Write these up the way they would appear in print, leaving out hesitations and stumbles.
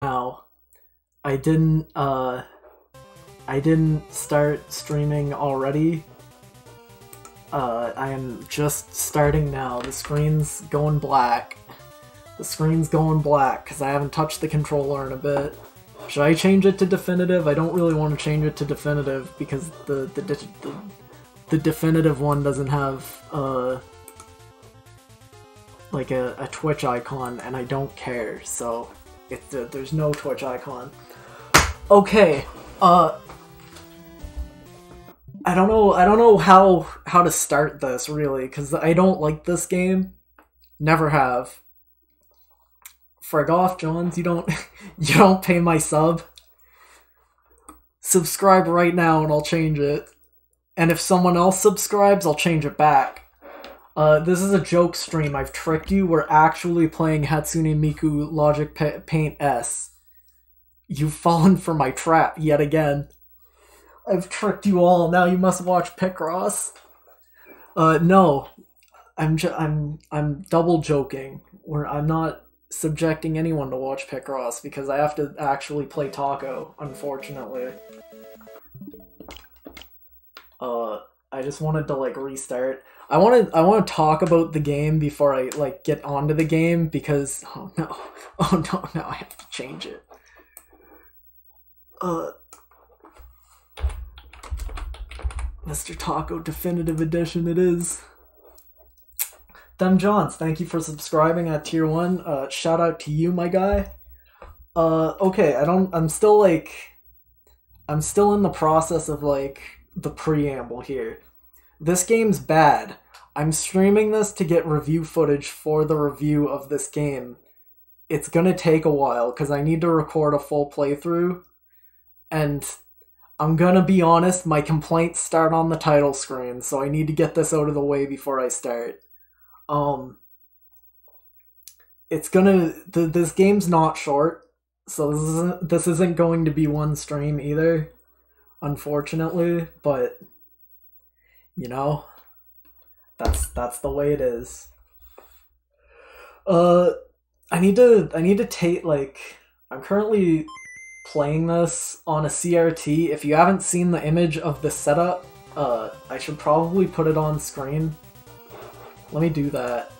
now. I didn't start streaming already. I am just starting now. The screen's going black. The screen's going black because I haven't touched the controller in a bit. Should I change it to definitive? I don't really want to change it to definitive because the definitive one doesn't have like a Twitch icon, and I don't care. So there's no Twitch icon. Okay. I don't know how to start this really, because I don't like this game. Never have. Frig off, Johns. You don't pay my sub. Subscribe right now and I'll change it. And if someone else subscribes, I'll change it back. This is a joke stream. I've tricked you. We're actually playing Hatsune Miku Logic Paint S. You've fallen for my trap yet again. I've tricked you all. Now you must watch Picross. No, I'm double joking. I'm not subjecting anyone to watch Picross because I have to actually play Tako, unfortunately. I just wanted to like restart. I want to talk about the game before I like get onto the game because oh no, I have to change it. Mr. Tako Definitive Edition it is. Them Johns, thank you for subscribing at tier 1. Shout out to you, my guy. Okay, I'm still in the process of like the preamble here. This game's bad. I'm streaming this to get review footage for the review of this game. It's gonna take a while because I need to record a full playthrough, and I'm gonna be honest, my complaints start on the title screen, so I need to get this out of the way before I start. This game's not short, so this isn't going to be one stream either, unfortunately, but, you know, that's the way it is. I need to take, like, I'm currently playing this on a CRT. If you haven't seen the image of the setup, I should probably put it on screen. Let me do that.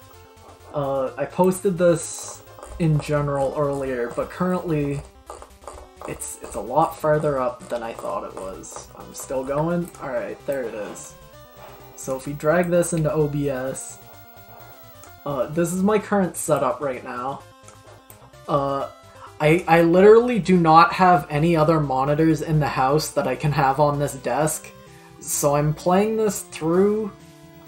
I posted this in general earlier, but currently it's a lot farther up than I thought it was. I'm still going? Alright, there it is. So if we drag this into OBS, this is my current setup right now. I literally do not have any other monitors in the house that I can have on this desk, so I'm playing this through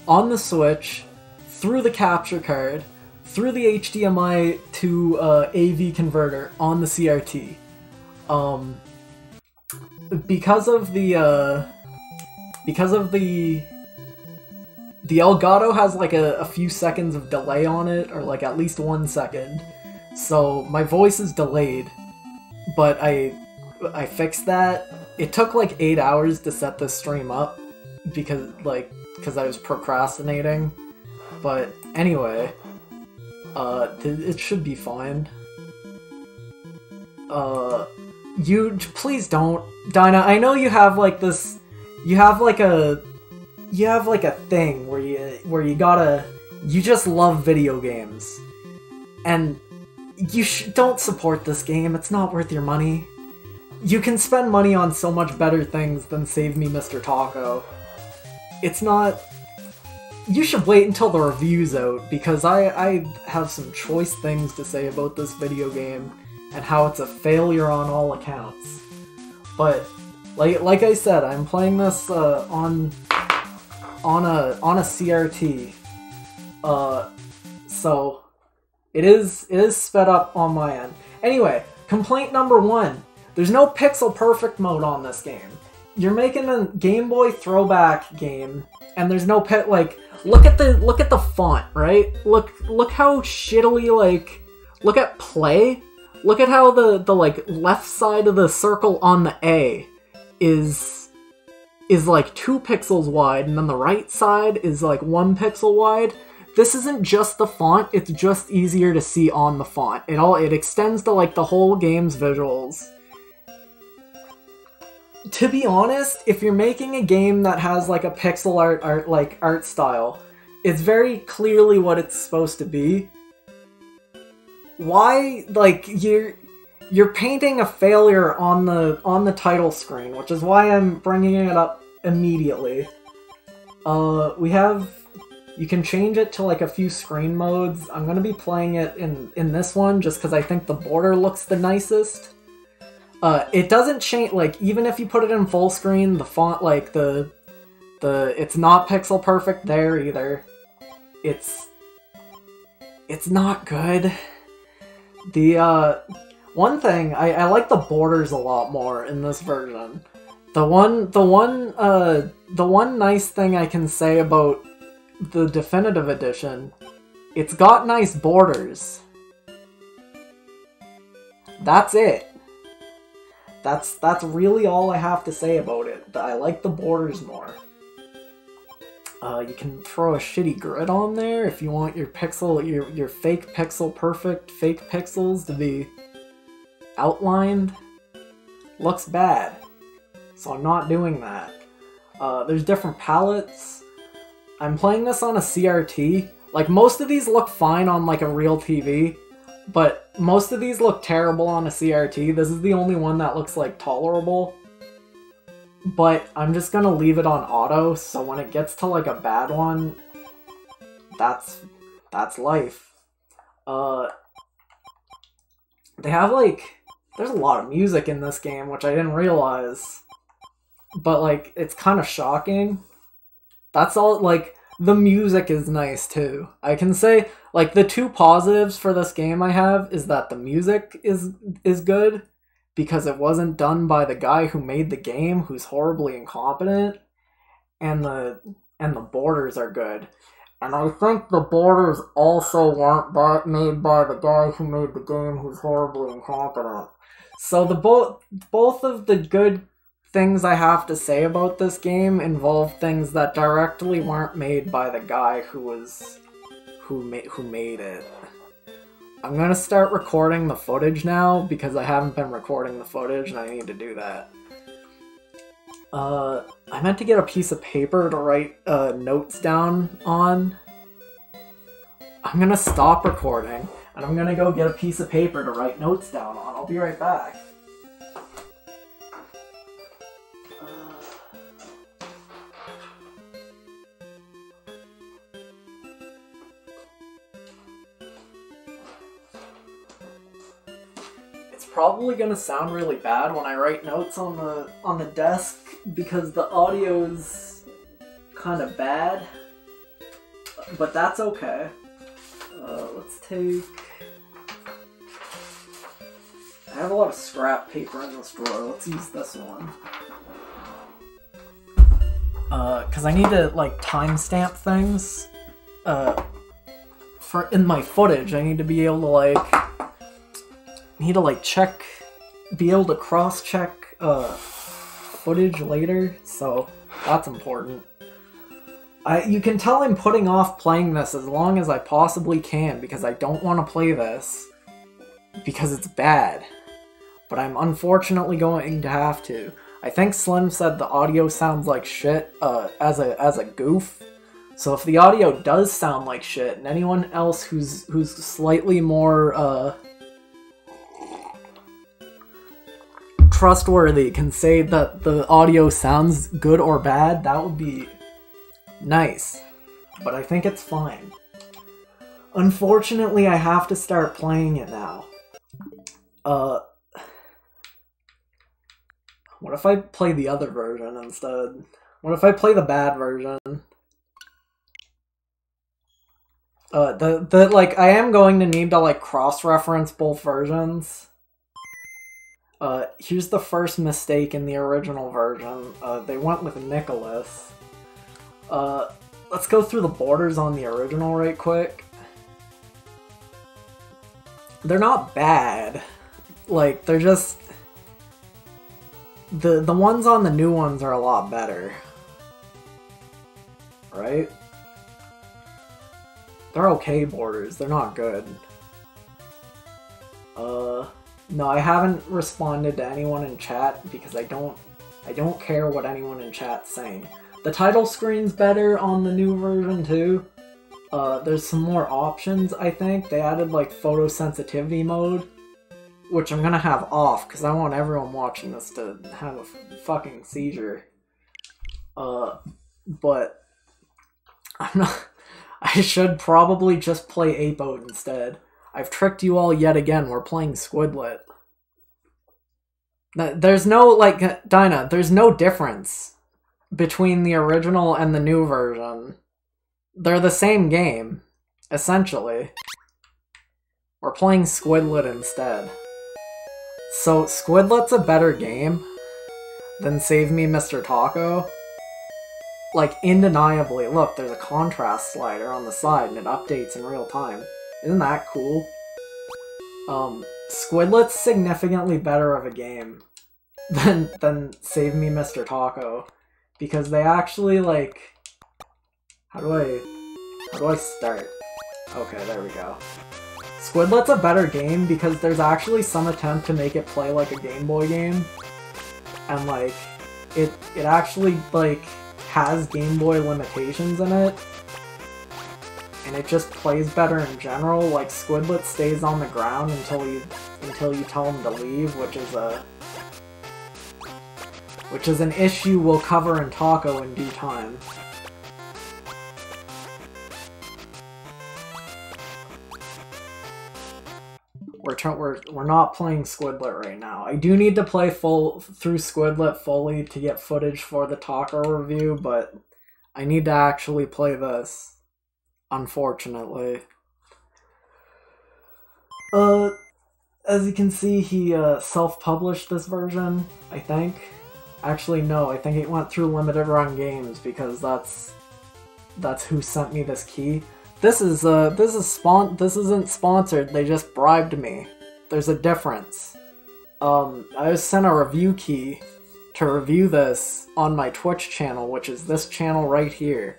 on the Switch, through the capture card, through the HDMI to AV converter on the CRT. Because of the Elgato has like a few seconds of delay on it, or like at least 1 second. So my voice is delayed, but I fixed that. It took like 8 hours to set this stream up because I was procrastinating. But anyway, it should be fine. You please don't, Dinah. I know you have like this. You have like a thing where you just love video games, and you don't support this game. It's not worth your money. You can spend money on so much better things than Save Me, Mr. Tako. It's not. You should wait until the review's out, because I have some choice things to say about this video game and how it's a failure on all accounts. But like I said, I'm playing this on a CRT. So it is sped up on my end. Anyway, complaint number 1. There's no pixel perfect mode on this game. You're making a Game Boy throwback game, and there's no look at the font, right? Look how shittily, like, look at play. Look at how the like left side of the circle on the A is like 2 pixels wide, and then the right side is like 1 pixel wide. this isn't just the font, it's just easier to see on the font. It extends to like the whole game's visuals. To be honest, if you're making a game that has like a pixel art style, it's very clearly what it's supposed to be. Why, like, you're painting a failure on the title screen, which is why I'm bringing it up immediately. You can change it to like a few screen modes. I'm gonna be playing it in this one just because I think the border looks the nicest. It doesn't change, like, even if you put it in full screen, the font, like, it's not pixel perfect there either. It's not good. The, one thing, I like the borders a lot more in this version. The one nice thing I can say about the Definitive Edition, it's got nice borders. That's it. That's really all I have to say about it. I like the borders more. You can throw a shitty grid on there if you want your fake pixel perfect fake pixels to be outlined. Looks bad. So I'm not doing that. There's different palettes. I'm playing this on a CRT. Like, most of these look fine on like a real TV. But most of these look terrible on a CRT. This is the only one that looks like tolerable. But I'm just gonna leave it on auto, so when it gets to like a bad one, that's life. They have like, there's a lot of music in this game, which I didn't realize. But like, it's kind of shocking. That's all, like, the music is nice too. I can say, like, the two positives for this game I have is that the music is good, because it wasn't done by the guy who made the game, who's horribly incompetent, and the borders are good. And I think the borders also weren't made by the guy who made the game, who's horribly incompetent. So both of the good things I have to say about this game involve things that directly weren't made by the guy who made it. I'm gonna start recording the footage now because I haven't been recording the footage and I need to do that. I meant to get a piece of paper to write notes down on. I'm gonna stop recording and I'm gonna go get a piece of paper to write notes down on. I'll be right back. Probably gonna sound really bad when I write notes on the desk because the audio's kind of bad, but that's okay. Let's take. I have a lot of scrap paper in this drawer. Let's use this one. Cause I need to like timestamp things. In my footage, I need to be able to be able to cross-check footage later, so that's important. You can tell I'm putting off playing this as long as I possibly can, because I don't want to play this, because it's bad. But I'm unfortunately going to have to. I think Slim said the audio sounds like shit as a goof, so if the audio does sound like shit, and anyone else who's slightly more trustworthy can say that the audio sounds good or bad, that would be nice. But I think it's fine. Unfortunately, I have to start playing it now. What if I play the other version instead? What if I play the bad version? I am going to need to, like, cross-reference both versions. Here's the first mistake in the original version. They went with Nicholas. Let's go through the borders on the original right quick. They're not bad. Like, they're just... The ones on the new ones are a lot better. Right? They're okay borders, they're not good. No, I haven't responded to anyone in chat because I don't care what anyone in chat's saying. The title screen's better on the new version too. There's some more options, I think. They added like photosensitivity mode, which I'm gonna have off because I want everyone watching this to have a fucking seizure. But I'm not. I should probably just play Ape-Out instead. I've tricked you all yet again. We're playing Squidlet. There's no, like, Dinah, there's no difference between the original and the new version. They're the same game, essentially. We're playing Squidlet instead. So, Squidlet's a better game than Save Me, Mr. Tako. Like, undeniably. Look, there's a contrast slider on the side and it updates in real time. Isn't that cool? Squidlet's significantly better of a game than Save Me, Mr. Tako. Because they actually, like... How do I start? Okay, there we go. Squidlet's a better game because there's actually some attempt to make it play like a Game Boy game. And, like, it actually, like, has Game Boy limitations in it. And it just plays better in general. Like, Squidlet stays on the ground until you tell him to leave, which is an issue we'll cover in Tako in due time. We're not playing Squidlet right now. I do need to play through Squidlet fully to get footage for the Tako review, but I need to actually play this. Unfortunately. As you can see, he self-published this version, I think. Actually, no, I think it went through Limited Run Games because that's who sent me this key. This isn't sponsored, they just bribed me. There's a difference. I was sent a review key to review this on my Twitch channel, which is this channel right here.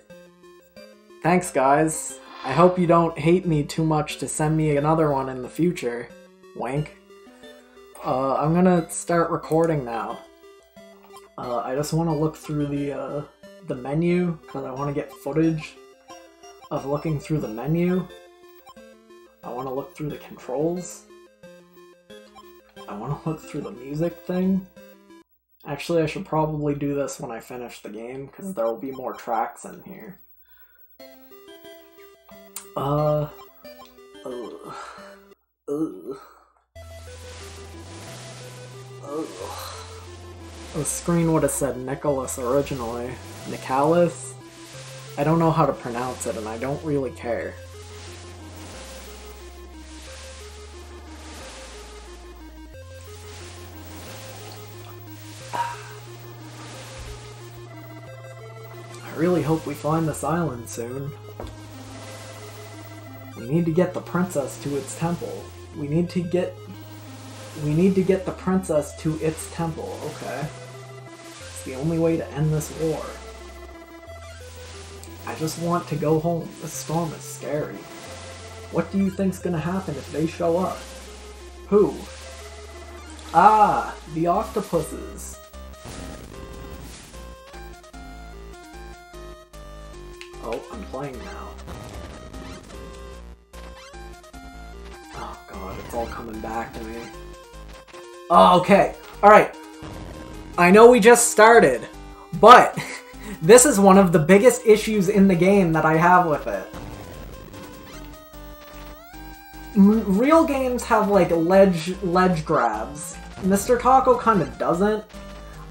Thanks, guys. I hope you don't hate me too much to send me another one in the future. Wink. I'm gonna start recording now. I just want to look through the menu, because I want to get footage of looking through the menu. I want to look through the controls. I want to look through the music thing. Actually, I should probably do this when I finish the game, because there will be more tracks in here. The screen would have said Nicholas originally. Nicholas? I don't know how to pronounce it, and I don't really care. I really hope we find this island soon. We need to get the princess to its temple. We need to get the princess to its temple, okay? It's the only way to end this war. I just want to go home. This storm is scary. What do you think's gonna happen if they show up? Who? Ah, the octopuses. Oh, I'm playing now. Oh god, it's all coming back to me. Oh, okay. Alright. I know we just started, but this is one of the biggest issues in the game that I have with it. Real games have, like, ledge grabs. Mr. Tako kind of doesn't.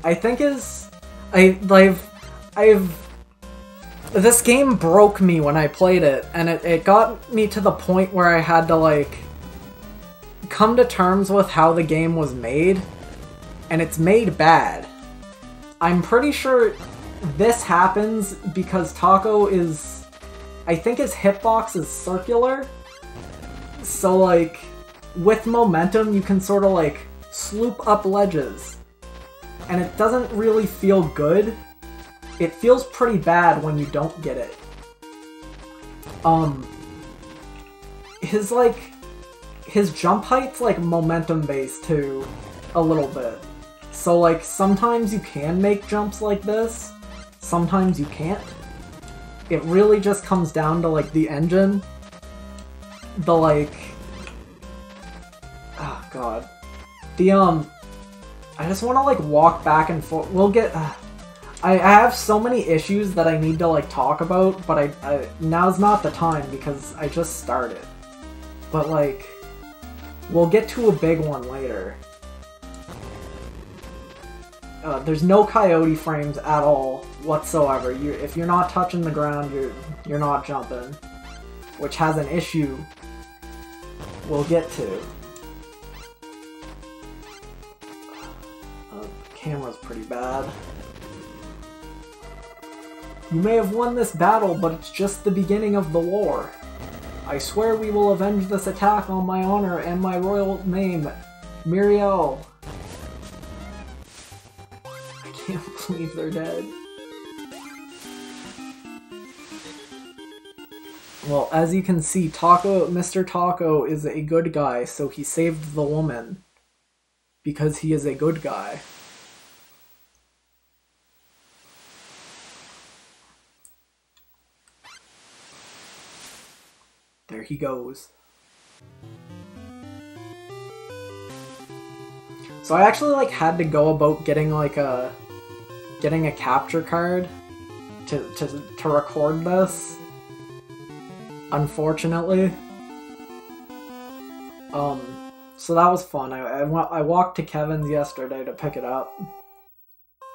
I think this game broke me when I played it, and it got me to the point where I had to, like, come to terms with how the game was made, and it's made bad. I'm pretty sure this happens because Tako is... I think his hitbox is circular, so, like, with momentum you can sort of, like, sloop up ledges, and it doesn't really feel good. It feels pretty bad when you don't get it. his jump height's like momentum based too, a little bit. So like sometimes you can make jumps like this, sometimes you can't. It really just comes down to like the engine. The like, oh god, the I just want to like walk back and forth. We'll get. I have so many issues that I need to like talk about, but I now's not the time because I just started. But like, we'll get to a big one later. There's no coyote frames at all whatsoever. If you're not touching the ground, you're not jumping, which has an issue we'll get to. Camera's pretty bad. You may have won this battle, but it's just the beginning of the war. I swear we will avenge this attack on my honor and my royal name, Muriel. I can't believe they're dead. Well, as you can see, Mr. Tako is a good guy, so he saved the woman. Because he is a good guy. There he goes. So I actually like had to go about getting like a capture card to record this. Unfortunately. So that was fun. I walked to Kevin's yesterday to pick it up.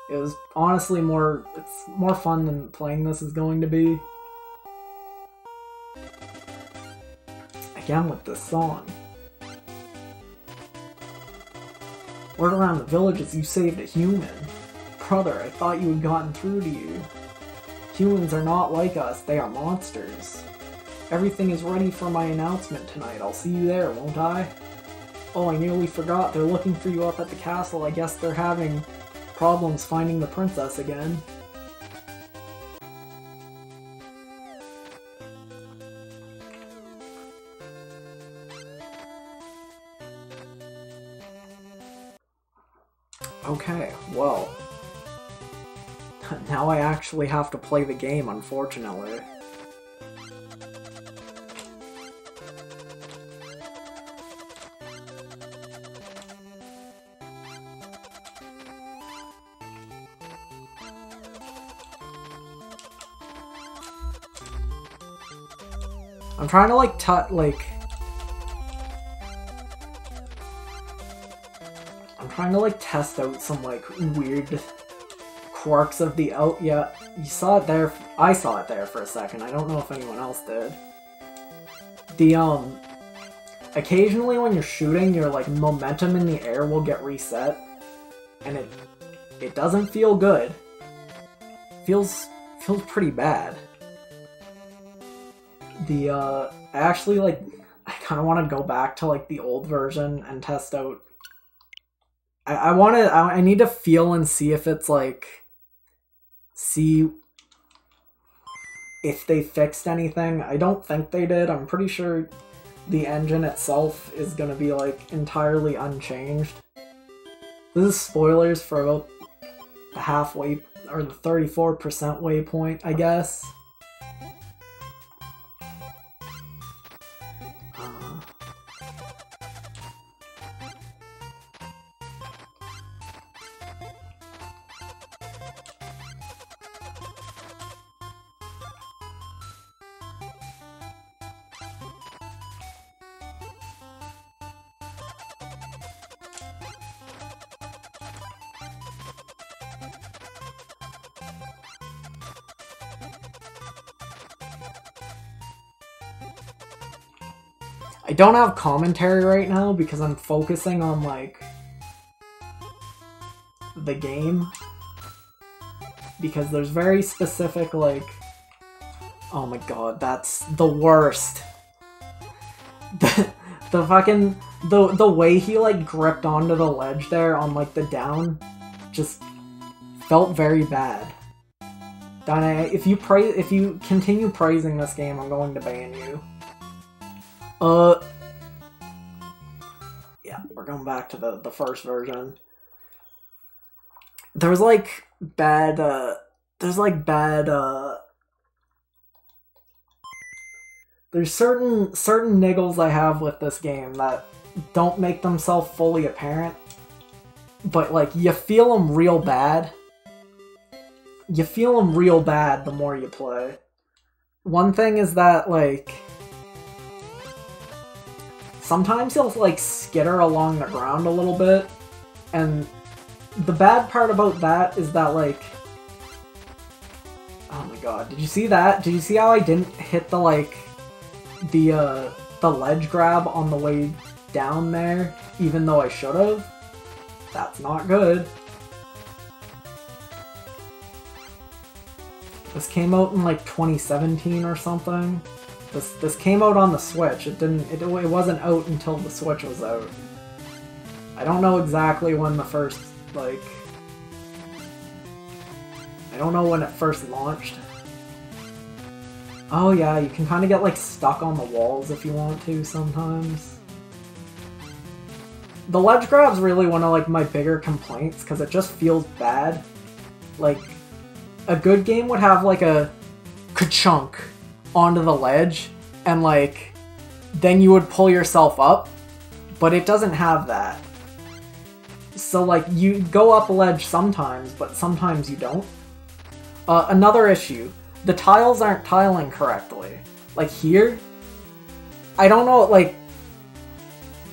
It was honestly it's more fun than playing this is going to be. Again with this song. Word around the village is you saved a human. Brother, I thought you had gotten through to you. Humans are not like us, they are monsters. Everything is ready for my announcement tonight. I'll see you there, won't I? Oh, I nearly forgot. They're looking for you up at the castle. I guess they're having problems finding the princess again. Okay, well. Now I actually have to play the game, unfortunately. I'm trying to test out some like weird quirks of the yeah, you saw it there. I saw it there for a second. I don't know if anyone else did. The occasionally when you're shooting, your like momentum in the air will get reset, and it doesn't feel good. Feels pretty bad. I actually I kind of want to go back to like the old version and test out. I need to feel and see if it's see if they fixed anything. I don't think they did. I'm pretty sure the engine itself is gonna be like entirely unchanged. This is spoilers for about the halfway or the 34% waypoint, I guess. I don't have commentary right now because I'm focusing on, like, the game. Because there's very specific, like... Oh my god, that's the worst. The fucking... The way he, like, gripped onto the ledge there on, like, the down just felt very bad. Donna, if you continue praising this game, I'm going to ban you. Yeah, we're going back to the first version. There's like bad, there's certain niggles I have with this game that don't make themselves fully apparent, but like you feel them real bad. You feel them real bad the more you play. One thing is that like sometimes you'll like skitter along the ground a little bit, and the bad part about that is that like, oh my god, did you see that? Did you see how I didn't hit the like the ledge grab on the way down there, even though I should have? That's not good. This came out in like 2017 or something. This came out on the Switch. It wasn't out until the Switch was out. I don't know exactly when the first like I don't know when it first launched. Oh yeah, you can kind of get like stuck on the walls if you want to sometimes. The ledge grab's really one of like my bigger complaints because it just feels bad. Like a good game would have like a ka-chunk onto the ledge and like then you would pull yourself up, but it doesn't have that. So like you go up a ledge sometimes, but sometimes you don't. Another issue, the tiles aren't tiling correctly. Like here, I don't know, like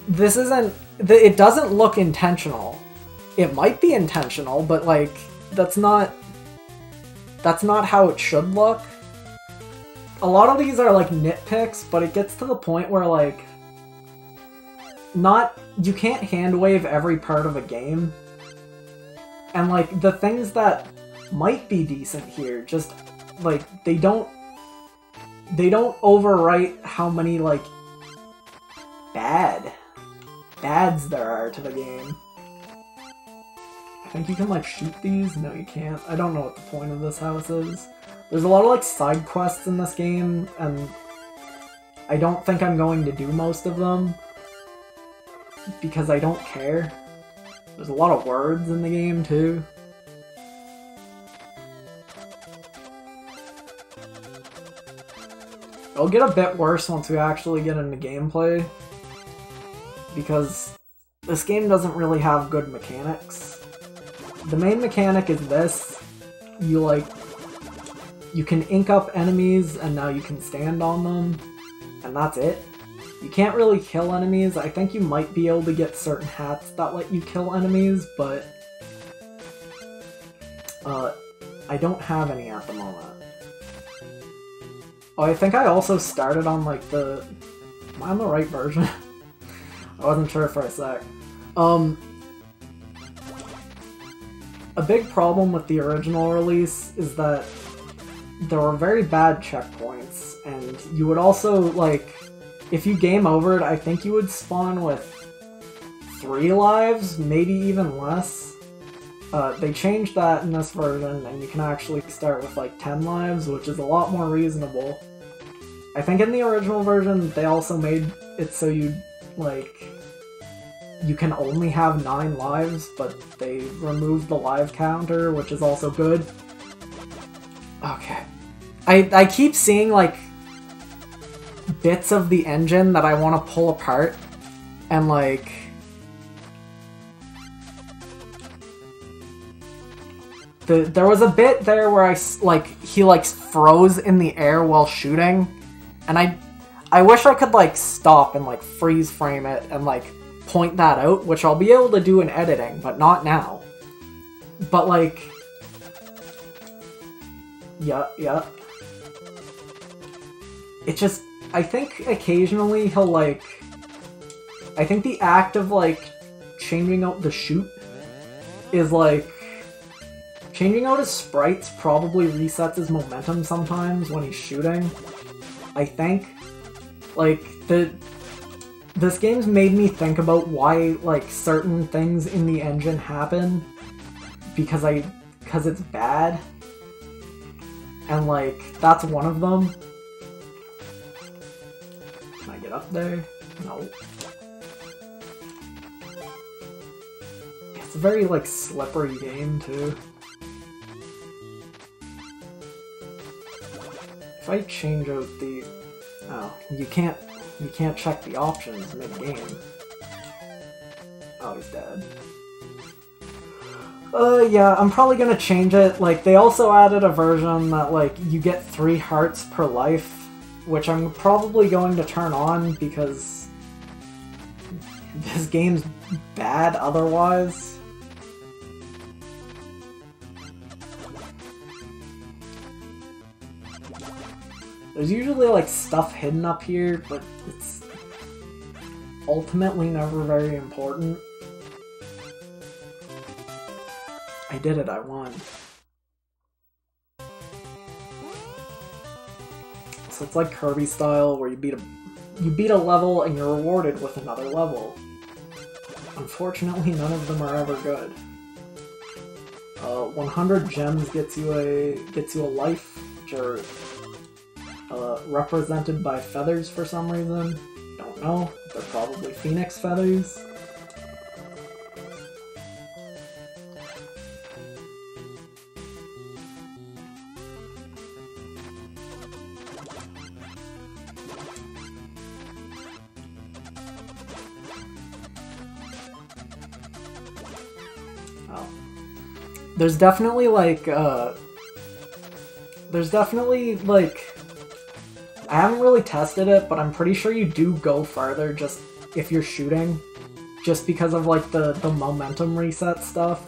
this isn't, it doesn't look intentional. It might be intentional, but like that's not how it should look. A lot of these are like nitpicks, but it gets to the point where like you can't hand wave every part of a game. And like the things that might be decent here, just like they don't overwrite how many like bads there are to the game. I think you can like shoot these? No, you can't. I don't know what the point of this house is. There's a lot of like side quests in this game, and I don't think I'm going to do most of them because I don't care. There's a lot of words in the game too. It'll get a bit worse once we actually get into gameplay, because this game doesn't really have good mechanics. The main mechanic is this. You can ink up enemies and now you can stand on them, and that's it. You can't really kill enemies. I think you might be able to get certain hats that let you kill enemies, but I don't have any at the moment. Oh, I think I also started on like the... Am I on the right version? I wasn't sure for a sec. A big problem with the original release is that there were very bad checkpoints, and you would also, like, if you game overed, I think you would spawn with 3 lives, maybe even less. They changed that in this version, and you can actually start with like 10 lives, which is a lot more reasonable. I think in the original version, they also made it so you can only have 9 lives, but they removed the live counter, which is also good. Okay. I keep seeing, like, bits of the engine that I want to pull apart, and, like... There was a bit there where he froze in the air while shooting, and I wish I could, like, stop and, like, freeze frame it and, like, point that out, which I'll be able to do in editing, but not now. But, like... Yeah. It just... I think occasionally he'll, like... I think the act of, like, changing out the shoot is, like... Changing out his sprites probably resets his momentum sometimes when he's shooting. I think. Like, this game's made me think about why, like, certain things in the engine happen because it's bad. And, like, that's one of them. Can I get up there? No. It's a very, like, slippery game, too. If I change out the... Oh, you can't check the options mid-game. Oh, he's dead. Yeah, I'm probably gonna change it. Like, they also added a version that, like, you get 3 hearts per life, which I'm probably going to turn on because this game's bad otherwise. There's usually, like, stuff hidden up here, but it's ultimately never very important. I did it, I won. So it's like Kirby style, where you beat a level and you're rewarded with another level. Unfortunately, none of them are ever good. 100 gems gets you a life, which are represented by feathers for some reason. Don't know. They're probably phoenix feathers. There's definitely, like, I haven't really tested it, but I'm pretty sure you do go farther just if you're shooting, just because of, like, the momentum reset stuff.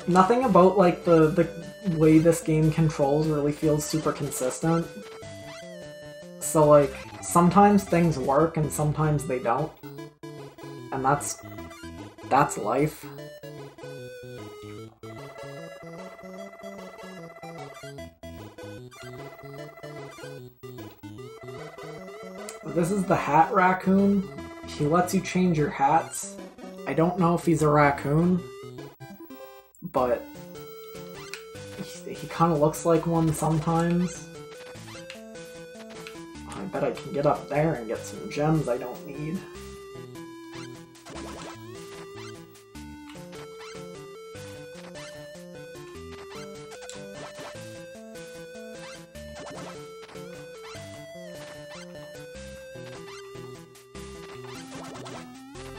Nothing about, like, the way this game controls really feels super consistent. So, like, sometimes things work and sometimes they don't. And that's life. This is the Hat Raccoon. He lets you change your hats. I don't know if he's a raccoon, but he kind of looks like one sometimes. I bet I can get up there and get some gems I don't need.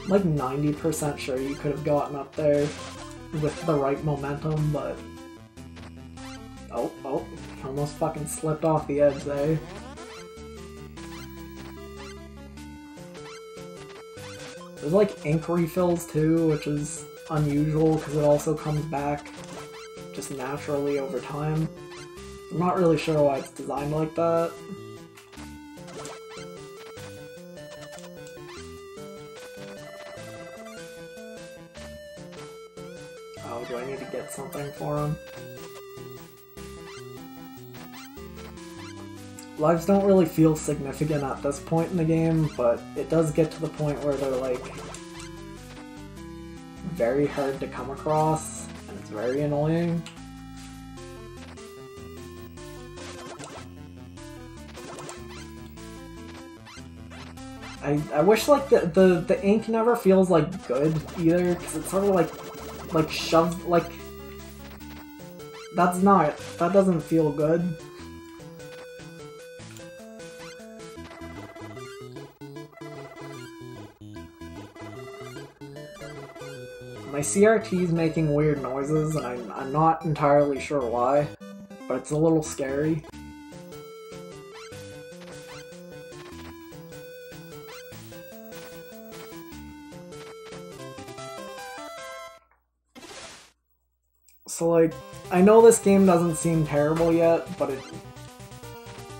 Like 90% sure you could have gotten up there with the right momentum, but... Oh, almost fucking slipped off the edge there. There's like ink refills too, which is unusual because it also comes back just naturally over time. I'm not really sure why it's designed like that. Do I need to get something for him? Lives don't really feel significant at this point in the game, but it does get to the point where they're, like, very hard to come across, and it's very annoying. I wish, like, the ink never feels, like, good, either, because it's sort of, like shoved, like, that doesn't feel good. My CRT's making weird noises, and I'm not entirely sure why, but it's a little scary. So, like, I know this game doesn't seem terrible yet, but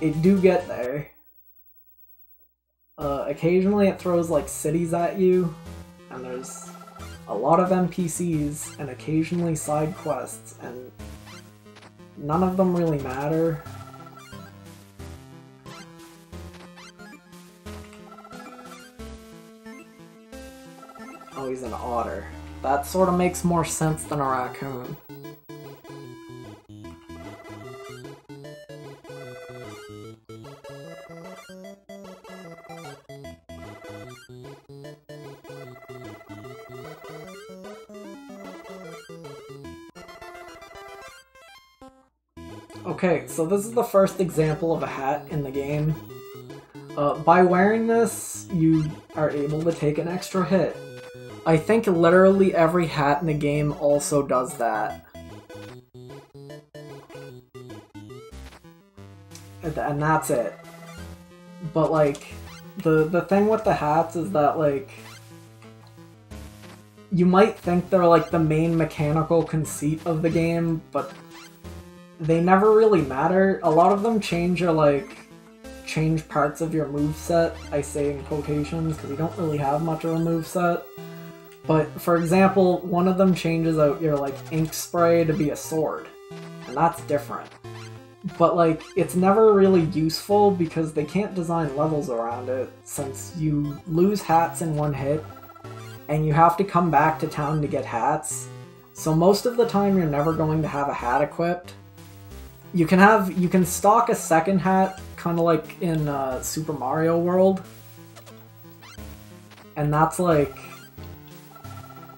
it do get there. Occasionally it throws, like, cities at you, and there's a lot of NPCs, and occasionally side quests, and none of them really matter. Oh, he's an otter. That sort of makes more sense than a raccoon. Okay, so this is the first example of a hat in the game. By wearing this, you are able to take an extra hit. I think literally every hat in the game also does that. And that's it. But like, the thing with the hats is that like, you might think they're like the main mechanical conceit of the game, but they never really matter. A lot of them change parts of your moveset, I say in quotations, because you don't really have much of a moveset. But for example, one of them changes out your like ink spray to be a sword, and that's different. But like, it's never really useful because they can't design levels around it, since you lose hats in one hit, and you have to come back to town to get hats. So most of the time you're never going to have a hat equipped. You can stock a second hat, kind of like in Super Mario World. And that's like,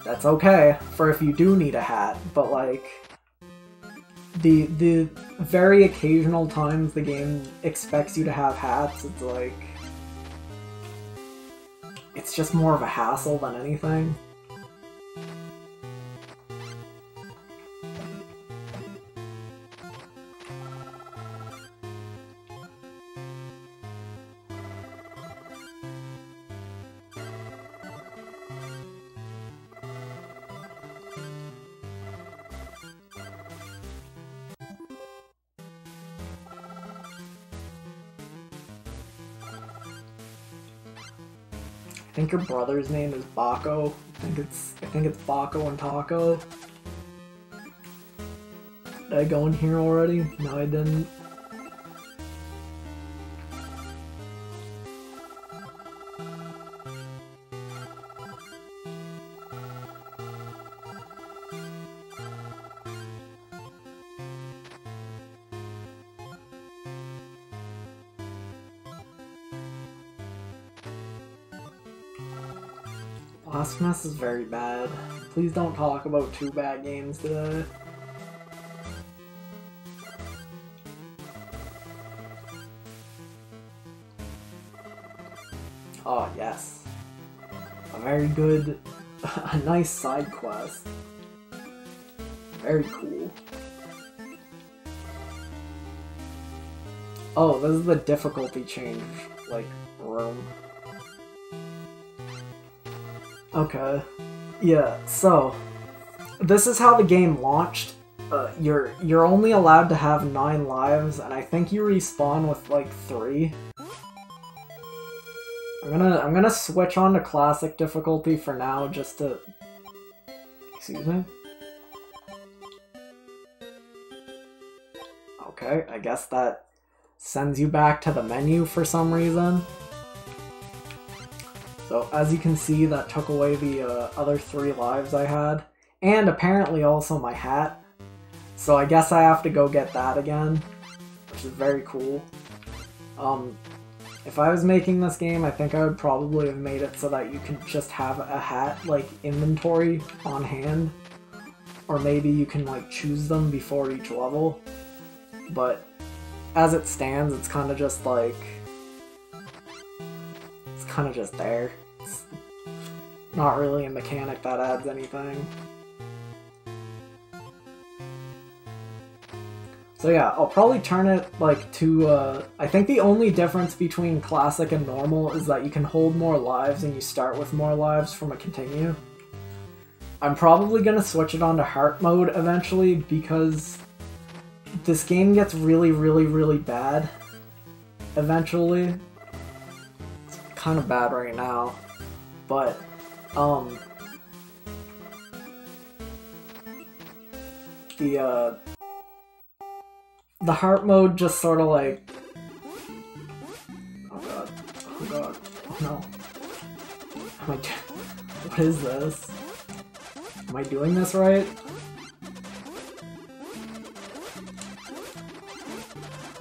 that's okay for if you do need a hat, but like, the very occasional times the game expects you to have hats, it's like, it's just more of a hassle than anything. I think your brother's name is Bako. I think it's Bako and Tako. Did I go in here already? No, I didn't. Blasphemous is very bad. Please don't talk about 2 bad games today. Oh, yes. A very good, a nice side quest. Very cool. Oh, this is the difficulty change, like, room. Okay, yeah, so, this is how the game launched. You're only allowed to have 9 lives, and I think you respawn with, like, 3. I'm gonna switch on to classic difficulty for now, just to... Excuse me? Okay, I guess that sends you back to the menu for some reason. So, as you can see, that took away the other 3 lives I had. And apparently also my hat. So I guess I have to go get that again, which is very cool. If I was making this game, I think I would probably have made it so that you can just have a hat, like, inventory on hand. Or maybe you can, like, choose them before each level. But as it stands, it's kind of just, like... It's kind of just there. It's not really a mechanic that adds anything. So yeah, I'll probably turn it, like, to, I think the only difference between classic and normal is that you can hold more lives and you start with more lives from a continue. I'm probably gonna switch it on to heart mode eventually because this game gets really, really, really bad eventually. It's kind of bad right now, but, the heart mode just sort of like... Oh god. Oh god. Oh no. Am I... What is this? Am I doing this right?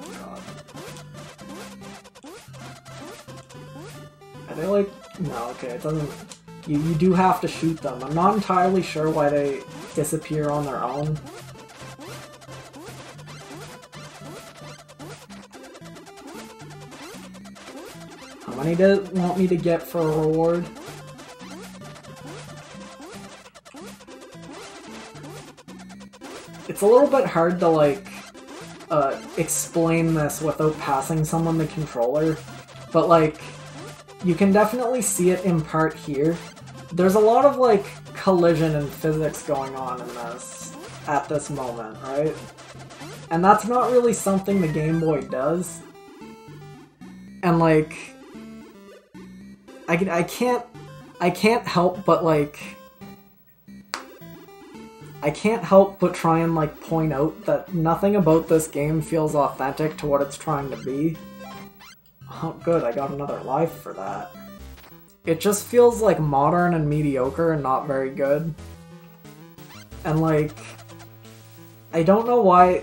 Oh god. Are they like... No, okay, it doesn't... You do have to shoot them. I'm not entirely sure why they disappear on their own. many do you want me to get for a reward? It's a little bit hard to, like, explain this without passing someone the controller, but, like, you can definitely see it in part here. There's a lot of, like, collision and physics going on in this at this moment, right? And that's not really something the Game Boy does. And, like, I can't help but, like, I can't help but try and, like, point out that nothing about this game feels authentic to what it's trying to be. Oh, good, I got another life for that. It just feels, like, modern and mediocre and not very good. And, like, I don't know why...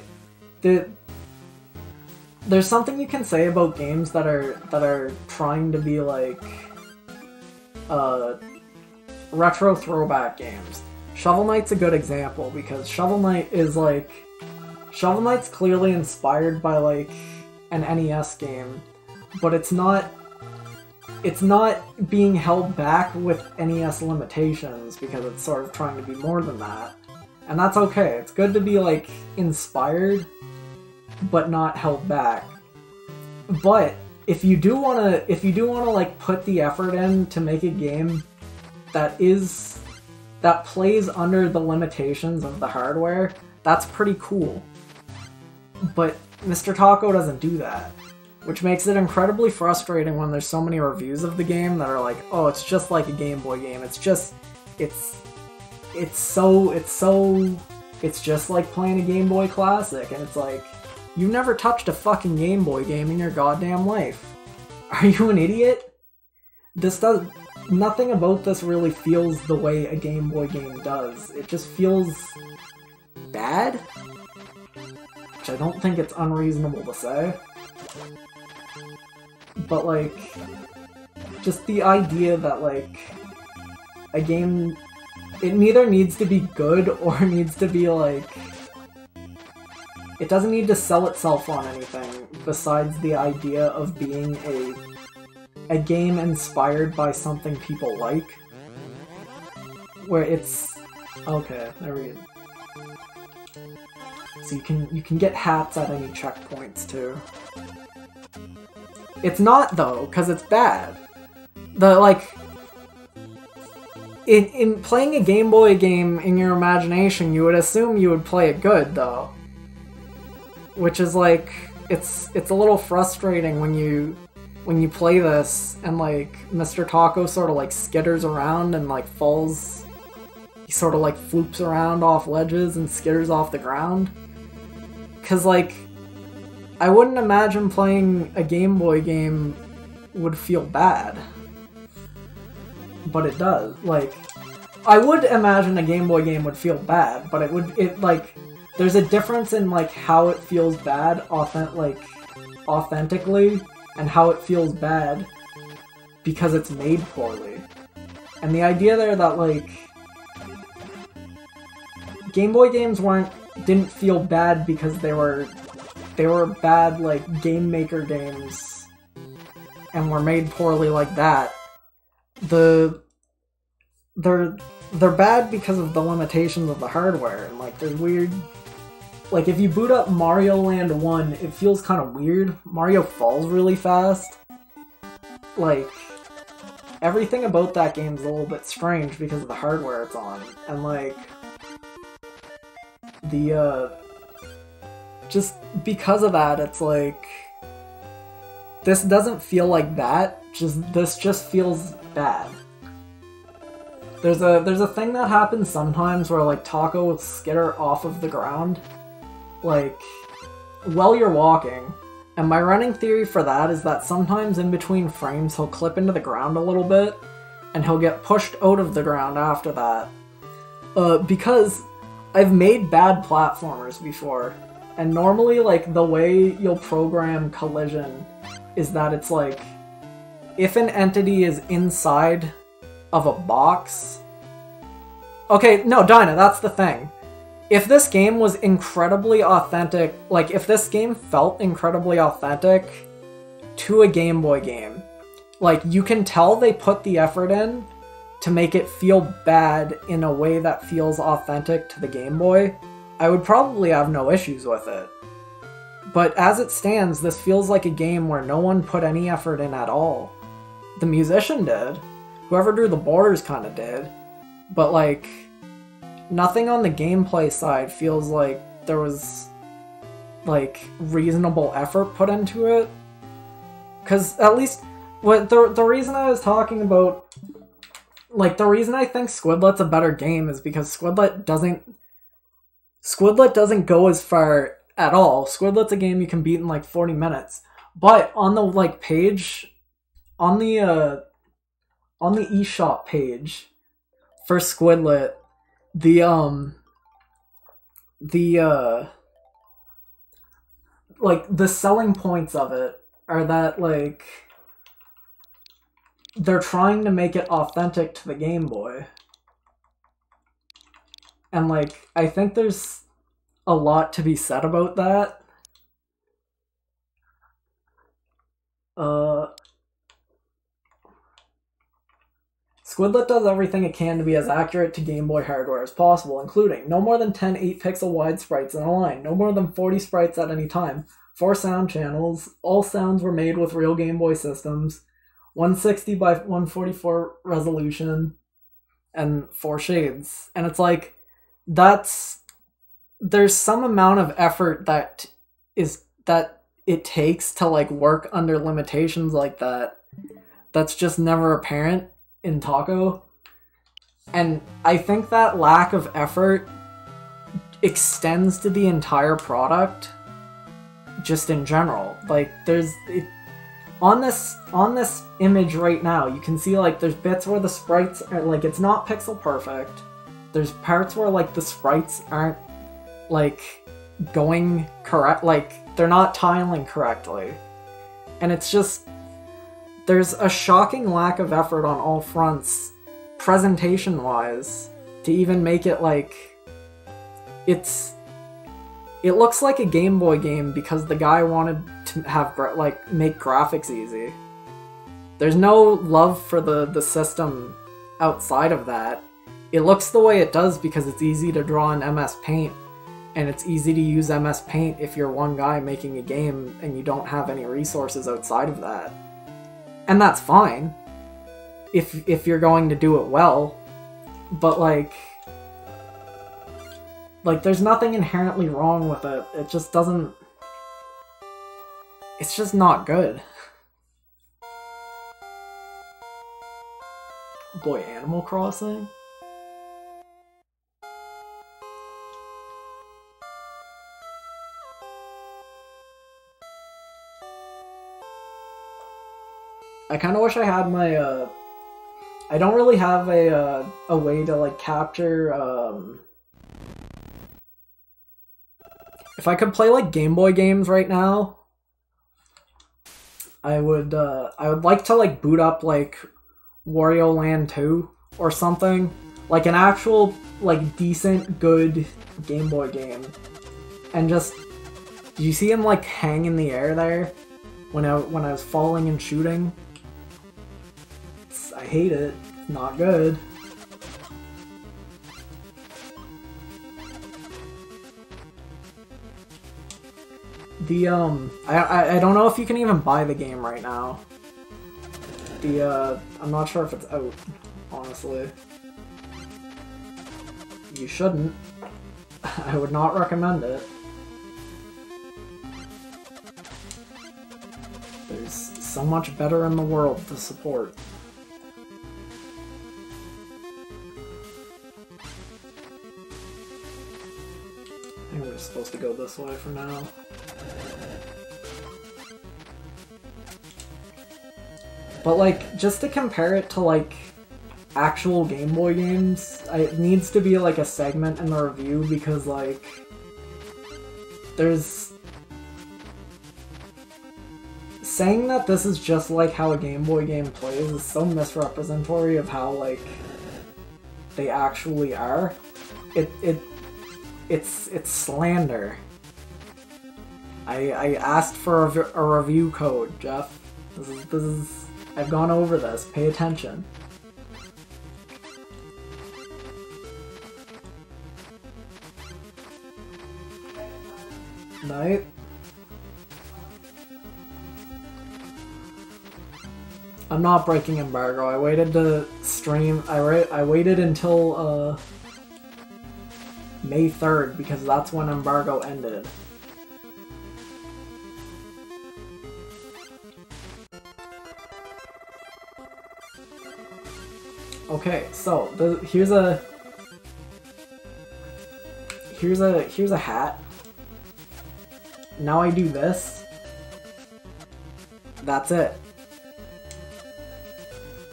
There's something you can say about games that are trying to be, like, retro throwback games. Shovel Knight's a good example, because Shovel Knight is, like... Shovel Knight's clearly inspired by, like, an NES game, but it's not being held back with NES limitations, because it's sort of trying to be more than that. And that's okay. It's good to be, like, inspired, but not held back. But if you do wanna like put the effort in to make a game that plays under the limitations of the hardware, that's pretty cool. But Mr. Tako doesn't do that, which makes it incredibly frustrating when there's so many reviews of the game that are like, oh, it's just like a Game Boy game. It's just like playing a Game Boy Classic, and it's like, you've never touched a fucking Game Boy game in your goddamn life. Are you an idiot? Nothing about this really feels the way a Game Boy game does. It just feels bad, which I don't think it's unreasonable to say. But, like, just the idea that, like, a game, it neither needs to be good or needs to be, like, it doesn't need to sell itself on anything besides the idea of being a game inspired by something people like. Where it's... Okay, there we go. So you can get hats at any checkpoints too. It's not though, because it's bad. In playing a Game Boy game in your imagination, you would assume you would play it good though. Which is like, it's a little frustrating when you play this and like Mr. Tako sort of like skitters around and like falls. He sort of like floops around off ledges and skitters off the ground. Cause like, I wouldn't imagine playing a Game Boy game would feel bad. But it does. Like, I would imagine a Game Boy game would feel bad, but there's a difference in like how it feels bad authentically and how it feels bad because it's made poorly. And the idea there that like Game Boy games didn't feel bad because they were bad like Game Maker games and were made poorly like that. They're bad because of the limitations of the hardware, and like there's weird, like if you boot up Mario Land 1, it feels kind of weird. Mario falls really fast. Like, everything about that game is a little bit strange because of the hardware it's on, and like just because of that, it's like this doesn't feel like that. This just feels bad. There's a thing that happens sometimes where like Tako will skitter off of the ground, like while you're walking. And my running theory for that is that sometimes in between frames he'll clip into the ground a little bit, and he'll get pushed out of the ground after that. Because I've made bad platformers before, and normally like the way you'll program collision is that it's like, if an entity is inside of a box... Okay, no, Dinah, that's the thing. If this game was incredibly authentic, like if this game felt incredibly authentic to a Game Boy game, like, you can tell they put the effort in to make it feel bad in a way that feels authentic to the Game Boy, I would probably have no issues with it. But as it stands, this feels like a game where no one put any effort in at all. The musician did. Whoever drew the borders kind of did. But, like, nothing on the gameplay side feels like there was, like, reasonable effort put into it. Because at least, the reason I was talking about, like, the reason I think Squidlet's a better game is because Squidlet doesn't go as far at all. Squidlet's a game you can beat in like 40 minutes. But on the like page, on the eShop page for Squidlet, like the selling points of it are that like they're trying to make it authentic to the Game Boy. And like I think there's a lot to be said about that. Squidlet does everything it can to be as accurate to Game Boy hardware as possible, including no more than 10 8-pixel wide sprites in a line, no more than 40 sprites at any time, 4 sound channels, all sounds were made with real Game Boy systems, 160 by 144 resolution, and 4 shades. And it's like, there's some amount of effort that it takes to like work under limitations like that that's just never apparent in Tako. And I think that lack of effort extends to the entire product just in general. Like on this image right now, you can see like there's bits where the sprites are like, it's not pixel perfect. There's parts where like the sprites aren't like going correct, like they're not tiling correctly. And it's just, there's a shocking lack of effort on all fronts, presentation wise, to even make it like, it looks like a Game Boy game because the guy wanted to have make graphics easy. There's no love for the system outside of that. It looks the way it does because it's easy to draw in MS Paint, and it's easy to use MS Paint if you're one guy making a game and you don't have any resources outside of that. And that's fine if you're going to do it well, but like there's nothing inherently wrong with it. It just doesn't, it's just not good. Boy, Animal Crossing? I kind of wish I had my, I don't really have a way to, like, capture, if I could play, like, Game Boy games right now, I would like to, like, boot up, like, Wario Land 2 or something. Like, an actual, like, decent, good Game Boy game. And just, did you see him, like, hang in the air there? When I was falling and shooting? I hate it. It's not good. The, I don't know if you can even buy the game right now. I'm not sure if it's out, honestly. You shouldn't. I would not recommend it. There's so much better in the world to support. I think we're supposed to go this way for now. But like, just to compare it to like actual Game Boy games, it needs to be like a segment in the review because like, there's... Saying that this is just like how a Game Boy game plays is so misrepresentatory of how like they actually are. It's slander. I asked for a review code, Jeff. This is I've gone over this. Pay attention. Night. I'm not breaking embargo. I waited to stream. I waited until May 3rd because that's when embargo ended. Okay, so here's a hat. Now I do this. That's it.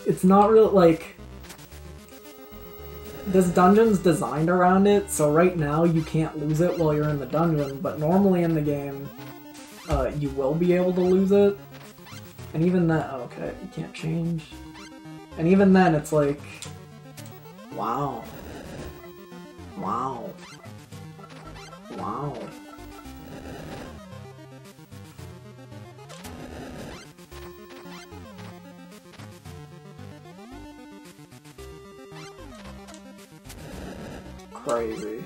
It's not real, like, this dungeon's designed around it, so right now you can't lose it while you're in the dungeon, but normally in the game, you will be able to lose it. And even that, okay, you can't change. And even then, it's like, wow. Wow. Wow. Crazy.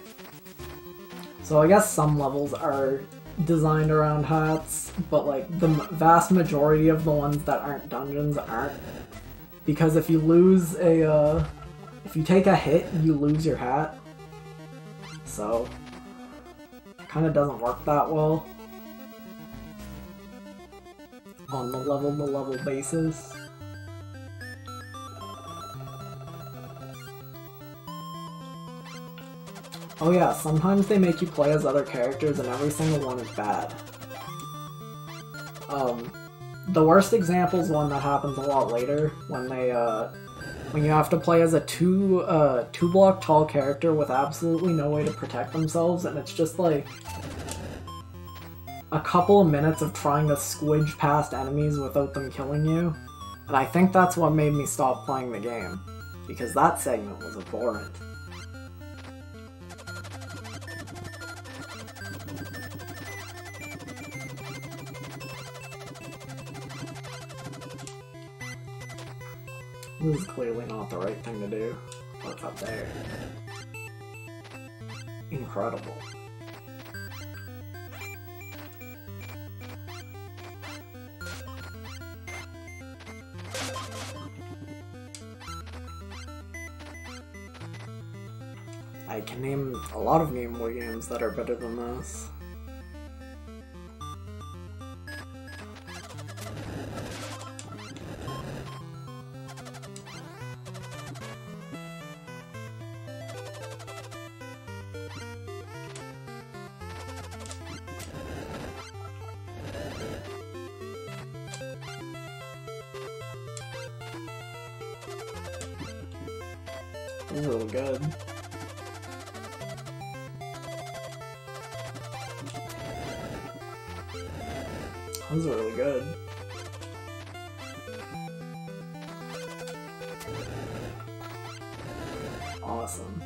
So I guess some levels are designed around hats, but like the vast majority of the ones that aren't dungeons aren't. Because if you lose a, if you take a hit, you lose your hat. So, it kind of doesn't work that well on the level-to-level basis. Oh yeah, sometimes they make you play as other characters and every single one is bad. The worst example is one that happens a lot later, when when you have to play as a two block tall character with absolutely no way to protect themselves, and it's just like a couple of minutes of trying to squidge past enemies without them killing you. And I think that's what made me stop playing the game, because that segment was abhorrent. This is clearly not the right thing to do. What's up there? Incredible. I can name a lot of Game Boy games that are better than this. This is really good. This is really good. Awesome.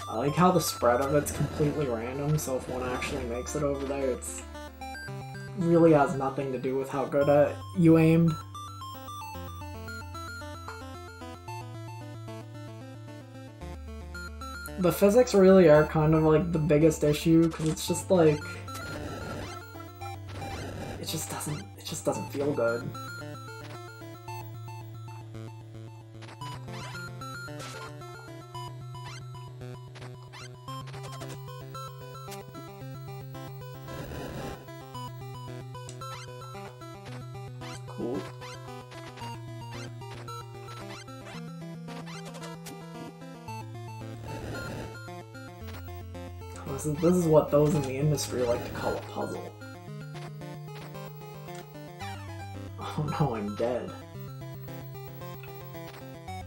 I like how the spread of it's completely random, so if one actually makes it over there, it's really has nothing to do with how good you aimed. The physics really are kind of like the biggest issue, because it's just like it just doesn't feel good. Cool. This is what those in the industry like to call a puzzle. Oh no, I'm dead.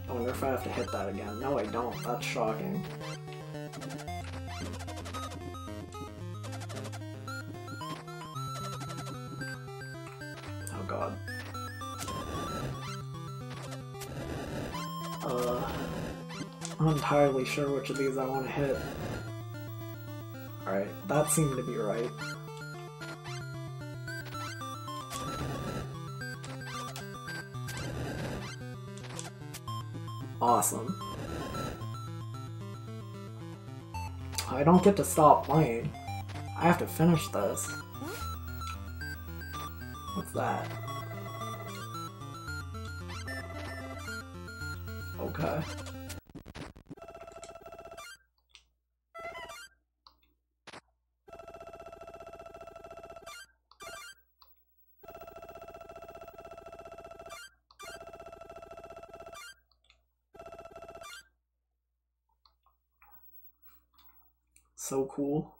I wonder if I have to hit that again. No, I don't. That's shocking. Oh god. I'm not entirely sure which of these I want to hit. Alright, that seemed to be right. Awesome. I don't get to stop playing. I have to finish this. What's that? Okay. So cool.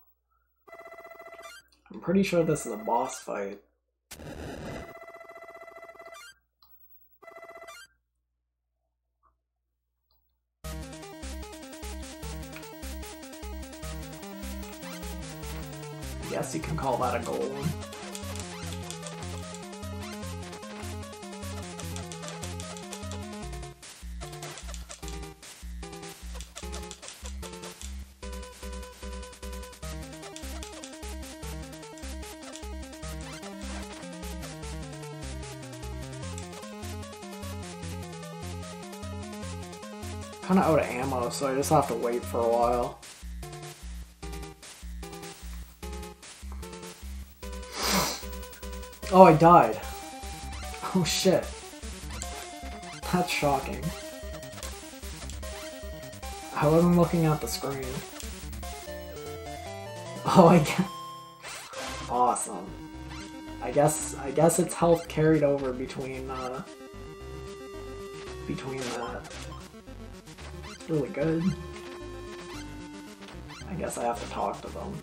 I'm pretty sure this is a boss fight. I guess you can call that a golem. Kinda out of ammo, so I just have to wait for a while. Oh, I died. Oh shit. That's shocking. I wasn't looking at the screen. Oh, I get. Awesome. I guess it's health carried over between that. It's really good. I guess I have to talk to them.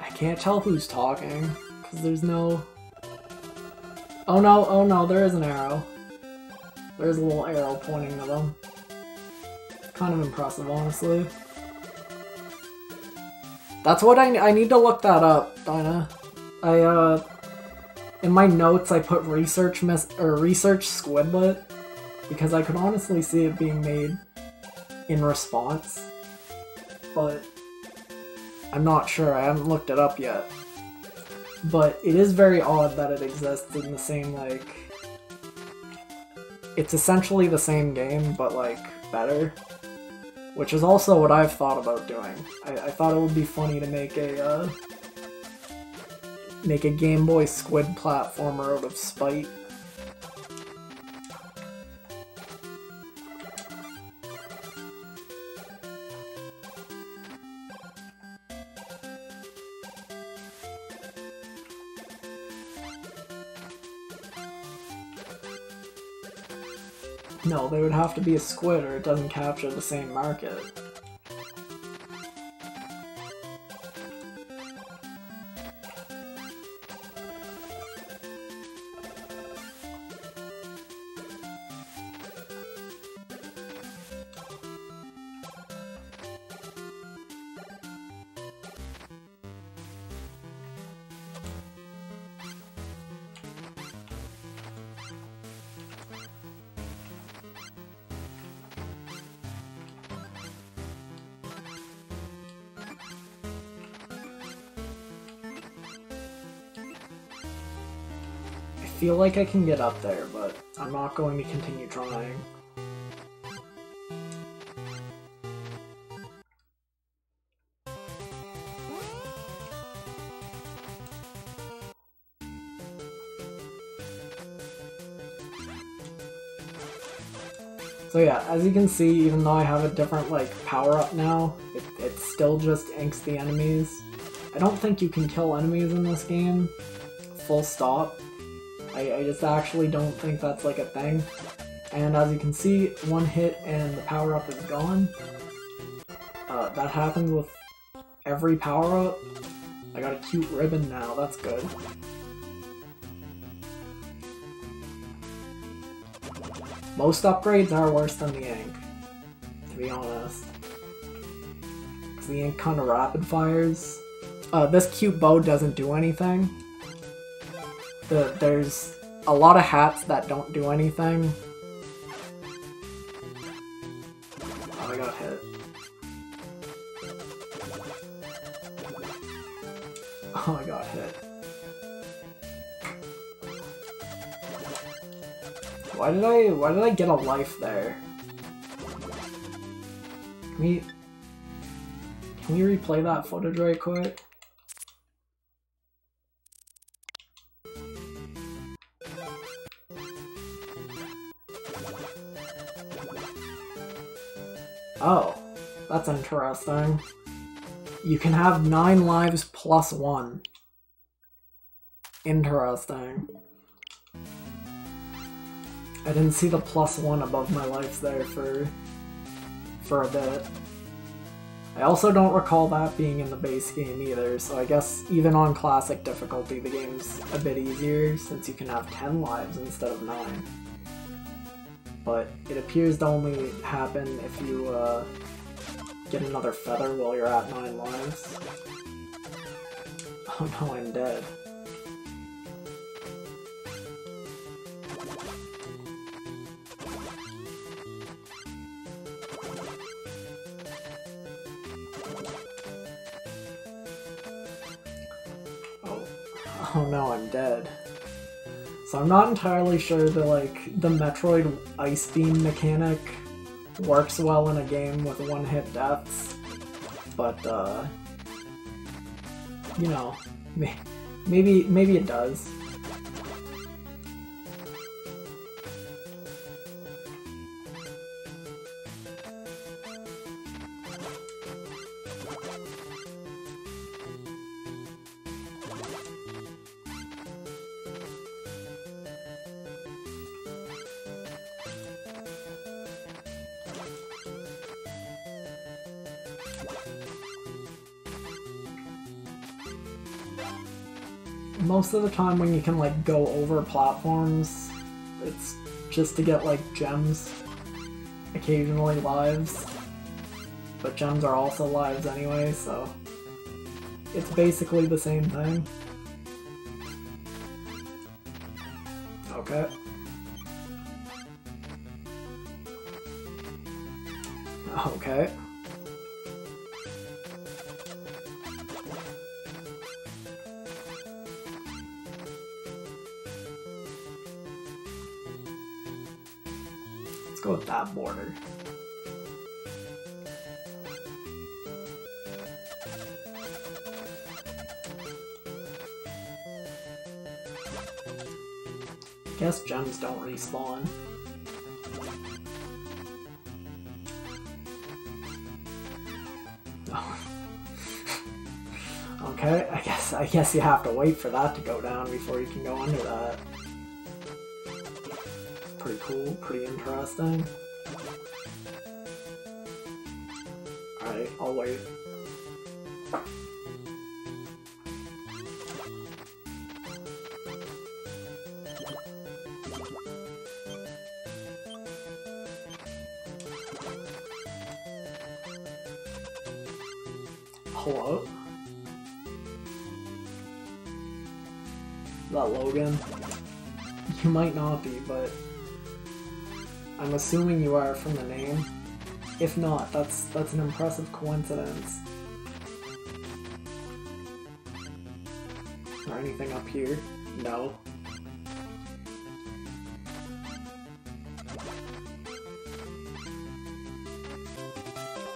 I can't tell who's talking, because there's no... Oh no, there is an arrow. There's a little arrow pointing to them. Kind of impressive, honestly. That's what I need to look that up, Dinah. In my notes I put research Squidlet, because I could honestly see it being made in response, but I'm not sure, I haven't looked it up yet. But it is very odd that it exists in the same, like... It's essentially the same game, but, like, better. Which is also what I've thought about doing. I thought it would be funny to make a Game Boy Squid platformer out of spite. No, they would have to be a squid or it doesn't capture the same market. I feel like I can get up there, but I'm not going to continue trying. So yeah, as you can see, even though I have a different, like, power-up now, it still just inks the enemies. I don't think you can kill enemies in this game, full stop. I just actually don't think that's, like, a thing. And as you can see, one hit and the power-up is gone. That happens with every power-up. I got a cute ribbon now, that's good. Most upgrades are worse than the ink, to be honest. Because the ink kind of rapid fires. This cute bow doesn't do anything. There's a lot of hats that don't do anything. Oh, I got hit. Oh, I got hit. Why did I get a life there? Can we replay that footage right quick? Oh, that's interesting. You can have 9 lives plus 1. Interesting. I didn't see the +1 above my lives there for a bit. I also don't recall that being in the base game either, so I guess even on classic difficulty the game's a bit easier since you can have 10 lives instead of 9. But it appears to only happen if you get another feather while you're at 9 lives. Oh no, I'm dead. Oh no, I'm dead. So I'm not entirely sure that the Metroid Ice Beam mechanic works well in a game with one-hit deaths, but you know, maybe it does. Most of the time when you can go over platforms, it's just to get gems, occasionally lives, but gems are also lives anyway, so it's basically the same thing. Okay. Okay. Go with that border. Guess gems don't respawn. Oh. Okay, I guess you have to wait for that to go down before you can go under that. Pretty cool, pretty interesting. Alright, I'll wait. Hello? Is that Logan? You might not be, but I'm assuming you are from the name. If not, that's an impressive coincidence. Is there anything up here? No.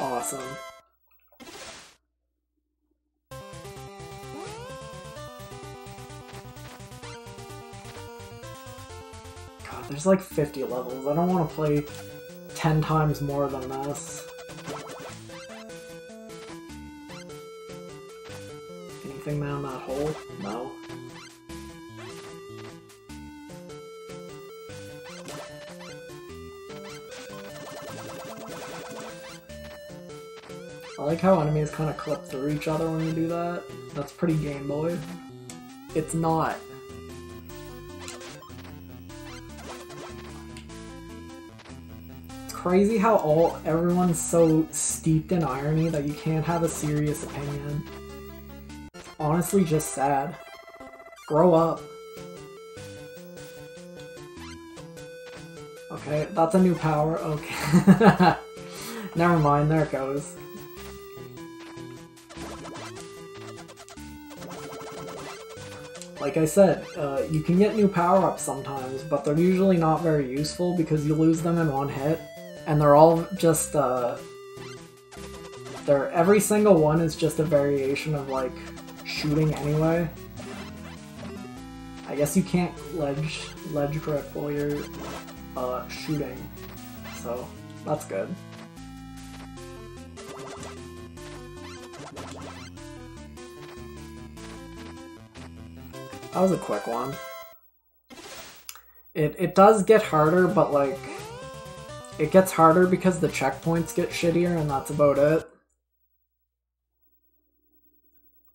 Awesome. There's 50 levels. I don't want to play 10 times more than this. Anything down that hole? No. I like how enemies kind of clip through each other when you do that. That's pretty Game Boy. It's not. It's crazy how everyone's so steeped in irony that you can't have a serious opinion. It's honestly just sad. Grow up. Okay, that's a new power. Okay. Never mind, there it goes. Like I said, you can get new power-ups sometimes, but they're usually not very useful because you lose them in one hit, and they're all just, every single one is just a variation of, like, shooting anyway. I guess you can't ledge grip while you're, shooting, so that's good. That was a quick one. It does get harder, but like, it gets harder because the checkpoints get shittier, and that's about it.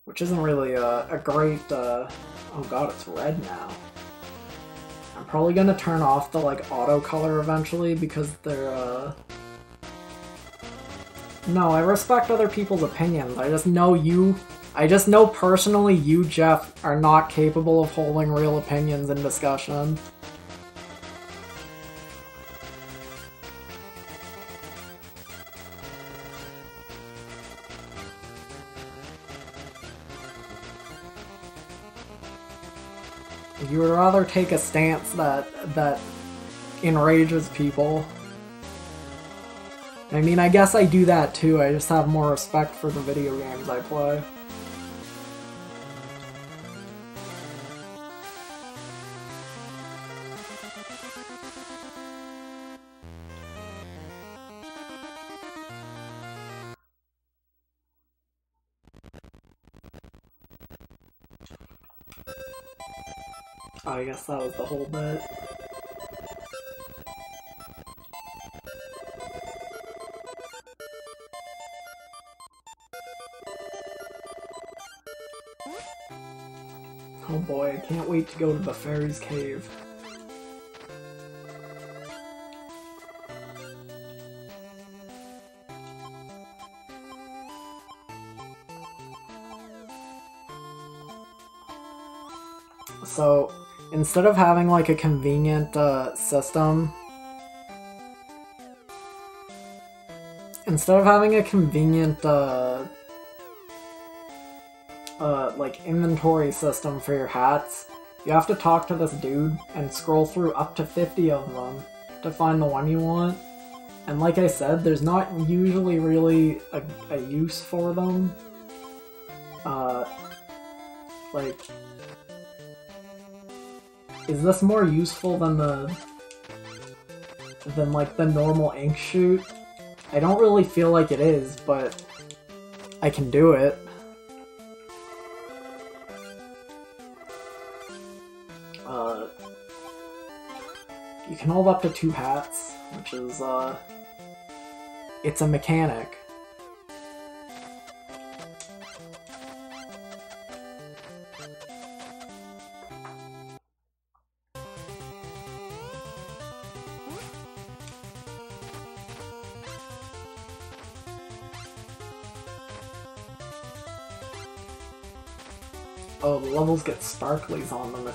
Which isn't really a great, oh god, it's red now. I'm probably gonna turn off the, like, auto color eventually, because they're, No, I respect other people's opinions. I just know personally you, Jeff, are not capable of holding real opinions in discussion. You would rather take a stance that enrages people. I mean, I guess I do that too, I just have more respect for the video games I play. Oh, I guess that was the whole bit. Oh boy, I can't wait to go to the fairy's cave. So, instead of having like a convenient system, instead of having a convenient like inventory system for your hats, you have to talk to this dude and scroll through up to 50 of them to find the one you want. And like I said, there's not usually really a use for them. Like, is this more useful than like the normal ink shoot? I don't really feel like it is, but I can do it. You can hold up to 2 hats, which is, it's a mechanic. Oh, the levels get sparklies on them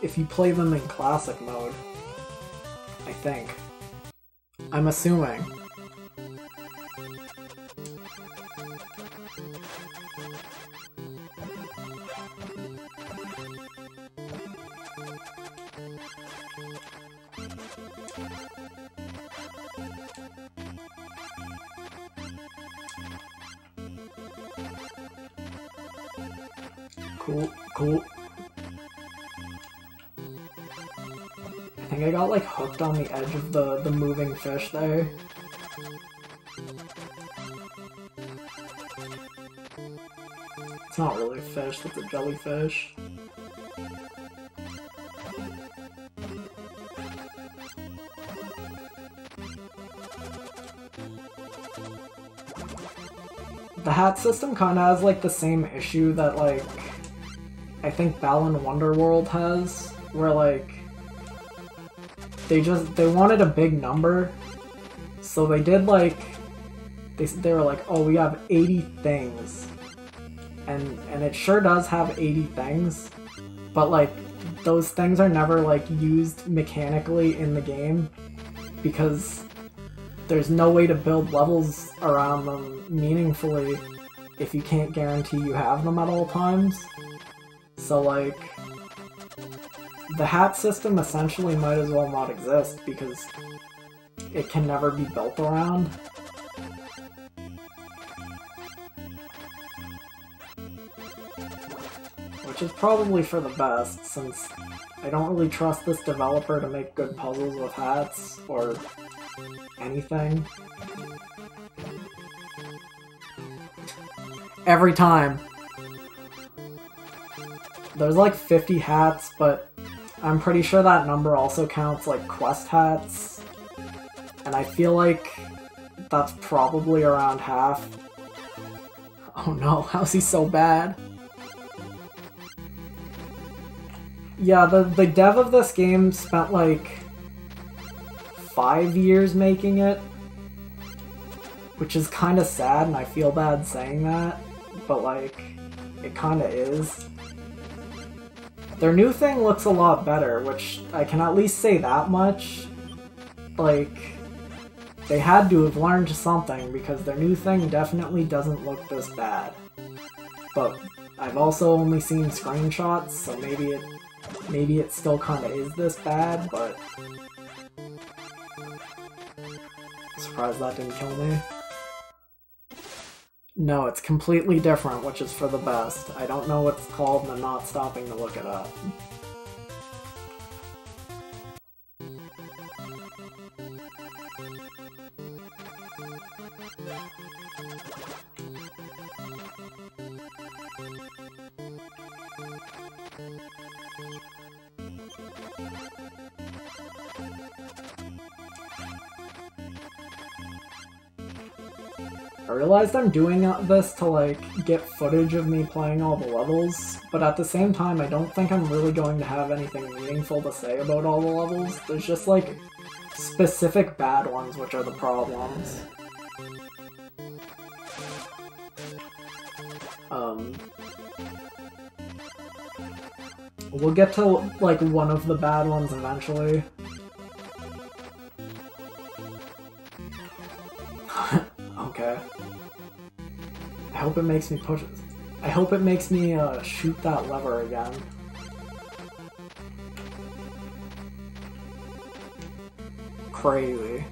if you play them in classic mode. I think. I'm assuming. Cool. I think I got like hooked on the edge of the moving fish there. It's not really a fish, it's a jellyfish. the hat system kind of has like the same issue that like I think Balan Wonderworld has, where like they wanted a big number, so they did like they were like, oh, we have 80 things, and it sure does have 80 things, but like those things are never like used mechanically in the game because there's no way to build levels around them meaningfully if you can't guarantee you have them at all times. So like, the hat system essentially might as well not exist because it can never be built around. Which is probably for the best, since I don't really trust this developer to make good puzzles with hats, or anything. Every time. There's like 50 hats, but I'm pretty sure that number also counts like quest hats. And I feel like that's probably around half. Oh no, how's he so bad? Yeah, the dev of this game spent like 5 years making it, which is kind of sad, and I feel bad saying that, but like, it kind of is. Their new thing looks a lot better, which I can at least say that much. Like, they had to have learned something, because their new thing definitely doesn't look this bad. But I've also only seen screenshots, so maybe it still kind of is this bad, but surprised that didn't kill me. No, it's completely different, which is for the best. I don't know what it's called, and I'm not stopping to look it up. I realized I'm doing this to like get footage of me playing all the levels, but at the same time I don't think I'm really going to have anything meaningful to say about all the levels. There's just like specific bad ones which are the problems. We'll get to like one of the bad ones eventually. Okay. I hope it makes me push it. I hope it makes me shoot that lever again. Crazy.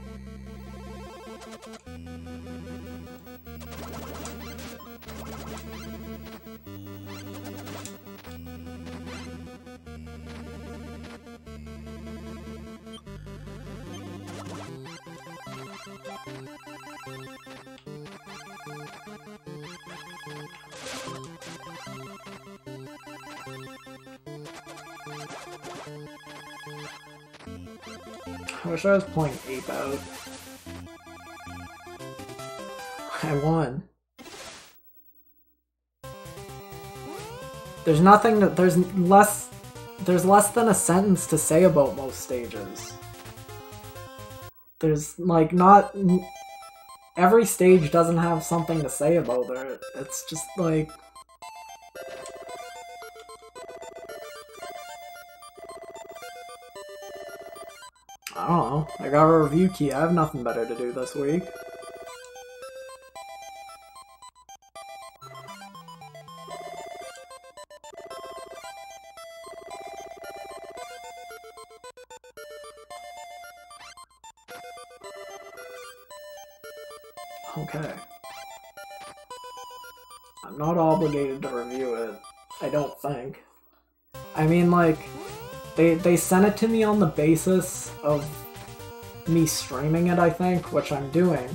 I wish I was playing Ape Out. I won. There's nothing that there's less than a sentence to say about most stages. There's like not every stage doesn't have something to say about it. It's just like I don't know. I got a review key. I have nothing better to do this week. Okay. I'm not obligated to review it. I don't think. I mean, like, they sent it to me on the basis of me streaming it, I think, which I'm doing.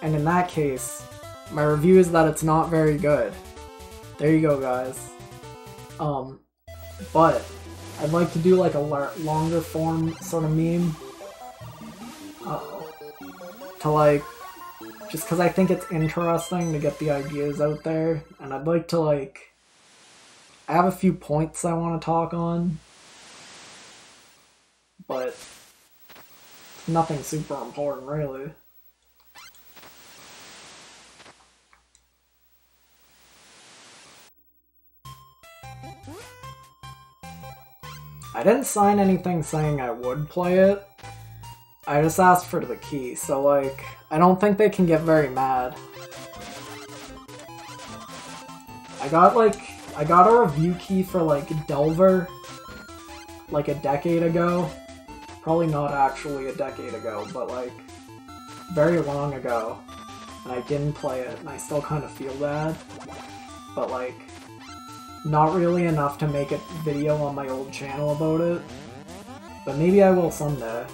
And in that case, my review is that it's not very good. There you go, guys. But I'd like to do like a longer form sort of meme. Uh-oh. To like just because I think it's interesting to get the ideas out there, and I'd like to, like... I have a few points I want to talk on, but nothing super important, really. I didn't sign anything saying I would play it. I just asked for the key, so like, I don't think they can get very mad. I got a review key for like Delver like a decade ago. Probably not actually a decade ago, but like very long ago. And I didn't play it, and I still kind of feel bad. But like, not really enough to make a video on my old channel about it. But maybe I will someday.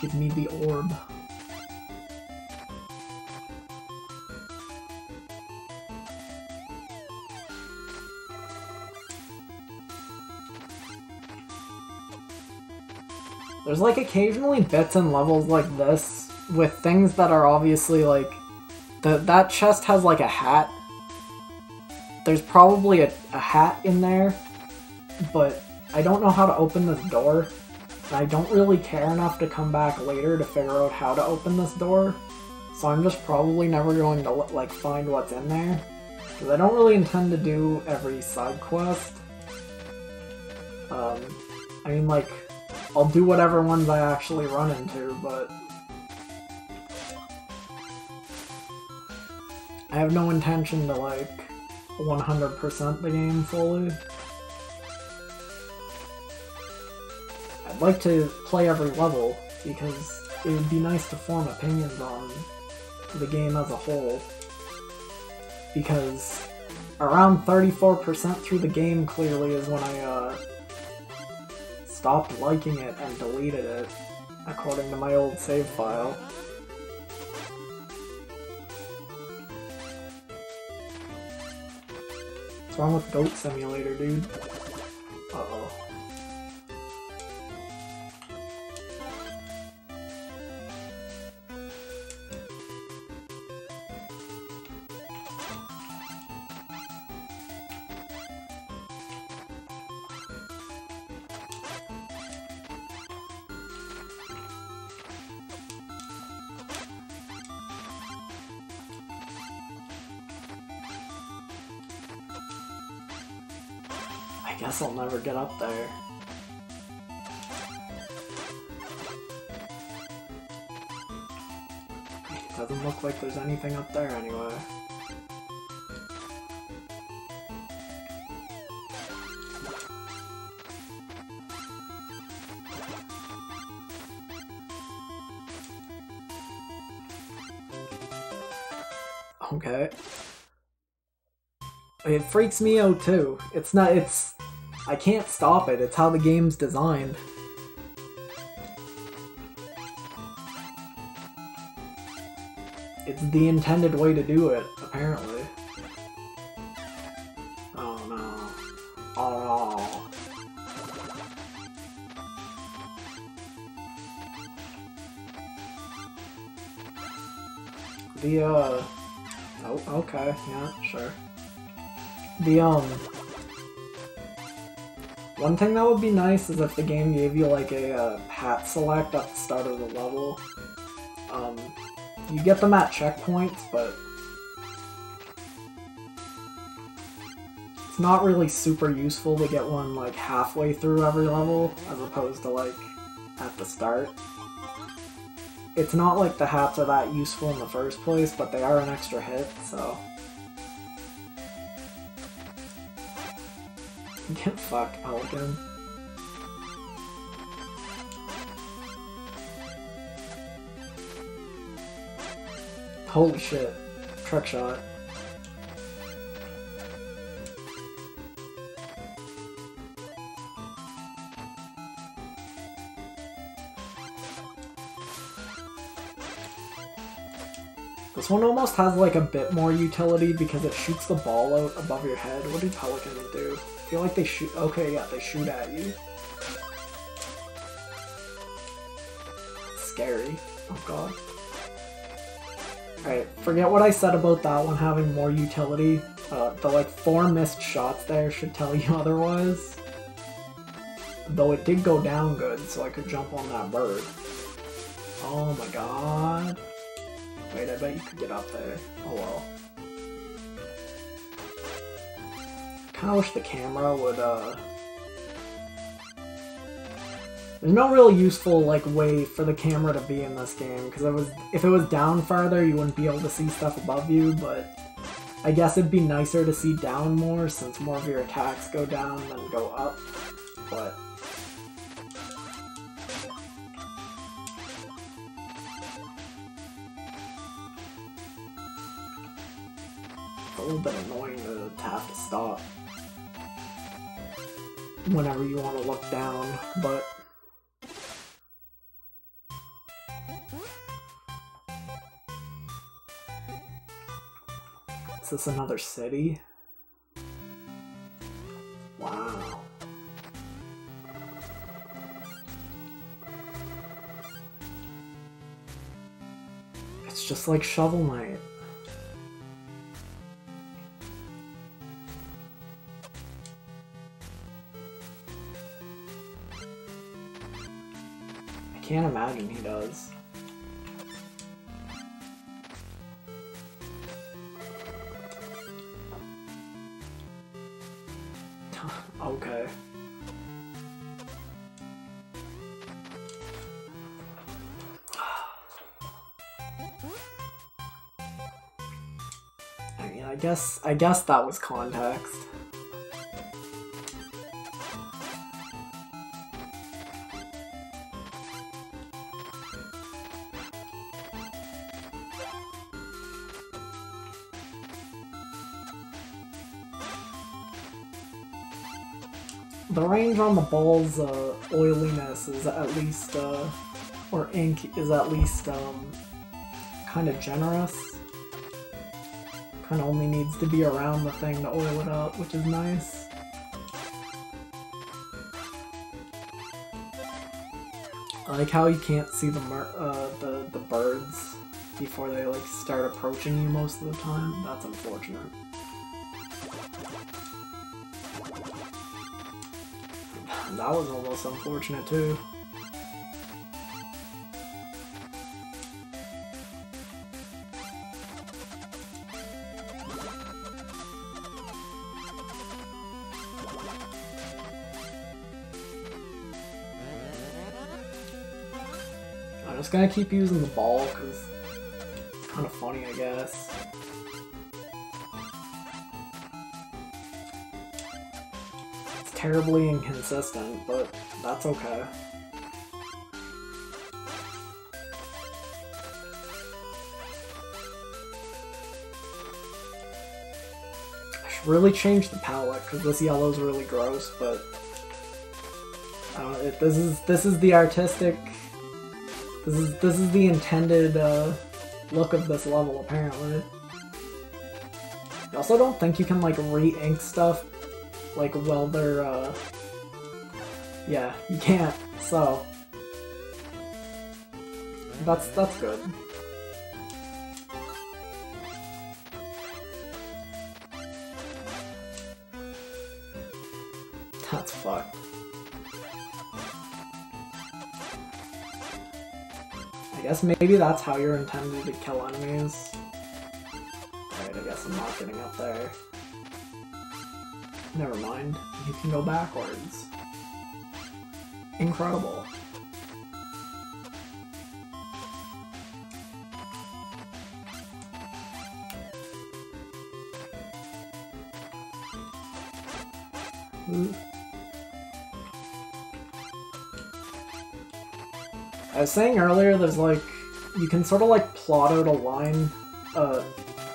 Give me the orb. There's like occasionally bits and levels like this with things that are obviously like... That chest has like a hat. There's probably a hat in there, but I don't know how to open this door. And I don't really care enough to come back later to figure out how to open this door. So I'm just probably never going to like find what's in there. Because I don't really intend to do every side quest. I mean, like, I'll do whatever ones I actually run into, but I have no intention to, like, 100% the game fully. I'd like to play every level, because it would be nice to form opinions on the game as a whole. Because around 34% through the game, clearly, is when I, stopped liking it and deleted it, according to my old save file. What's wrong with Goat Simulator, dude? Uh-oh. I guess I'll never get up there. It doesn't look like there's anything up there anyway. Okay. It freaks me out too. I can't stop it, it's how the game's designed. It's the intended way to do it, apparently. Oh no. Oh. Oh, okay, yeah, sure. One thing that would be nice is if the game gave you like a hat select at the start of the level. You get them at checkpoints, but it's not really super useful to get one like halfway through every level, as opposed to like at the start. It's not like the hats are that useful in the first place, but they are an extra hit, so... Get fucked, Pelican. Holy shit. Trick shot. This one almost has like a bit more utility because it shoots the ball out above your head. What do pelicans do? I feel like they shoot. Okay, yeah, they shoot at you. Scary. Oh god. Alright, forget what I said about that one having more utility. The like 4 missed shots there should tell you otherwise. Though it did go down good, so I could jump on that bird. Oh my god. Wait, I bet you could get up there. Oh well. Kinda wish the camera would, There's no real useful, like, way for the camera to be in this game, because if it was down farther, you wouldn't be able to see stuff above you, but I guess it'd be nicer to see down more, since more of your attacks go down than go up, but... It's a little bit annoying to have to stop whenever you want to look down, but... Is this another city? Wow. It's just like Shovel Knight. I can't imagine he does. Okay. I mean, I guess that was context. The range on the ball's oiliness is at least, or ink is at least, kind of generous. Kind of only needs to be around the thing to oil it up, which is nice. I like how you can't see the birds before they like start approaching you most of the time. That's unfortunate. That was almost unfortunate too. I'm just gonna keep using the ball because it's kind of funny, I guess. Terribly inconsistent, but that's okay. I should really change the palette because this yellow's really gross, but I don't know, this is the artistic, this is the intended look of this level apparently. I also don't think you can like re-ink stuff like while they're yeah, you can't, so that's good. That's fucked. I guess maybe that's how you're intended to kill enemies. Alright, I guess I'm not getting up there. Never mind, you can go backwards. Incredible. Ooh. I was saying earlier, there's like, you can sort of like plot out a line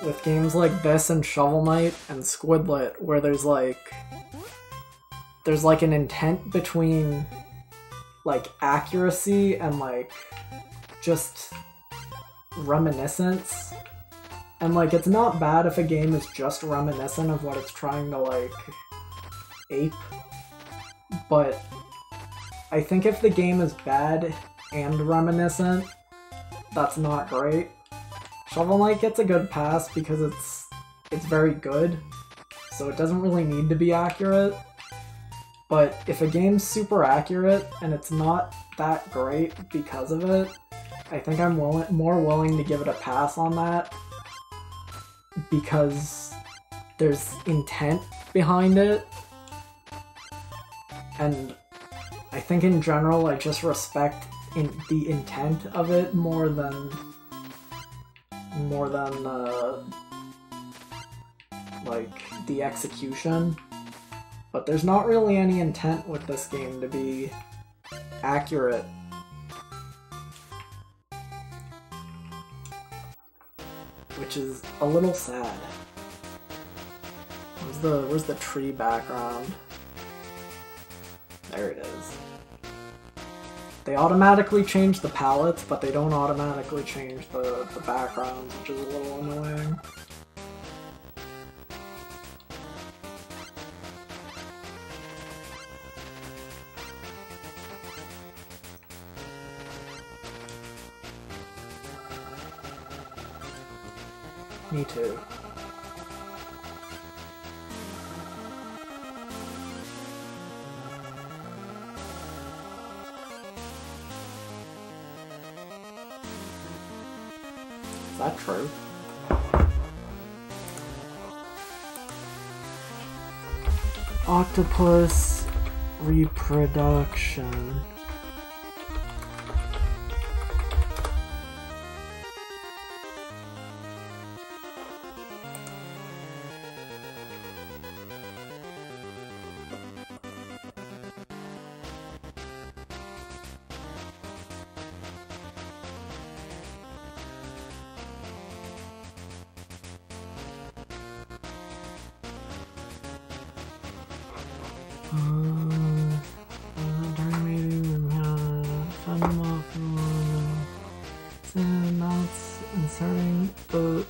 with games like this and Shovel Knight and Squidlet, where there's like an intent between like accuracy and like just reminiscence. And like it's not bad if a game is just reminiscent of what it's trying to like ape, but I think if the game is bad and reminiscent, that's not great. Shovel Knight gets a good pass because it's very good, so it doesn't really need to be accurate. But if a game's super accurate and it's not that great because of it, I think I'm more willing to give it a pass on that because there's intent behind it. And I think in general I just respect the intent of it more than like the execution. But there's not really any intent with this game to be accurate. Which is a little sad. Where's the tree background? There it is. They automatically change the palettes, but they don't automatically change the backgrounds, which is a little annoying. Me too. Is that true? Octopus reproduction. Inserting the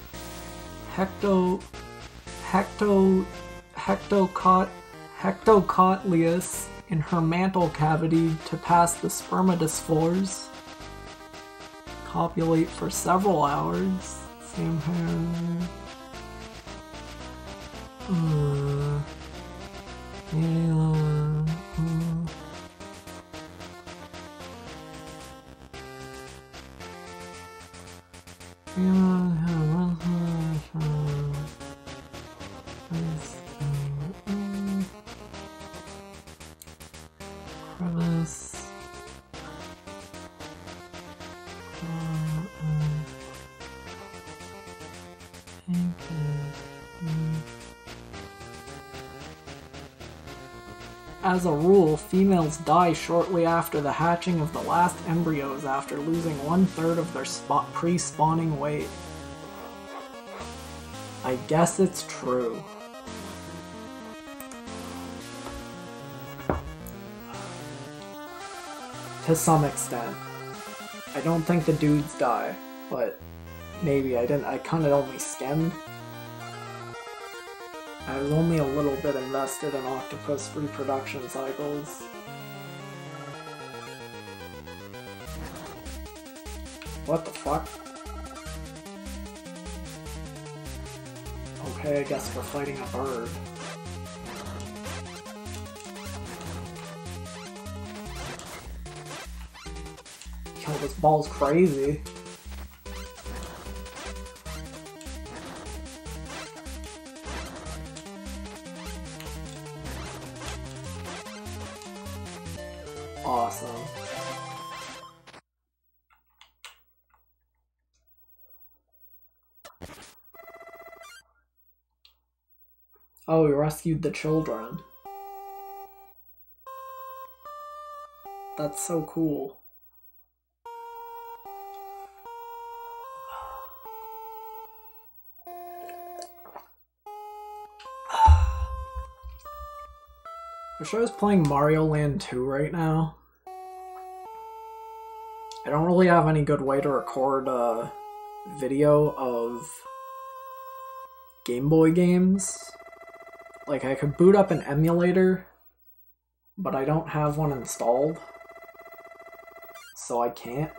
hectocotleus in her mantle cavity to pass the spermatosphores. Copulate for several hours. Same here. As a rule, females die shortly after the hatching of the last embryos after losing 1/3 of their pre-spawning weight. I guess it's true. To some extent. I don't think the dudes die, but maybe I kinda only skimmed. I was only a little bit invested in octopus reproduction cycles. What the fuck? Okay, I guess we're fighting a bird. Yo, this ball's crazy. Awesome. Oh, we rescued the children. That's so cool. I wish I was playing Mario Land 2 right now. I don't really have any good way to record a video of Game Boy games. Like, I could boot up an emulator, but I don't have one installed, so I can't.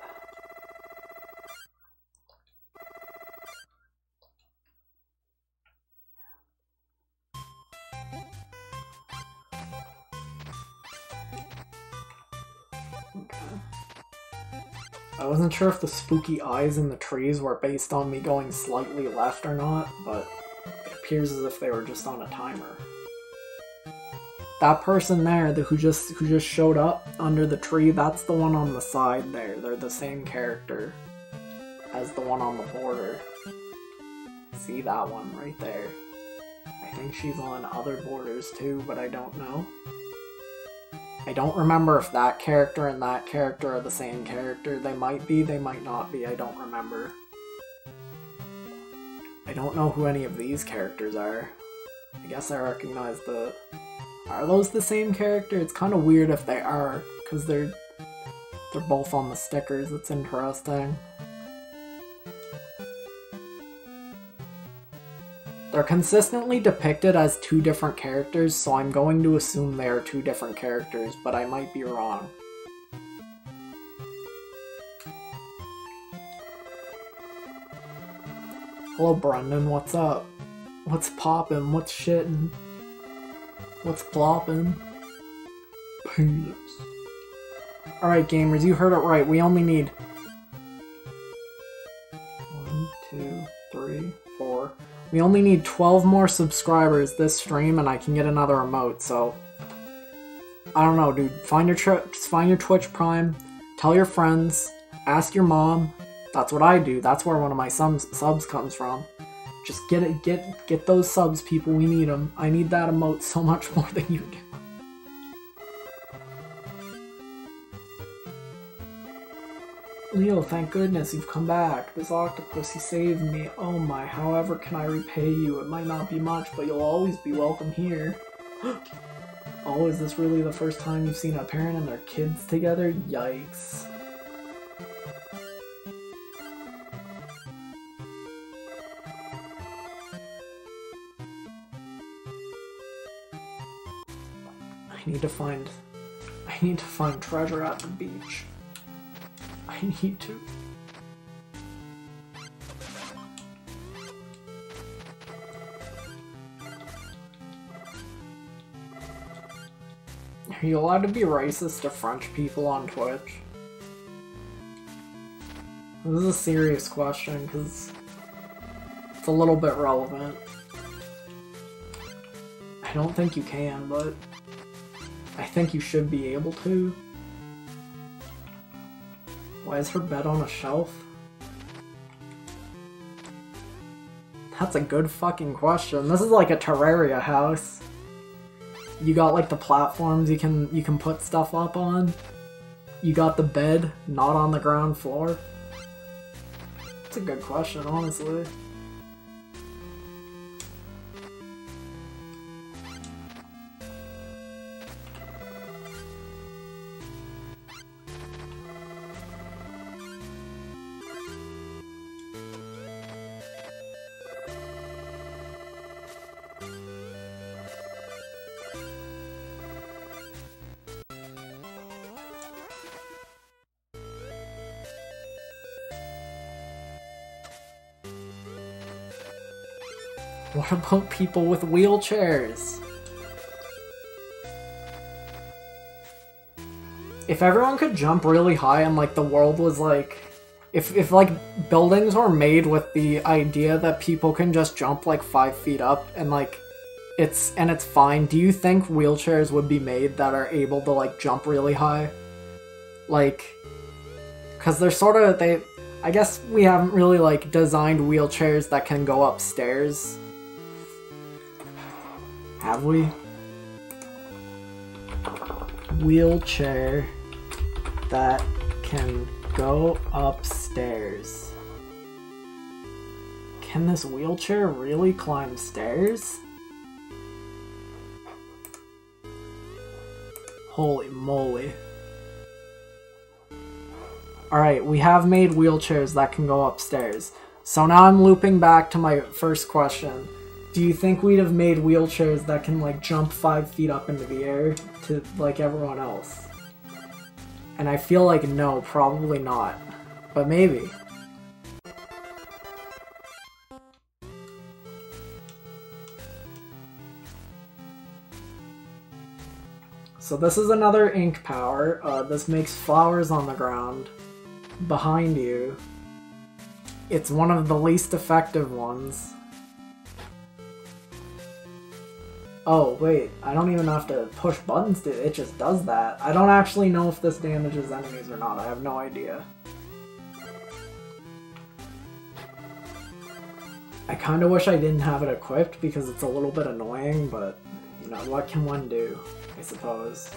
I wasn't sure if the spooky eyes in the trees were based on me going slightly left or not, but it appears as if they were just on a timer. That person there who just showed up under the tree, that's the one on the side there. They're the same character as the one on the border. See that one right there? I think she's on other borders too, but I don't know. I don't remember if that character and that character are the same character. They might be, they might not be, I don't remember. I don't know who any of these characters are. I guess I recognize the... Are those the same character? It's kind of weird if they are, because they're both on the stickers. It's interesting. They're consistently depicted as two different characters, so I'm going to assume they are two different characters, but I might be wrong. Hello Brendan, what's up? What's poppin'? What's shittin'? What's ploppin'? Penis. Alright gamers, you heard it right. We only need 1, 2, 3, 4. We only need 12 more subscribers this stream and I can get another emote, so... I don't know, dude. Find your Twitch Prime, tell your friends, ask your mom. That's what I do. That's where one of my subs comes from. Just get those subs, people. We need them. I need that emote so much more than you do. Leo, thank goodness you've come back. This octopus, he saved me. Oh my, however can I repay you? It might not be much, but you'll always be welcome here. Oh, is this really the first time you've seen a parent and their kids together? Yikes. I need to find treasure at the beach. I need to. Are you allowed to be racist to French people on Twitch? This is a serious question, because it's a little bit relevant. I don't think you can, but I think you should be able to. Why is her bed on a shelf? That's a good fucking question. This is like a Terraria house. You got like the platforms you can put stuff up on. You got the bed not on the ground floor. It's a good question, honestly. What about people with wheelchairs? If everyone could jump really high and like the world was like... If like buildings were made with the idea that people can just jump like 5 feet up and like it's fine, do you think wheelchairs would be made that are able to like jump really high? Like, cause they're sort of, I guess we haven't really like designed wheelchairs that can go upstairs. Have we? Wheelchair that can go upstairs. Can this wheelchair really climb stairs? Holy moly. Alright, we have made wheelchairs that can go upstairs. So now I'm looping back to my first question. Do you think we'd have made wheelchairs that can like jump 5 feet up into the air to like everyone else? And I feel like no, probably not. But maybe. So this is another ink power. This makes flowers on the ground. behind you. It's one of the least effective ones. Oh, wait, I don't even have to push buttons to it just does that. I don't actually know if this damages enemies or not. I have no idea. I kind of wish I didn't have it equipped because it's a little bit annoying, but, you know, what can one do, I suppose.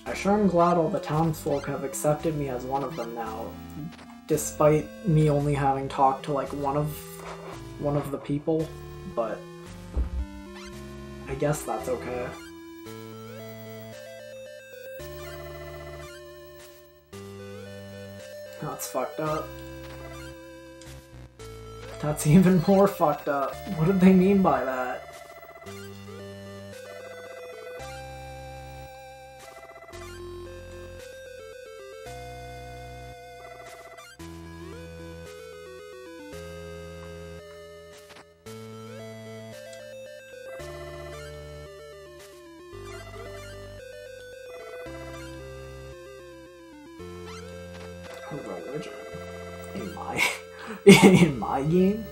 I sure am glad all the townsfolk have accepted me as one of them now, despite me only having talked to like one of the people, but I guess that's okay. That's fucked up. That's even more fucked up. What did they mean by that? Religion in my game?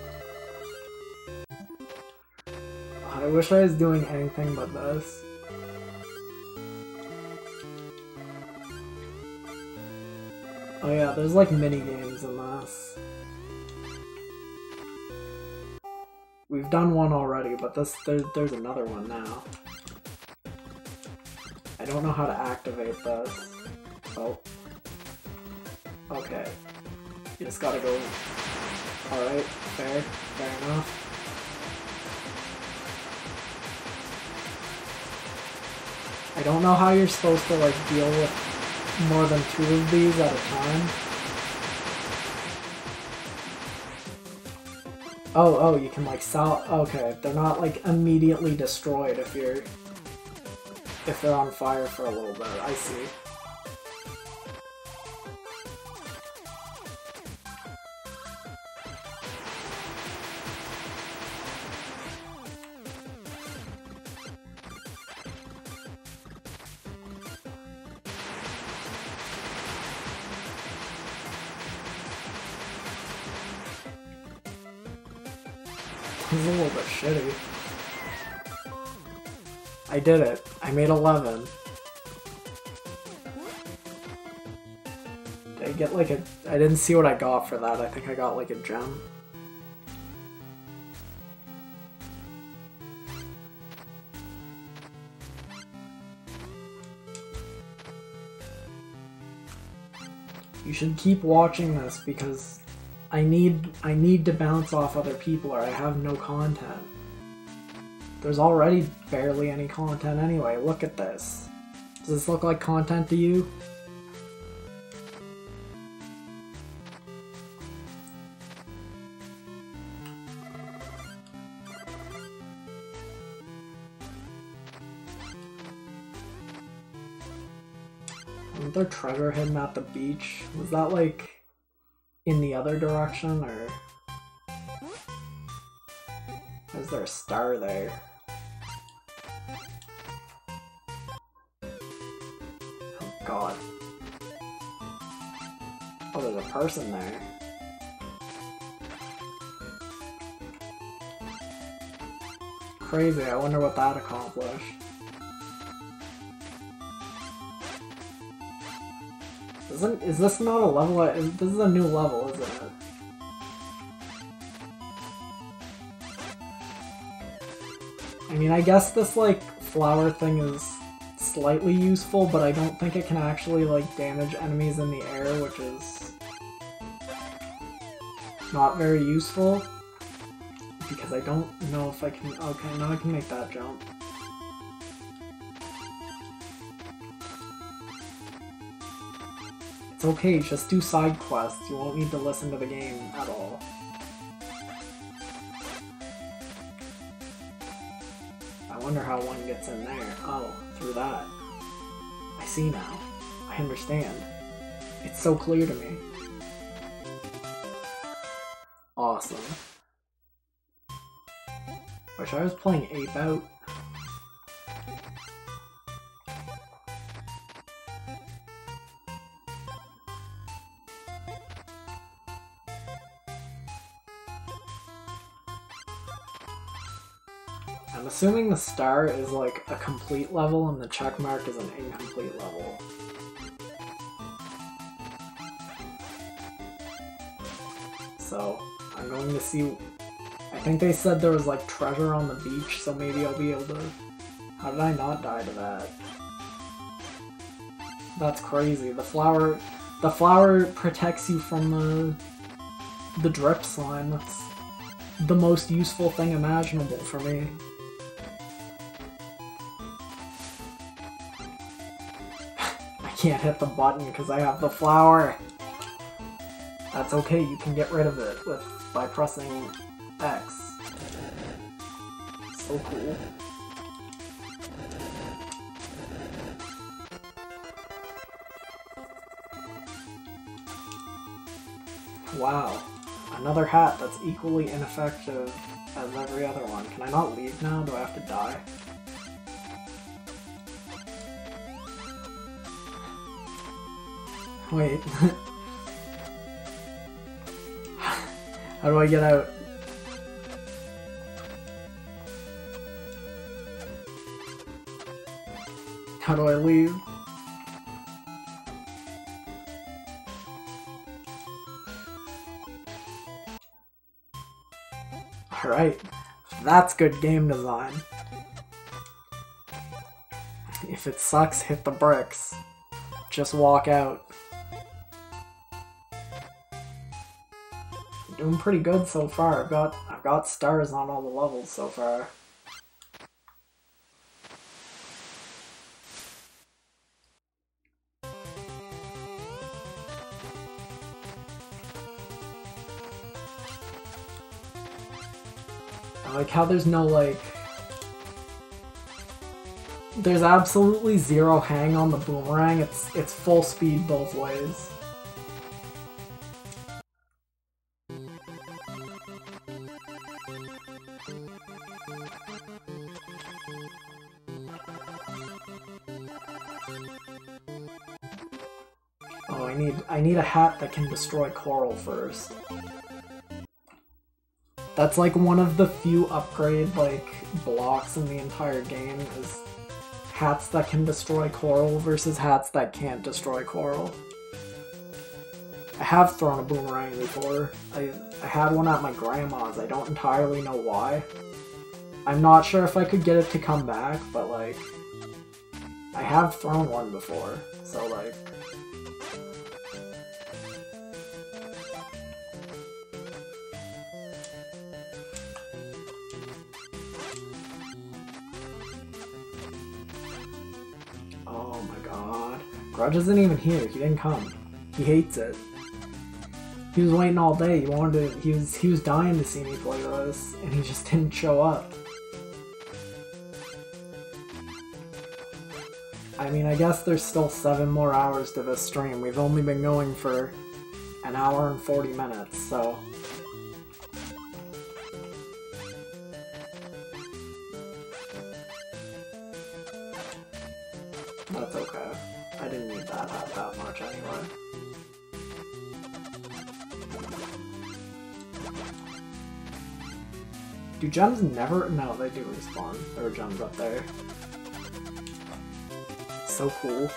I wish I was doing anything but this. Oh yeah, there's like mini games in this. We've done one already, but there's another one now. I don't know how to activate this. Oh. Okay. You just gotta go. Alright, fair enough. I don't know how you're supposed to like deal with more than 2 of these at a time. Oh, you can like okay, they're not like immediately destroyed if they're on fire for a little bit. I see. This is a little bit shitty. I did it. I made 11. Did I get like a... I didn't see what I got for that. I think I got like a gem. You should keep watching this because I need to bounce off other people or I have no content. There's already barely any content anyway. Look at this. Does this look like content to you? Wasn't there treasure hidden at the beach? Was that like in the other direction, or is there a star there? Oh god. Oh, there's a person there. Crazy, I wonder what that accomplished. Is this not a level? This is a new level, isn't it? I mean, I guess this, like, flower thing is slightly useful, but I don't think it can actually, like, damage enemies in the air, which is not very useful. Because I don't know if I can... Okay, now I can make that jump. It's okay, just do side quests. You won't need to listen to the game at all. I wonder how one gets in there. Oh, through that. I see now. I understand. It's so clear to me. Awesome. Wish I was playing Ape Out. I'm assuming the star is like a complete level and the check mark is an incomplete level. So, I'm going to see... I think they said there was like treasure on the beach, so maybe I'll be able to... How did I not die to that? That's crazy. The flower protects you from the drip slime. That's the most useful thing imaginable for me. I can't hit the button because I have the flower. That's okay, you can get rid of it by pressing X. So cool. Wow. Another hat that's equally ineffective as every other one. Can I not leave now? Do I have to die? Wait. How do I get out? How do I leave? Alright, that's good game design. If it sucks, hit the bricks. Just walk out. Doing pretty good so far. I've got stars on all the levels so far. I like how there's no like... There's absolutely zero hang on the boomerang. It's full speed both ways. Oh, I need a hat that can destroy coral first. That's like one of the few upgrade like blocks in the entire game is hats that can destroy coral versus hats that can't destroy coral. I have thrown a boomerang before. I had one at my grandma's. I don't entirely know why. I'm not sure if I could get it to come back, but like I have thrown one before, so like oh my god. Grudge isn't even here. He didn't come. He hates it. He was waiting all day. He was dying to see me play this, and he just didn't show up. I mean, I guess there's still 7 more hours to this stream. We've only been going for an hour and 40 minutes, so... That's okay. I didn't need that much anyway. Do gems never? No, they do respawn. There are gems up there. So cool.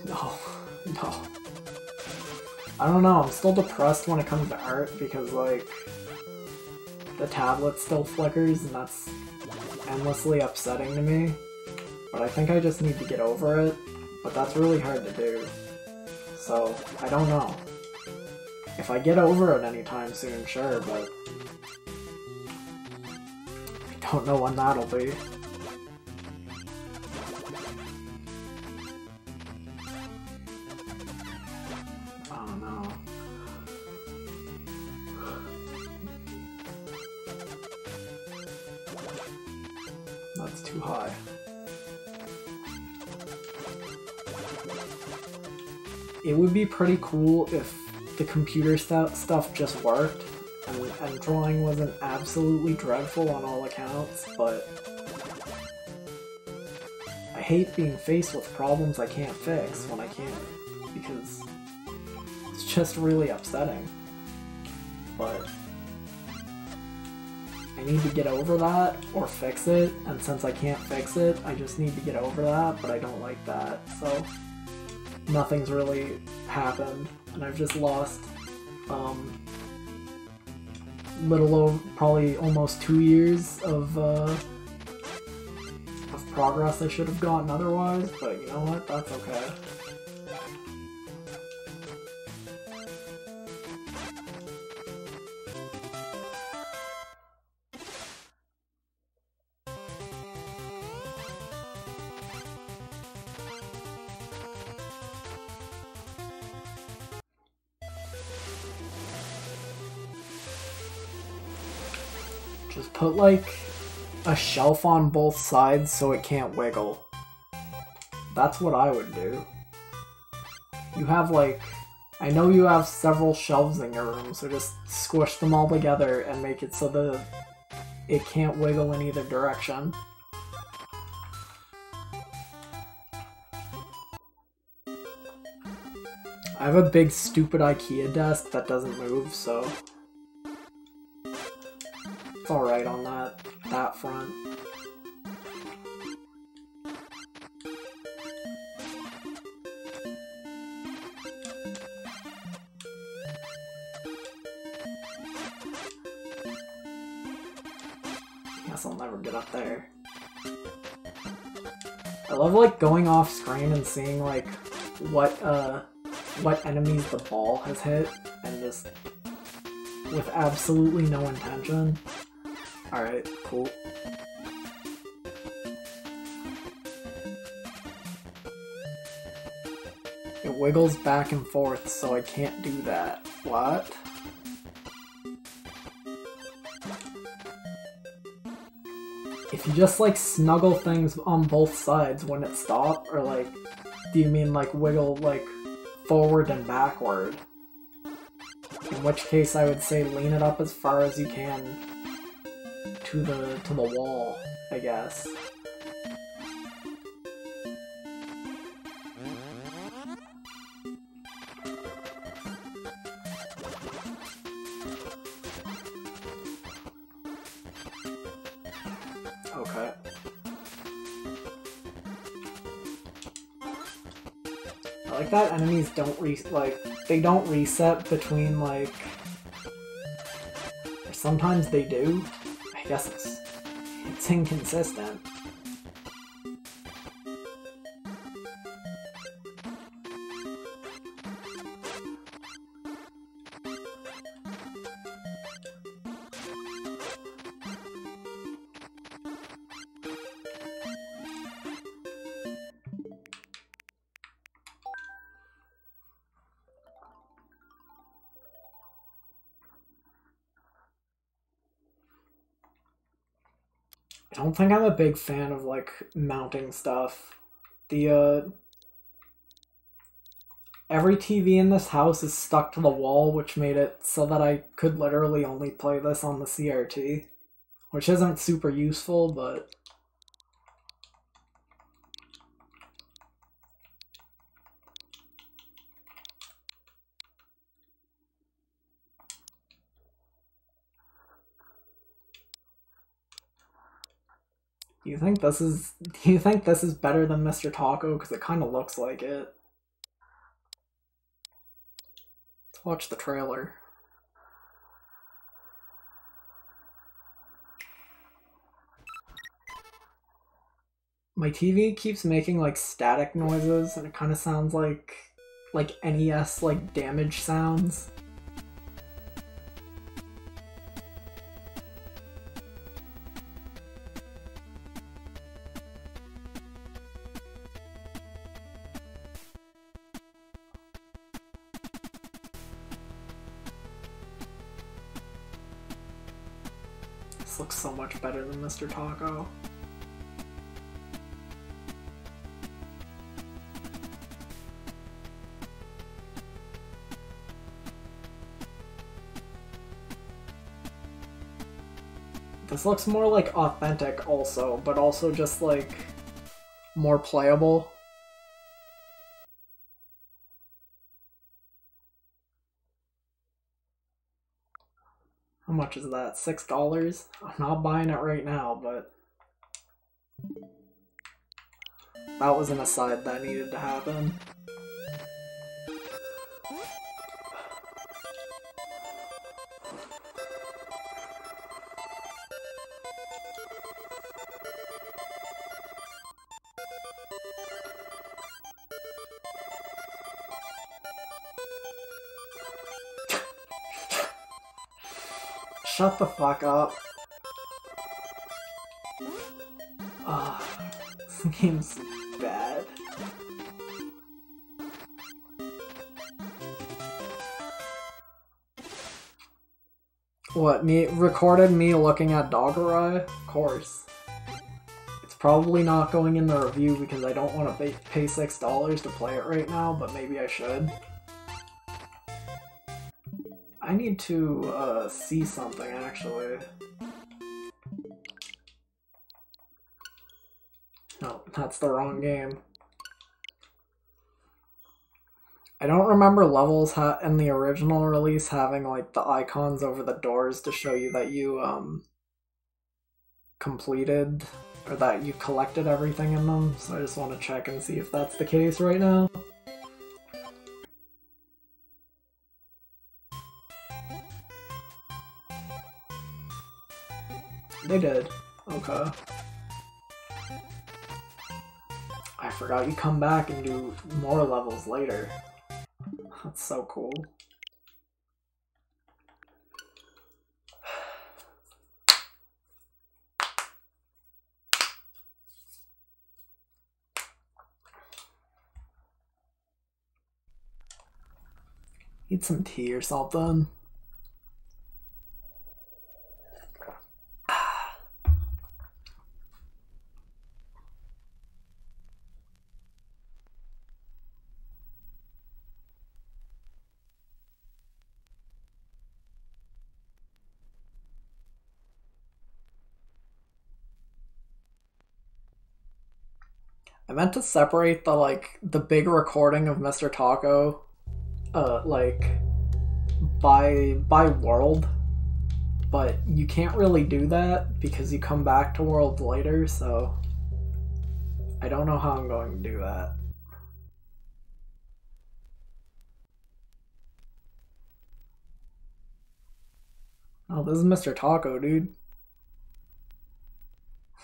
No. No. I don't know, I'm still depressed when it comes to art because, like, the tablet still flickers and that's endlessly upsetting to me. But I think I just need to get over it. But that's really hard to do. So, I don't know. If I get over it anytime soon, sure, but... I don't know when that'll be. Oh no. That's too high. it would be pretty cool if the computer stuff just worked, and drawing wasn't absolutely dreadful on all accounts, but I hate being faced with problems I can't fix when I can, because it's just really upsetting. But I need to get over that, or fix it, and since I can't fix it, I just need to get over that, but I don't like that, so nothing's really happened, and I've just lost, little over, probably almost 2 years of progress I should have gotten otherwise, but you know what, that's okay. Just put, like, a shelf on both sides so it can't wiggle. That's what I would do. You have, like... I know you have several shelves in your room, so just squish them all together and make it so that it can't wiggle in either direction. I have a big stupid IKEA desk that doesn't move, so... it's alright on that front. Guess I'll never get up there. I love, like, going off screen and seeing, like, what enemies the ball has hit, and just with absolutely no intention. Alright, cool. It wiggles back and forth, so I can't do that. What? If you just, like, snuggle things on both sides, wouldn't it stop? Or, like, do you mean, like, wiggle, like, forward and backward? In which case I would say lean it up as far as you can to the wall, I guess. Okay. I like that enemies don't they don't reset between, like... or sometimes they do. I guess it's inconsistent. I don't think I'm a big fan of, like, mounting stuff. Every TV in this house is stuck to the wall, which made it so that I could literally only play this on the CRT. Which isn't super useful, but... Do you think this is better than Mr. Tako? Because it kind of looks like it. Let's watch the trailer. My TV keeps making, like, static noises, and it kind of sounds like NES, like, damage sounds. This looks so much better than Mr. Tako. This looks more like authentic also, but also just like more playable. How much is that? $6? I'm not buying it right now, but that was an aside that needed to happen. Shut the fuck up. Ah, this game's bad. What, me recorded me looking at Doggerai? Of course. It's probably not going in the review because I don't want to pay $6 to play it right now, but maybe I should. I need to see something, actually. No, that's the wrong game. I don't remember levels in the original release having like the icons over the doors to show you that you completed or that you collected everything in them, so I just want to check and see if that's the case right now. They did. Okay. I forgot you come back and do more levels later. That's so cool. Eat some tea or something. I meant to separate the big recording of Mr. Tako, by world, but you can't really do that because you come back to worlds later, so I don't know how I'm going to do that. Oh, this is Mr. Tako, dude.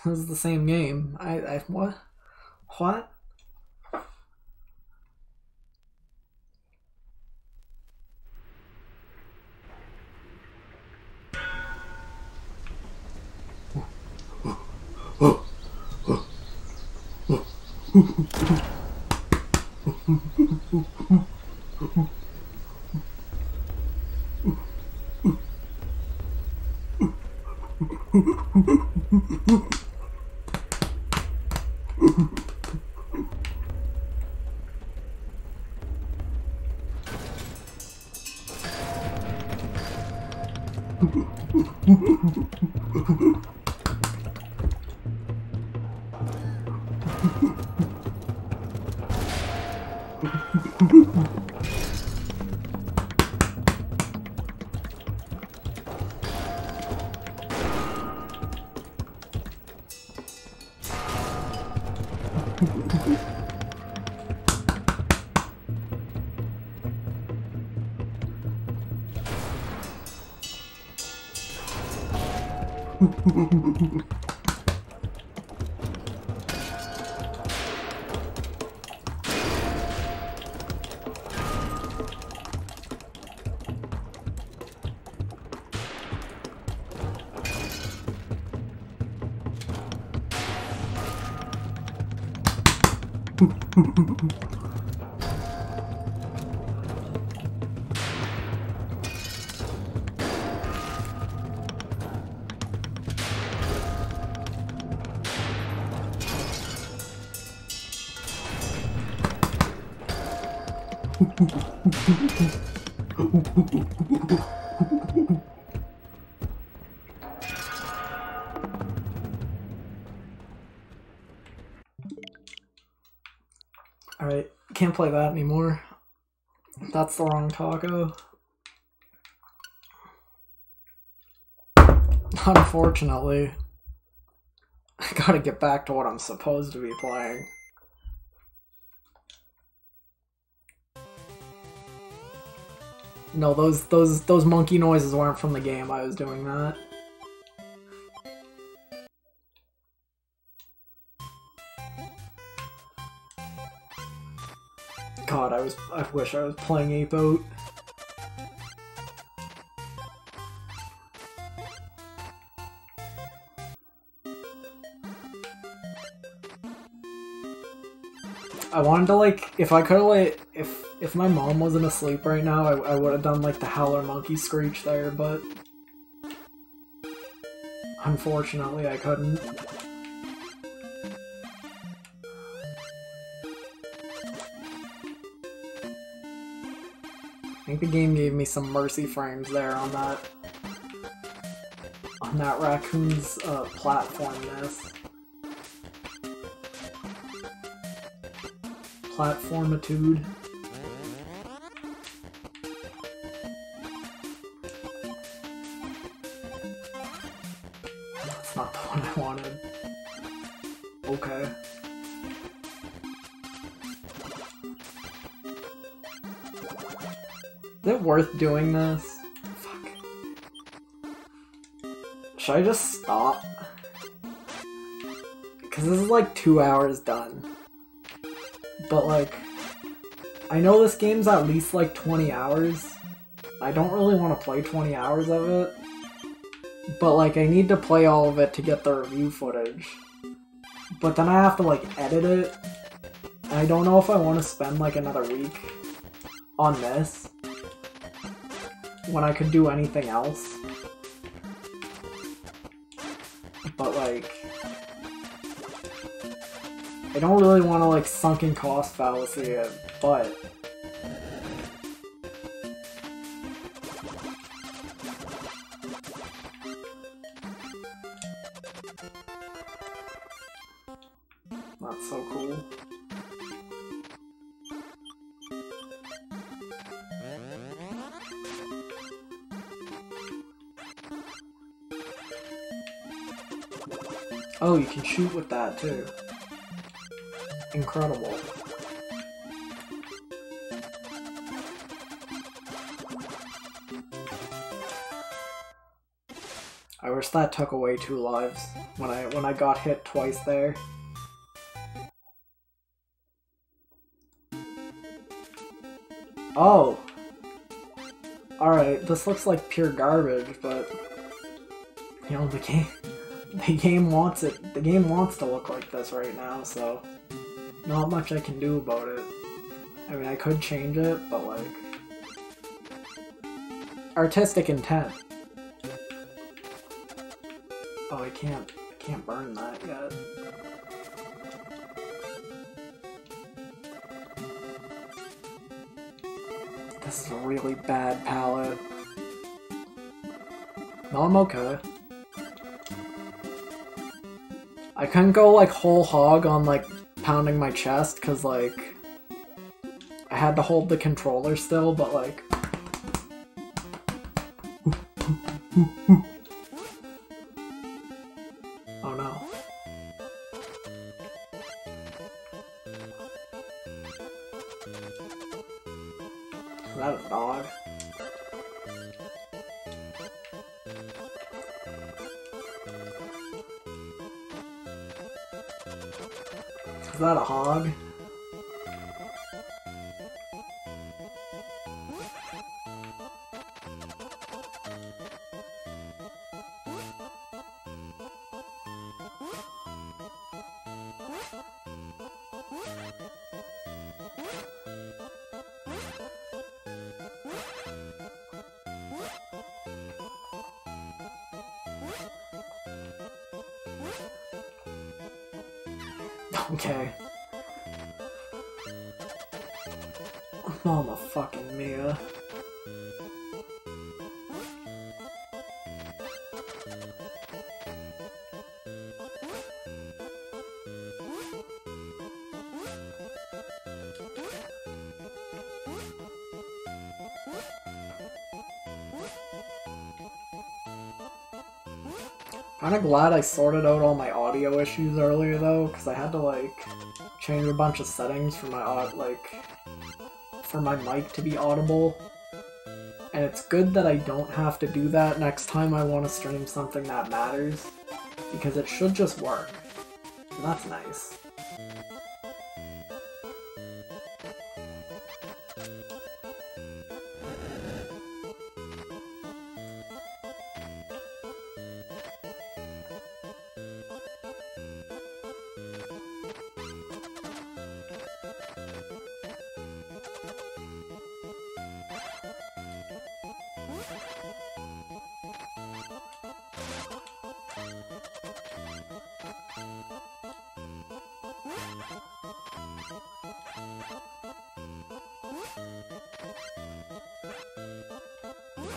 This is the same game. What? What? Alright, can't play that anymore. That's the wrong taco. Unfortunately. I gotta get back to what I'm supposed to be playing. No, those monkey noises weren't from the game. I was doing that. God, I wish I was playing Ape Out. I wanted to, like, if I could've, like, if my mom wasn't asleep right now, I would have done, like, the Howler Monkey Screech there, but unfortunately I couldn't. I think the game gave me some mercy frames there on that raccoon's platformness. Platformitude. That's not the one I wanted. Okay. Is it worth doing this? Fuck. Should I just stop? Because this is like 2 hours done. But like, I know this game's at least like 20 hours. I don't really want to play 20 hours of it. But like, I need to play all of it to get the review footage. But then I have to like edit it. And I don't know if I want to spend like another week on this when I could do anything else. But like, I don't really want to like sunken cost fallacy it, but that's so cool. Oh, you can shoot with that too. Incredible. I wish that took away 2 lives when I got hit twice there. Oh. Alright, this looks like pure garbage, but you know, the game wants it. The game wants to look like this right now, so not much I can do about it. I mean, I could change it, but like, artistic intent. Oh, I can't burn that yet. This is a really bad palette. No, I'm okay. I couldn't go like whole hog on like pounding my chest because like I had to hold the controller still, but like oh no. Is that a dog? Is that a hog? Okay. Mama fucking Mia. Kinda glad I sorted out all my audio issues earlier though, because I had to like change a bunch of settings for my for my mic to be audible. And it's good that I don't have to do that next time I want to stream something that matters, because it should just work. So that's nice.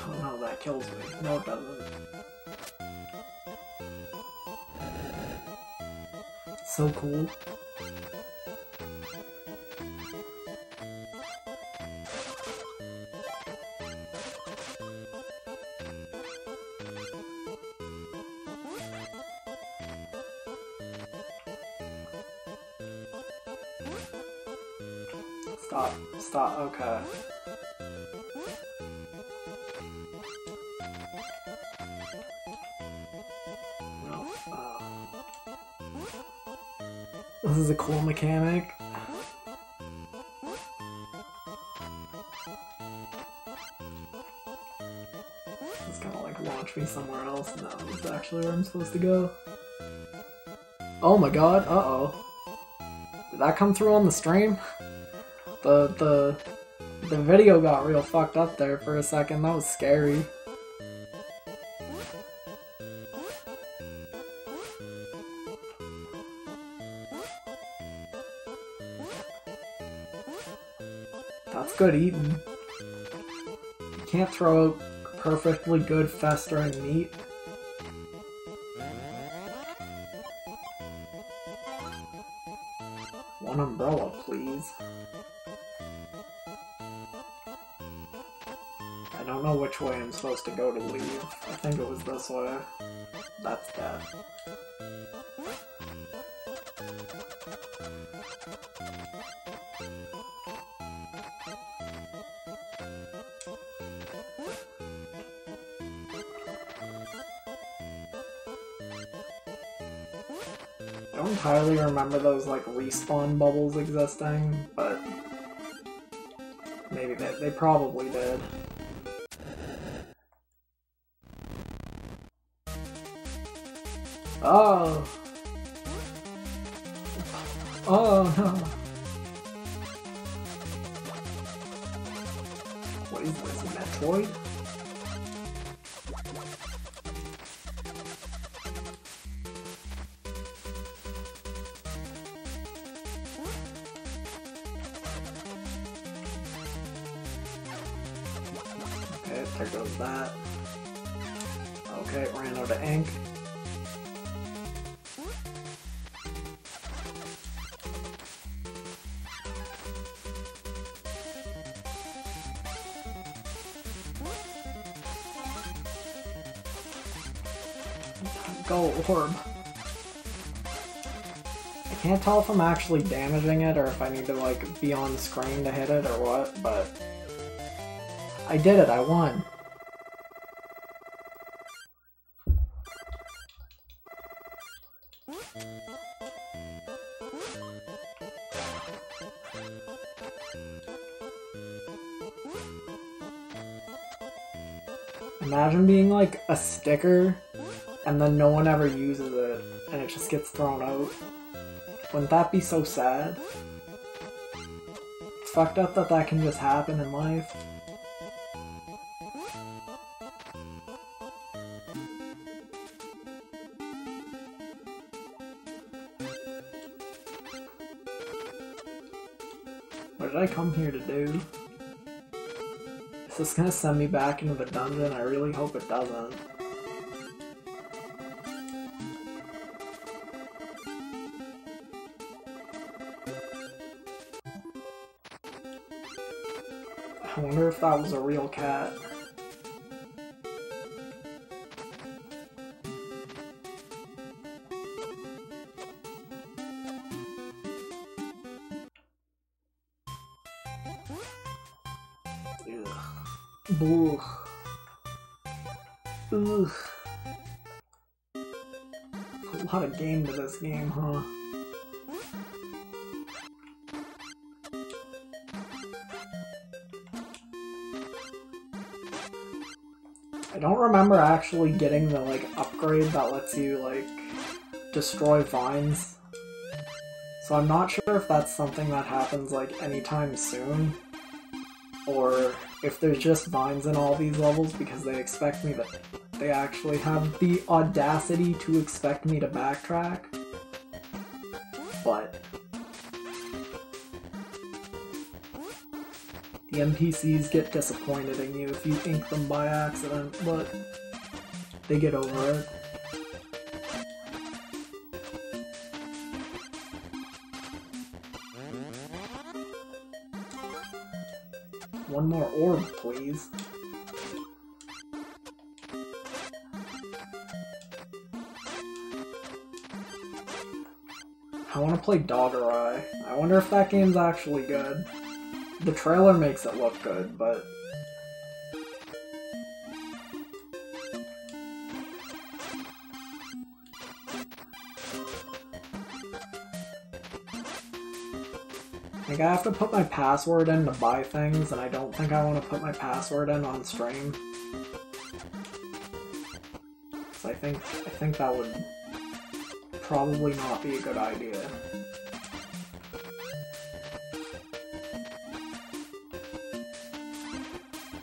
Oh no, that kills me. No, it doesn't. So cool. Stop, okay. No, this is a cool mechanic. It's gonna like launch me somewhere else. No, this is actually where I'm supposed to go. Oh my god, uh-oh. Did that come through on the stream? The video got real fucked up there for a second. That was scary. That's good eating. You can't throw out perfectly good festering meat. One umbrella, please. I don't know which way I'm supposed to go to leave. I think it was this way. That's dead. I don't entirely remember those like respawn bubbles existing, but maybe they probably did. Oh! Oh no! What is this, Metroid? Okay, there goes that. Okay, ran out of ink. Go, orb. I can't tell if I'm actually damaging it or if I need to like be on screen to hit it or what, but I did it, I won. Imagine being like a sticker and then no one ever uses it and it just gets thrown out. Wouldn't that be so sad? It's fucked up that that can just happen in life. What did I come here to do? Is this gonna send me back into the dungeon? I really hope it doesn't. I wonder if that was a real cat. Ugh. Ugh. Ugh. A lot of game to this game, huh? I don't remember actually getting the, like, upgrade that lets you, like, destroy vines. So I'm not sure if that's something that happens, like, anytime soon. Or if there's just vines in all these levels because they expect me to... They actually have the audacity to expect me to backtrack. But... the NPCs get disappointed in you if you ink them by accident, but they get over it. One more orb, please. I want to play Doggerai. I wonder if that game's actually good. The trailer makes it look good, but... I think I have to put my password in to buy things, and I don't think I want to put my password in on stream. So I think that would probably not be a good idea.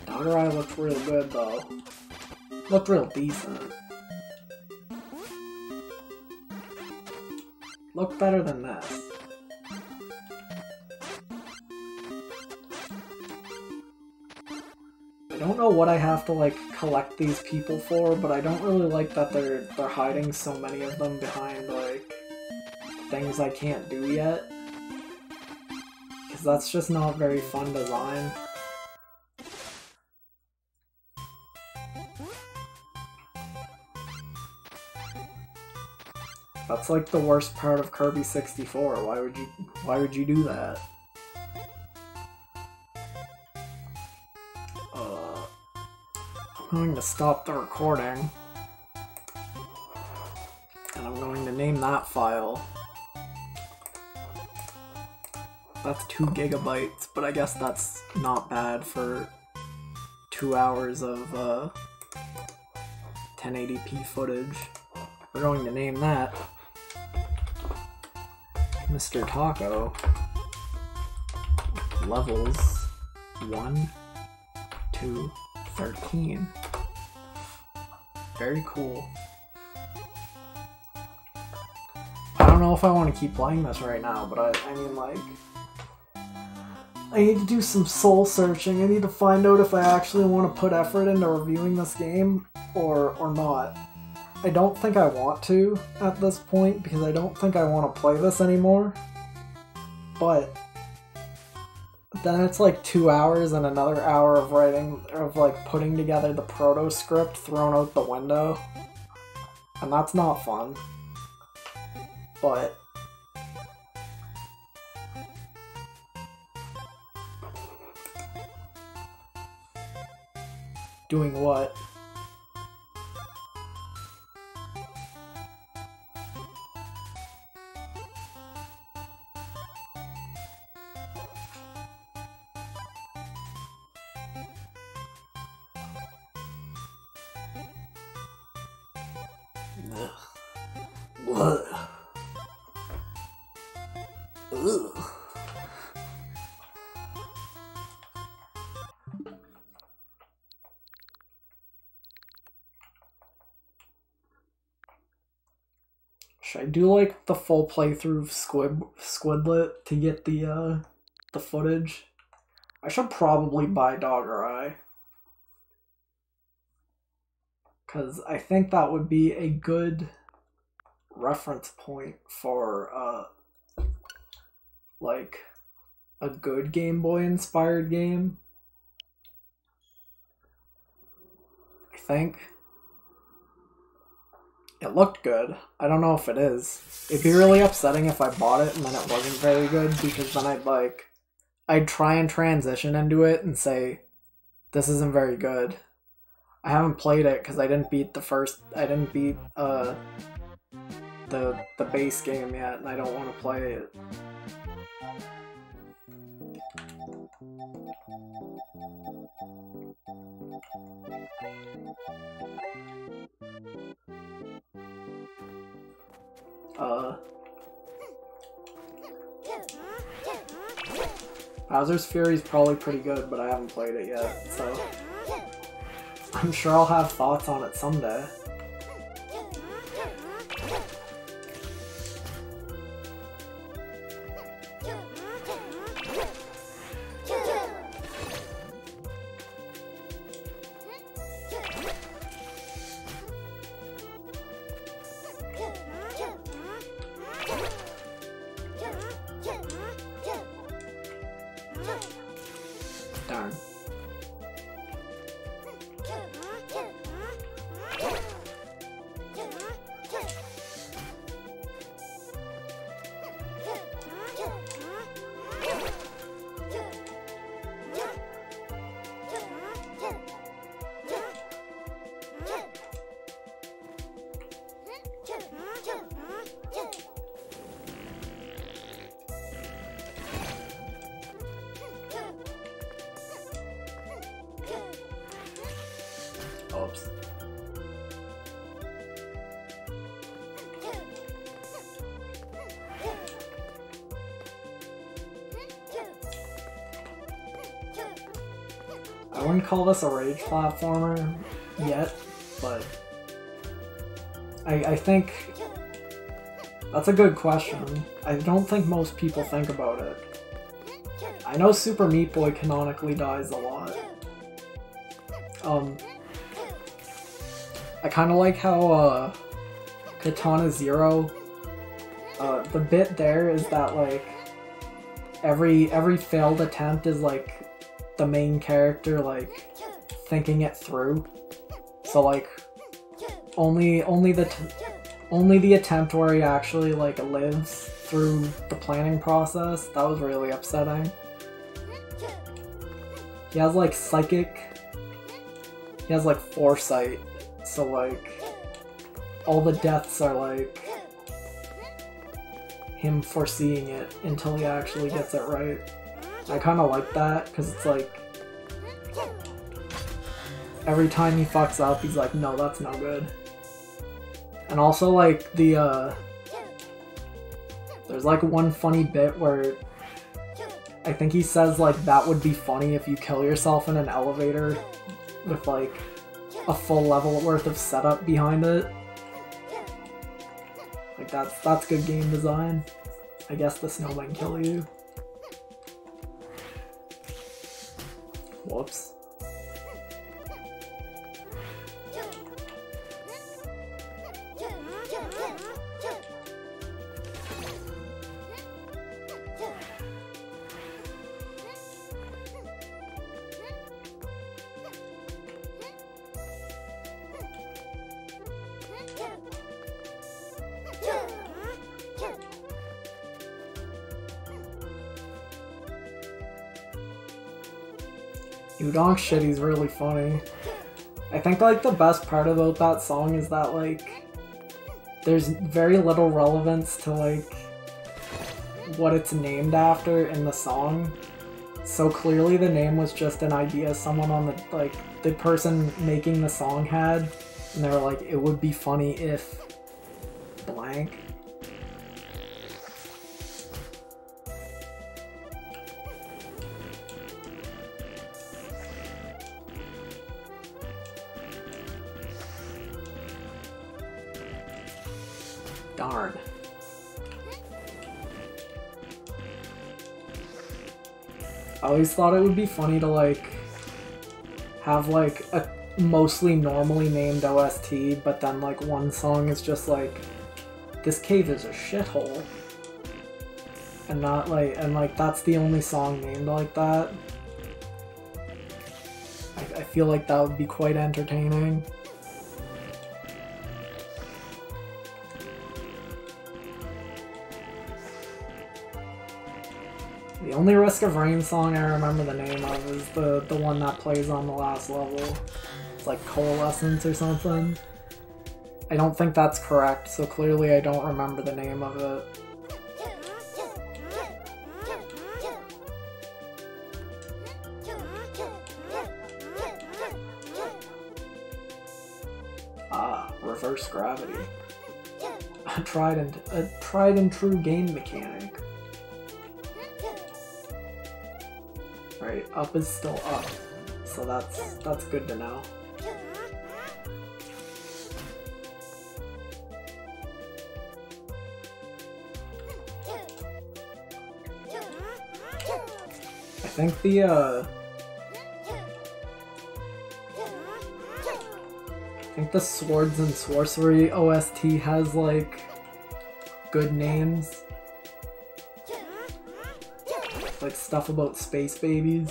Doggerai looked real good, though. Looked real decent. Looked better than this. I don't know what I have to, like, collect these people for, but I don't really like that they're hiding so many of them behind, like, things I can't do yet. Because that's just not very fun design. That's like the worst part of Kirby 64. Why would you do that? I'm going to stop the recording. And I'm going to name that file. That's 2 gigabytes, but I guess that's not bad for 2 hours of 1080p footage. We're going to name that Mr. Tako. Levels 1 to 13. Very cool. I don't know if I want to keep playing this right now, but I mean, like, I need to do some soul searching. I need to find out if I actually want to put effort into reviewing this game or not. I don't think I want to at this point because I don't think I want to play this anymore. But then it's like 2 hours and another hour of writing, of like putting together the proto script thrown out the window. And that's not fun. But doing what? Ugh. Ugh. Should I do like the full playthrough of Squidlet to get the footage? I should probably buy Doggerai. Because I think that would be a good reference point for, like, a good Game Boy inspired game. I think. It looked good. I don't know if it is. It'd be really upsetting if I bought it and then it wasn't very good, because then I'd try and transition into it and say, This isn't very good. I haven't played it because I didn't beat the base game yet, and I don't want to play it. Bowser's Fury is probably pretty good, but I haven't played it yet, so I'm sure I'll have thoughts on it someday. Darn. Oops. I wouldn't call this a rage platformer yet, but I think that's a good question. I don't think most people think about it. I know Super Meat Boy canonically dies a lot. I kind of like how Katana Zero, the bit there is that like every failed attempt is like the main character like thinking it through. So like only the attempt where he actually like lives through the planning process. That was really upsetting. He has like psychic. He has like foresight. So like all the deaths are like him foreseeing it until he actually gets it right. I kind of like that because it's like every time he fucks up he's like, no, that's no good. And also like the there's like one funny bit where I think he says like that would be funny if you kill yourself in an elevator with like a full level worth of setup behind it. Like that's good game design. I guess the snowmen kill you. Whoops. Udon Shitty's really funny. I think like the best part about that song is that like there's very little relevance to like what it's named after in the song. So clearly the name was just an idea someone on the person making the song had, and they were like, it would be funny if blank. Darn. I always thought it would be funny to like have like a mostly normally named OST, but then like one song is just like, this cave is a shithole. And not like, and like that's the only song named like that. I feel like that would be quite entertaining. The only Risk of Rain song I remember the name of is the one that plays on the last level. It's like Coalescence or something. I don't think that's correct, so clearly I don't remember the name of it. Ah, reverse gravity. A tried and true game mechanic. Right, up is still up, so that's good to know. I think the Swords and Sorcery OST has like good names. Like stuff about space babies.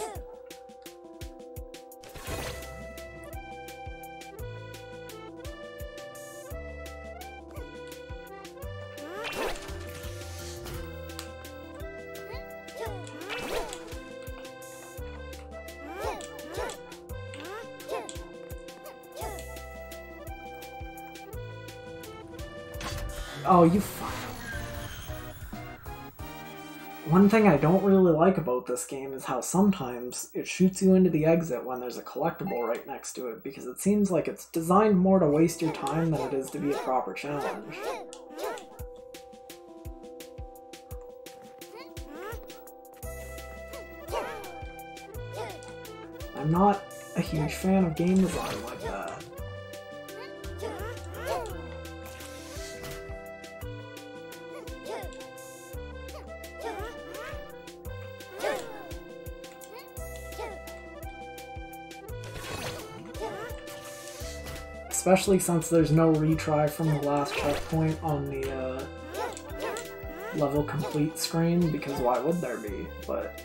Oh, you fuck. One thing I don't really like about this game is how sometimes it shoots you into the exit when there's a collectible right next to it, because it seems like it's designed more to waste your time than it is to be a proper challenge. I'm not a huge fan of game design like that. Especially since there's no retry from the last checkpoint on the level complete screen, because why would there be? But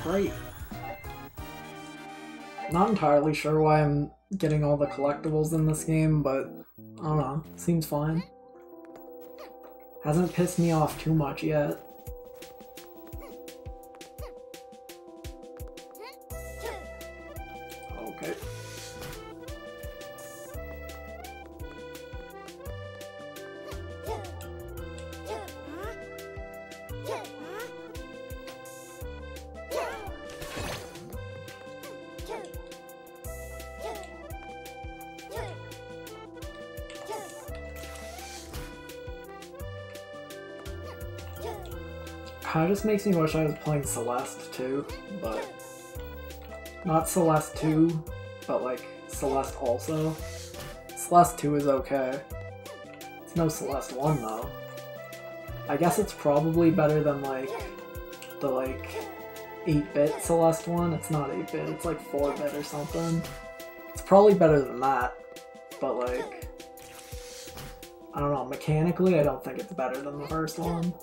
great. Not entirely sure why I'm getting all the collectibles in this game, but I don't know, seems fine. Hasn't pissed me off too much yet. Okay. It just makes me wish I was playing Celeste too, but not Celeste 2, but like Celeste also. Celeste 2 is okay. It's no Celeste 1 though. I guess it's probably better than like the 8-bit Celeste 1. It's not 8-bit, it's like 4-bit or something. It's probably better than that, but like, I don't know, mechanically I don't think it's better than the first one.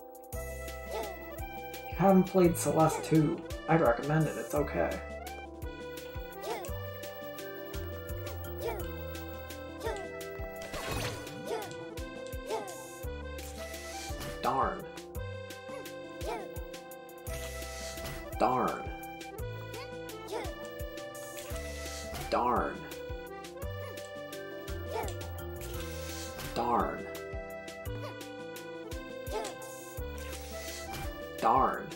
If you haven't played Celeste 2, I'd recommend it, it's okay. Darn. Darn. Darn. Darn. Darn.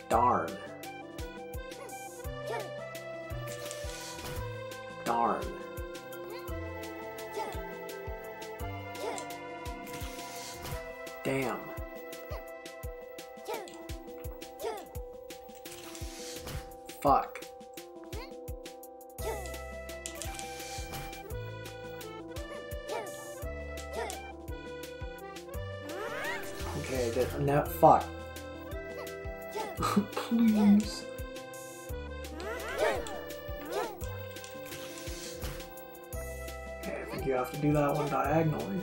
Darn. Darn. Damn. Fuck. Okay, I did. No, fuck. Please. Okay, I think you have to do that one diagonally.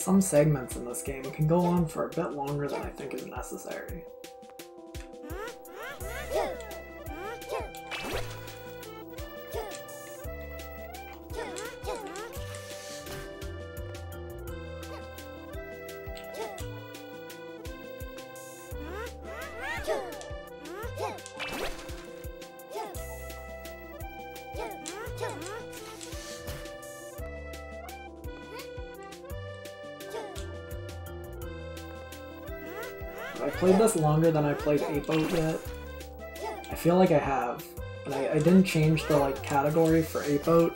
some segments in this game can go on for a bit longer than I think is necessary. Have I played this longer than I played 8-Boat yet? I feel like I have, but I didn't change the like category for 8-Boat,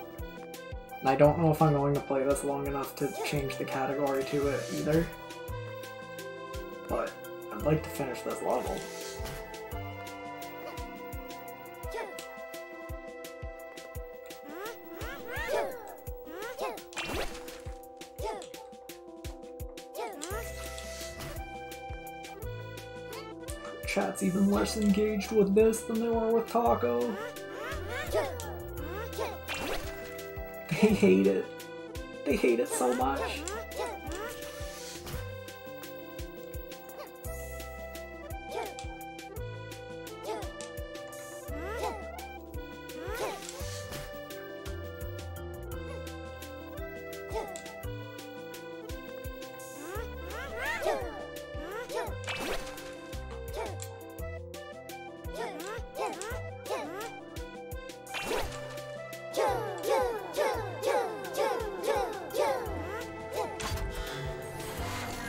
and I don't know if I'm going to play this long enough to change the category to it either. But I'd like to finish this level. Chat's even less engaged with this than they were with Tako. They hate it. They hate it so much.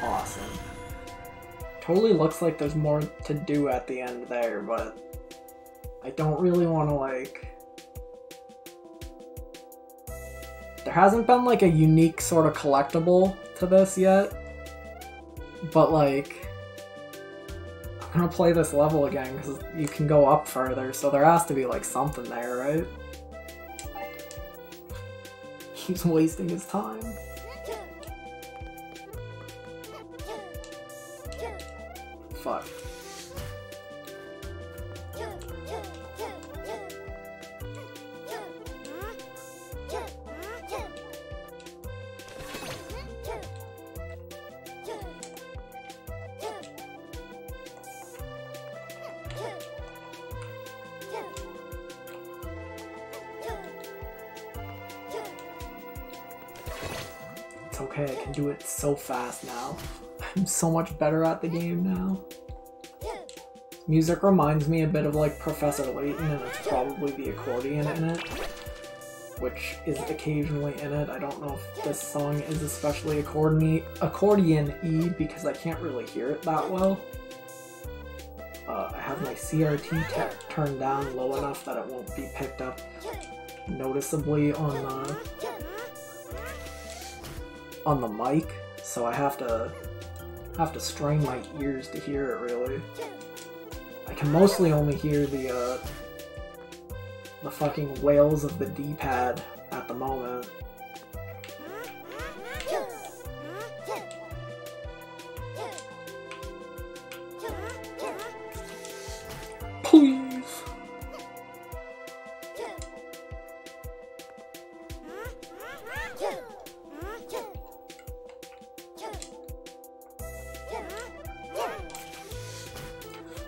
Awesome. Totally looks like there's more to do at the end there, but I don't really want to like... There hasn't been like a unique sort of collectible to this yet, but like I'm gonna play this level again because you can go up further, so there has to be like something there, right? He's wasting his time. Fuck. It's okay, I can do it so fast now. I'm so much better at the game now. Music reminds me a bit of like Professor Layton, and it's probably the accordion in it, which is occasionally in it. I don't know if this song is especially accordion-y because I can't really hear it that well. I have my CRT turned down low enough that it won't be picked up noticeably on the mic, so I have to strain my ears to hear it really. I can mostly only hear the fucking wails of the D-pad at the moment. Please.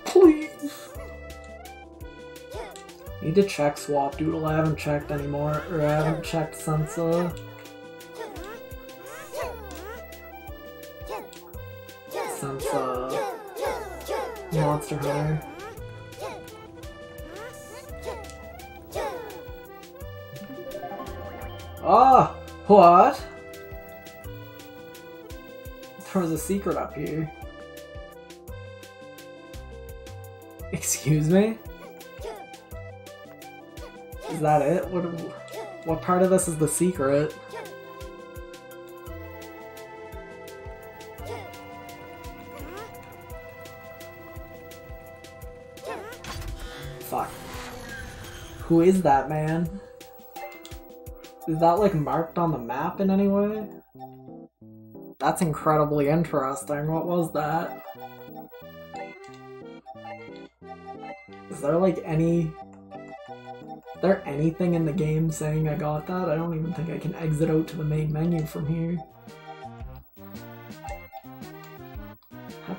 Please. Need to check Swap Doodle. I haven't checked anymore, or I haven't checked since Monster Hunter. Ah, what? There was a secret up here. Excuse me? Is that it? What part of this is the secret? Fuck. Who is that man? Is that like marked on the map in any way? That's incredibly interesting. What was that? Is there like anything in the game saying I got that? I don't even think I can exit out to the main menu from here.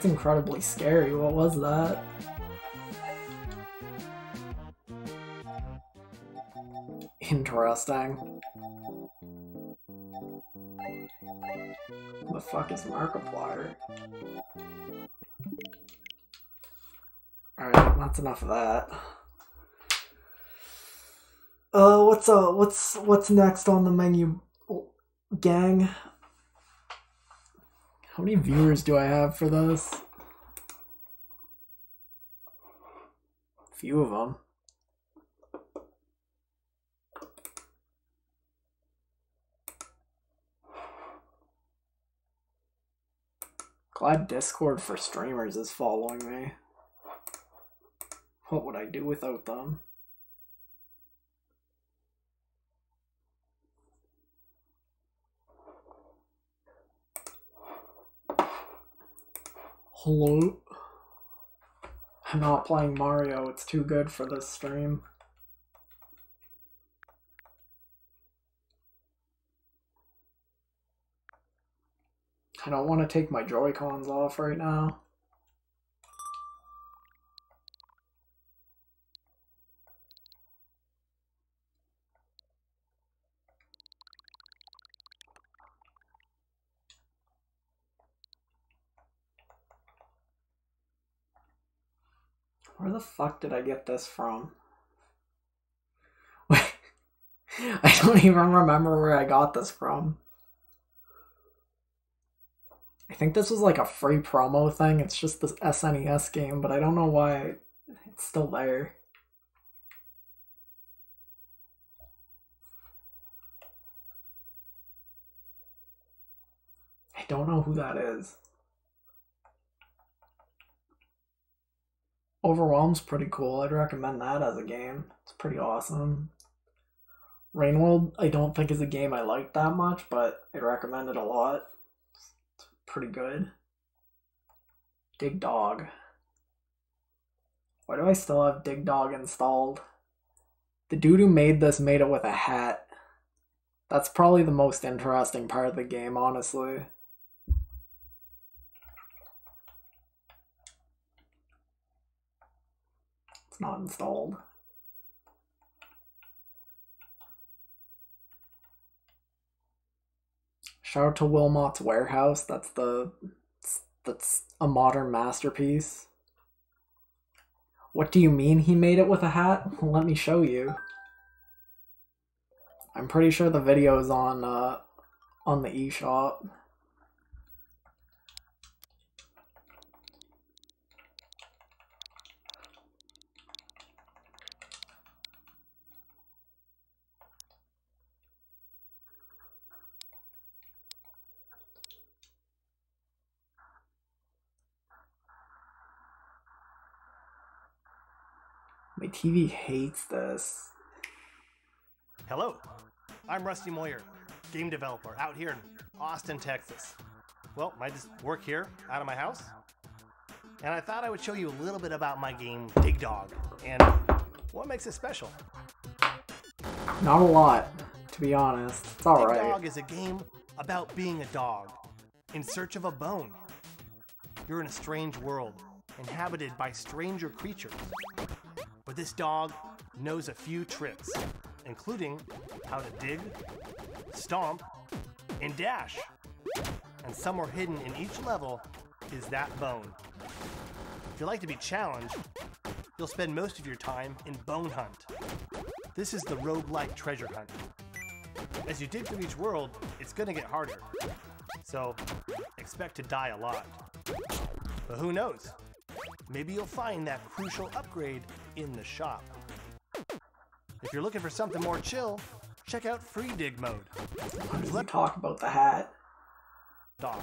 That's incredibly scary. What was that? Interesting. What the fuck is Markiplier? Alright, that's enough of that. What's next on the menu, gang? How many viewers do I have for this? A few of them. Glad Discord for streamers is following me. What would I do without them? Hello? I'm not playing Mario, it's too good for this stream. I don't want to take my Joy-Cons off right now. Where the fuck did I get this from? I don't even remember where I got this from. I think this was like a free promo thing. It's just this SNES game, but I don't know why it's still there. I don't know who that is. Overwhelm's pretty cool. I'd recommend that as a game. It's pretty awesome. Rainworld, I don't think is a game I like that much, but I'd recommend it a lot. It's pretty good. Dig Dog. Why do I still have Dig Dog installed? The dude who made this made it with a hat. That's probably the most interesting part of the game, honestly. It's not installed. Shout out to Wilmot's Warehouse. That's a modern masterpiece. What do you mean he made it with a hat? Well, let me show you. I'm pretty sure the video is on the eShop. My TV hates this. Hello, I'm Rusty Moyer, game developer out here in Austin, Texas. Well, I just work here out of my house, and I thought I would show you a little bit about my game, Dig Dog, and what makes it special. Not a lot, to be honest. It's alright. Dig Dog is a game about being a dog, in search of a bone. You're in a strange world, inhabited by stranger creatures. But this dog knows a few tricks, including how to dig, stomp, and dash. And somewhere hidden in each level is that bone. If you like to be challenged, you'll spend most of your time in Bone Hunt. This is the roguelike treasure hunt. As you dig through each world, it's gonna get harder. So expect to die a lot. But who knows? Maybe you'll find that crucial upgrade in the shop. If you're looking for something more chill, check out Free Dig Mode. Let's talk about the hat. Dog.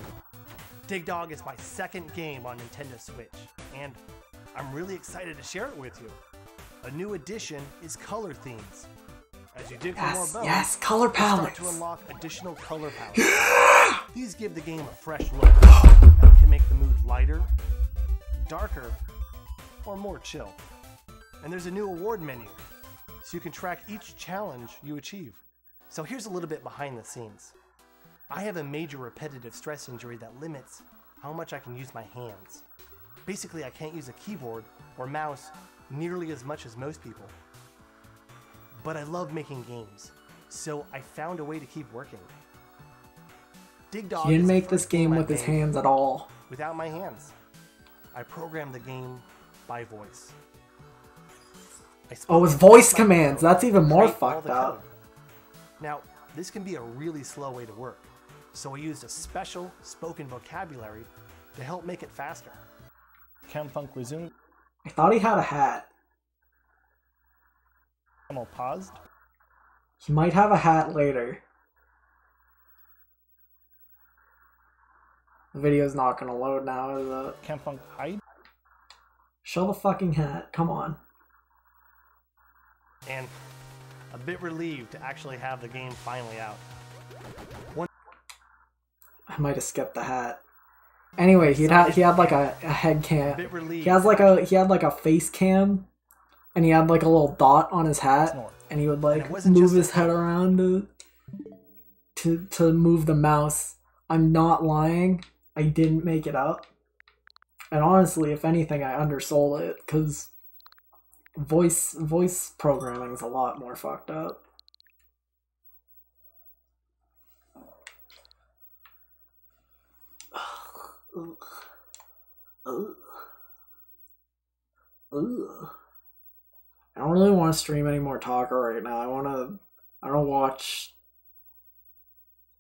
Dig Dog is my second game on Nintendo Switch, and I'm really excited to share it with you. A new addition is color themes. As you dig for more bones, yes, color palettes. start to unlock additional color palettes. These give the game a fresh look and can make the mood lighter, darker, or more chill. And there's a new award menu, so you can track each challenge you achieve. So here's a little bit behind the scenes. I have a major repetitive stress injury that limits how much I can use my hands. Basically, I can't use a keyboard or mouse nearly as much as most people. But I love making games, so I found a way to keep working. Dig Dog He didn't is the make this first game game I've with his made hands at all. without my hands. I programmed the game by voice. Oh, with voice commands. That's even more fucked up. Now, this can be a really slow way to work, so I used a special spoken vocabulary to help make it faster. Camfunk resumed. I thought he had a hat. Camel paused. He might have a hat later. The video's not gonna load now, is it? Camfunk hide. Show the fucking hat. Come on. And a bit relieved to actually have the game finally out. I might have skipped the hat. Anyway, he had like a head cam. Bit relieved. He had like a face cam, and he had like a little dot on his hat, and he would like move his head around to move the mouse. I'm not lying. I didn't make it up. And honestly, if anything, I undersold it because voice programming is a lot more fucked up. I don't really want to stream any more Tako right now. I want to watch.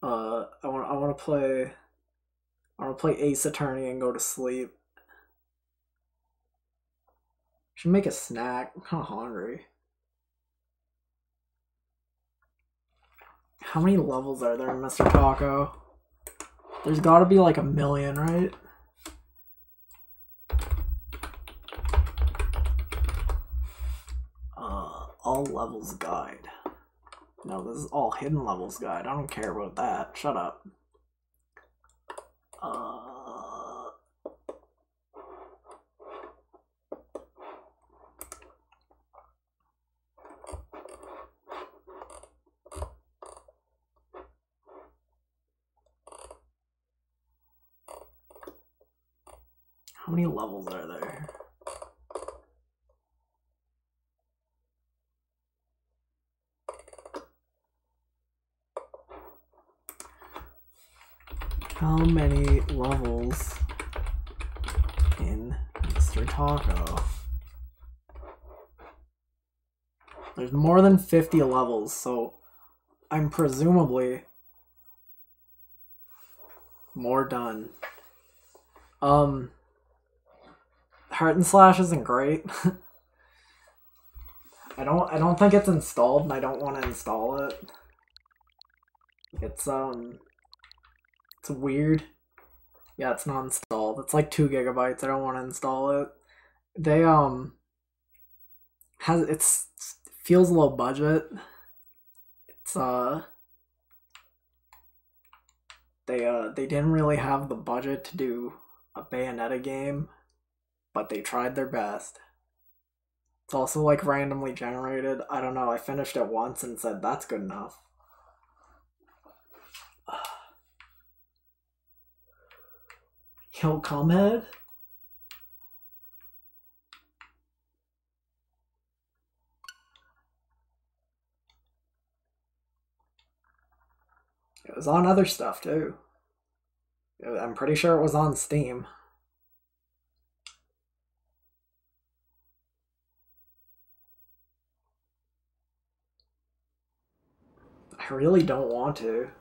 I want to play Ace Attorney and go to sleep. Should make a snack. I'm kind of hungry. How many levels are there in Mr. Tako? There's got to be like 1 million, right? All levels guide. No, this is all hidden levels guide. I don't care about that. Shut up. How many levels are there? How many levels in Mr. Tako? There's more than 50 levels, so I'm presumably more done. Heart and Slash isn't great. I don't think it's installed, and I don't want to install it. It's weird. Yeah, it's not installed. It's like 2 gigabytes. I don't want to install it. They feels low budget. It's they didn't really have the budget to do a Bayonetta game, but they tried their best. It's also like randomly generated. I don't know. I finished it once and said that's good enough. Yo, Comhead? It was on other stuff too. I'm pretty sure it was on Steam. I really don't want to.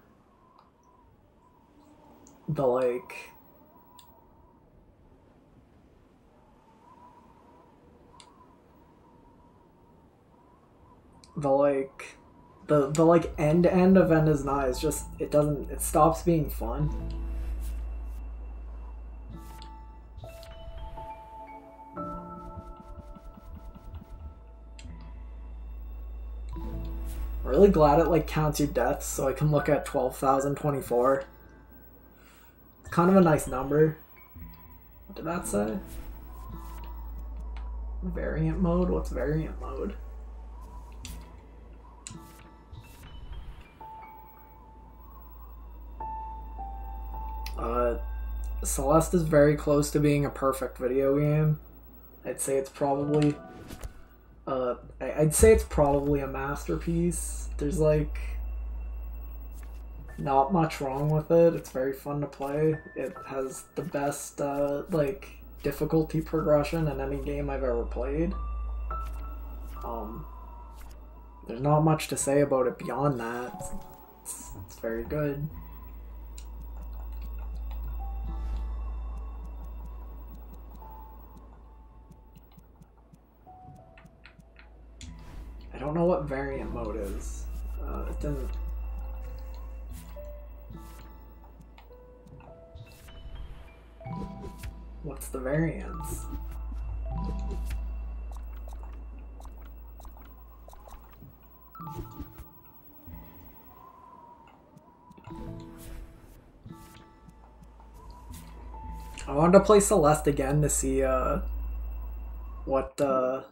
The end-to-end event is nice, just it stops being fun. I'm really glad it counts your deaths so I can look at 12,024. It's kind of a nice number. What did that say? Variant mode? What's variant mode? Celeste is very close to being a perfect video game. I'd say it's probably I'd say it's probably a masterpiece. There's like not much wrong with it. It's very fun to play. It has the best like difficulty progression in any game I've ever played. There's not much to say about it beyond that. It's very good. I don't know what variant mode is. It didn't... What's the variance? I wanted to play Celeste again to see what to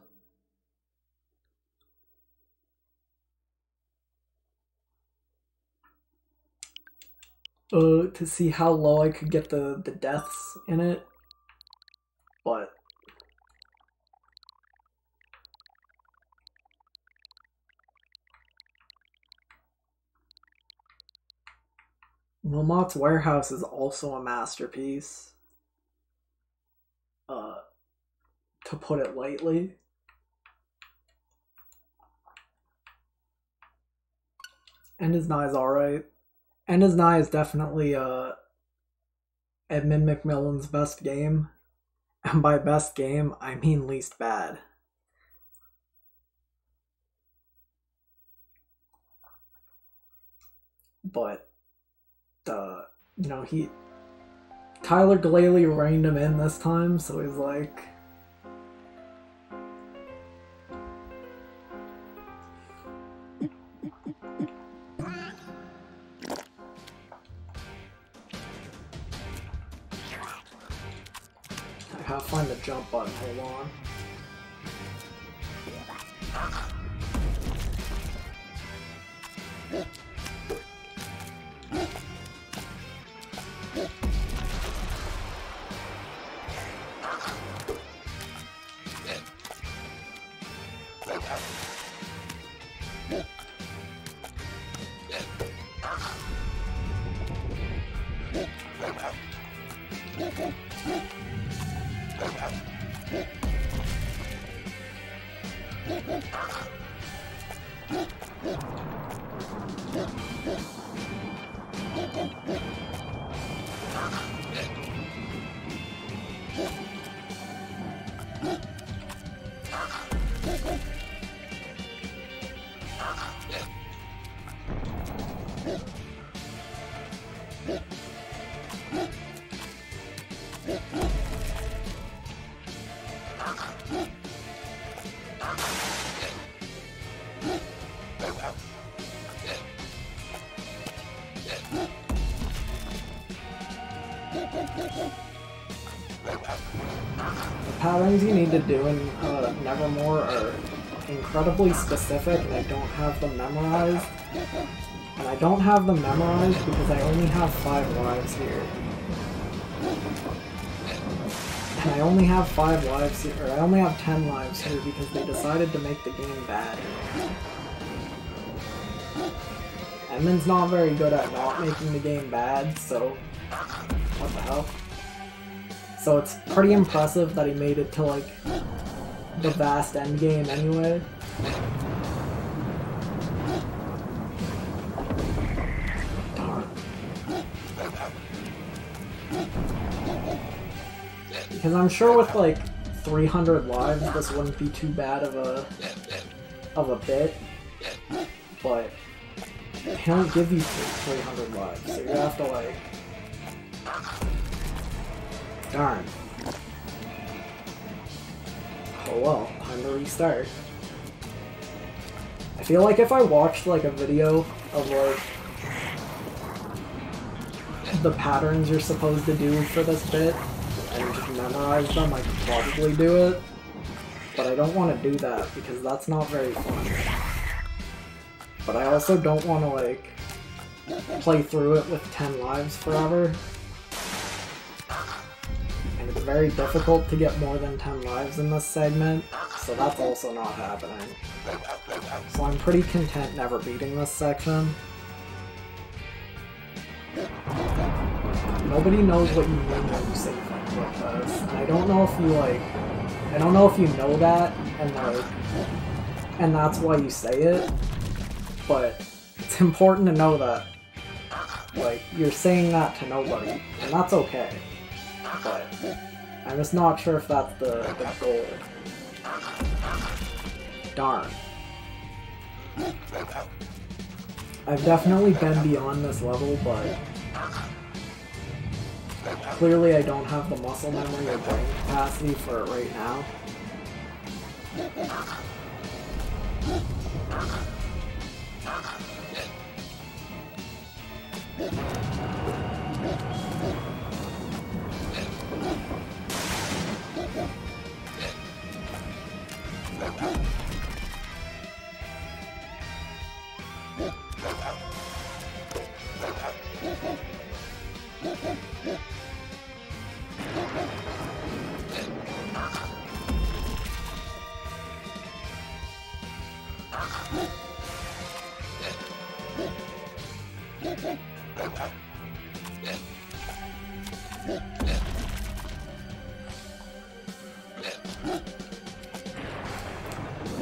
see how low I could get the deaths in it, but Wilmot's Warehouse is also a masterpiece, to put it lightly. End is Nigh is alright. End is Nigh is definitely Edmund McMillan's best game, and by best game, I mean least bad. But, you know, Tyler Glalie reined him in this time, so he's like... I gotta find the jump button, hold on. The patterns you need to do in Nevermore are incredibly specific, and I don't have them memorized. And I don't have them memorized because I only have 5 lives here. And I only have 5 lives here, or I only have 10 lives here because they decided to make the game bad. Edmund's not very good at not making the game bad, so what the hell? So it's pretty impressive that he made it to, like, the vast endgame anyway. Darn. Because I'm sure with, like, 300 lives, this wouldn't be too bad of a bit, but they don't give you 300 lives, so you have to, like... Darn. Oh well, time to restart. I feel like if I watched like a video of like the patterns you're supposed to do for this bit and just memorize them, I could probably do it. But I don't want to do that because that's not very fun. But I also don't want to like play through it with 10 lives forever. very difficult to get more than 10 lives in this segment, so that's also not happening. So I'm pretty content never beating this section. Nobody knows what you mean when you say things like this, and I don't know if you I don't know if you know that, and that's why you say it, but it's important to know that, you're saying that to nobody, and that's okay, but I'm just not sure if that's the goal. Darn. I've definitely been beyond this level, but clearly I don't have the muscle memory or brain capacity for it right now.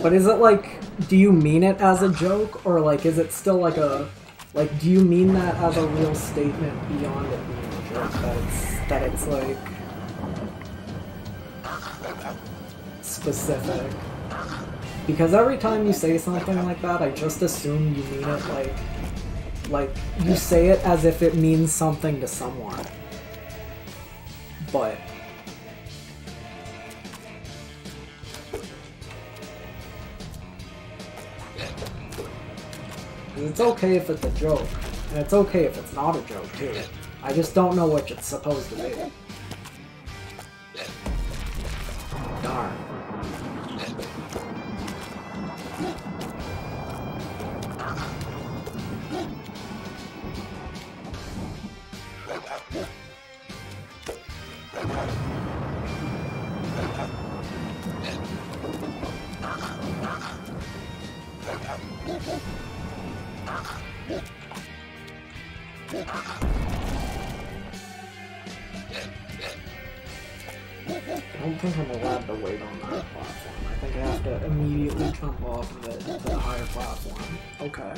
But is it do you mean it as a joke, or is it still do you mean that as a real statement beyond it being a joke, that it's specific? Because every time you say something like that, I just assume you mean it you say it as if it means something to someone. But it's okay if it's a joke, and it's okay if it's not a joke too. I just don't know what it's supposed to be. Darn. I don't think I'm allowed to wait on that platform. I think I have to immediately jump off of it to the higher platform. Okay.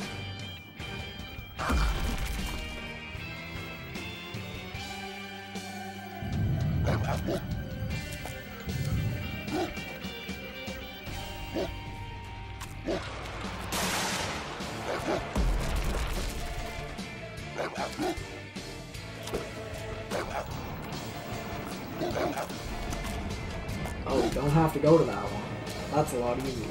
Oh, you don't have to go to that one. That's a lot easier.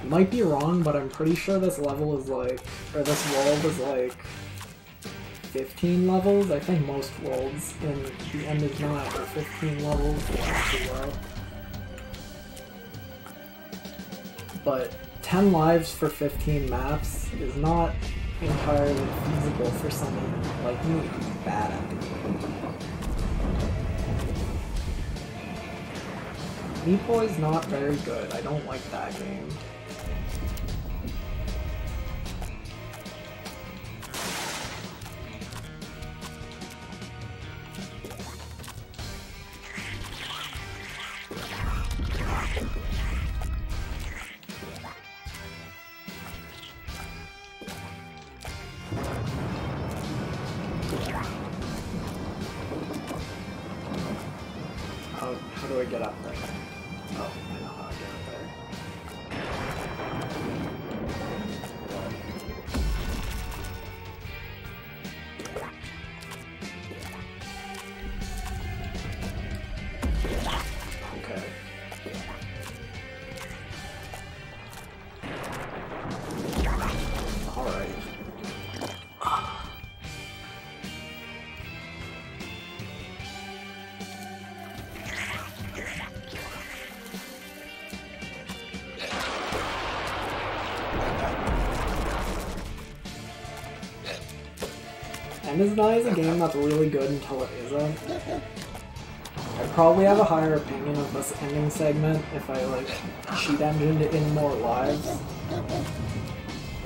Might be wrong, but I'm pretty sure this level is or this world is 15 levels. I think most worlds in the end is not are 15 levels. But 10 lives for 15 maps is not entirely feasible for someone like me who's bad at the game. Meat Boy's not very good. I don't like that game. How do I get up there? Oh, I know. End is Nigh is a game that's really good until it isn't. I'd probably have a higher opinion of this ending segment if I, like, cheat engined in more lives.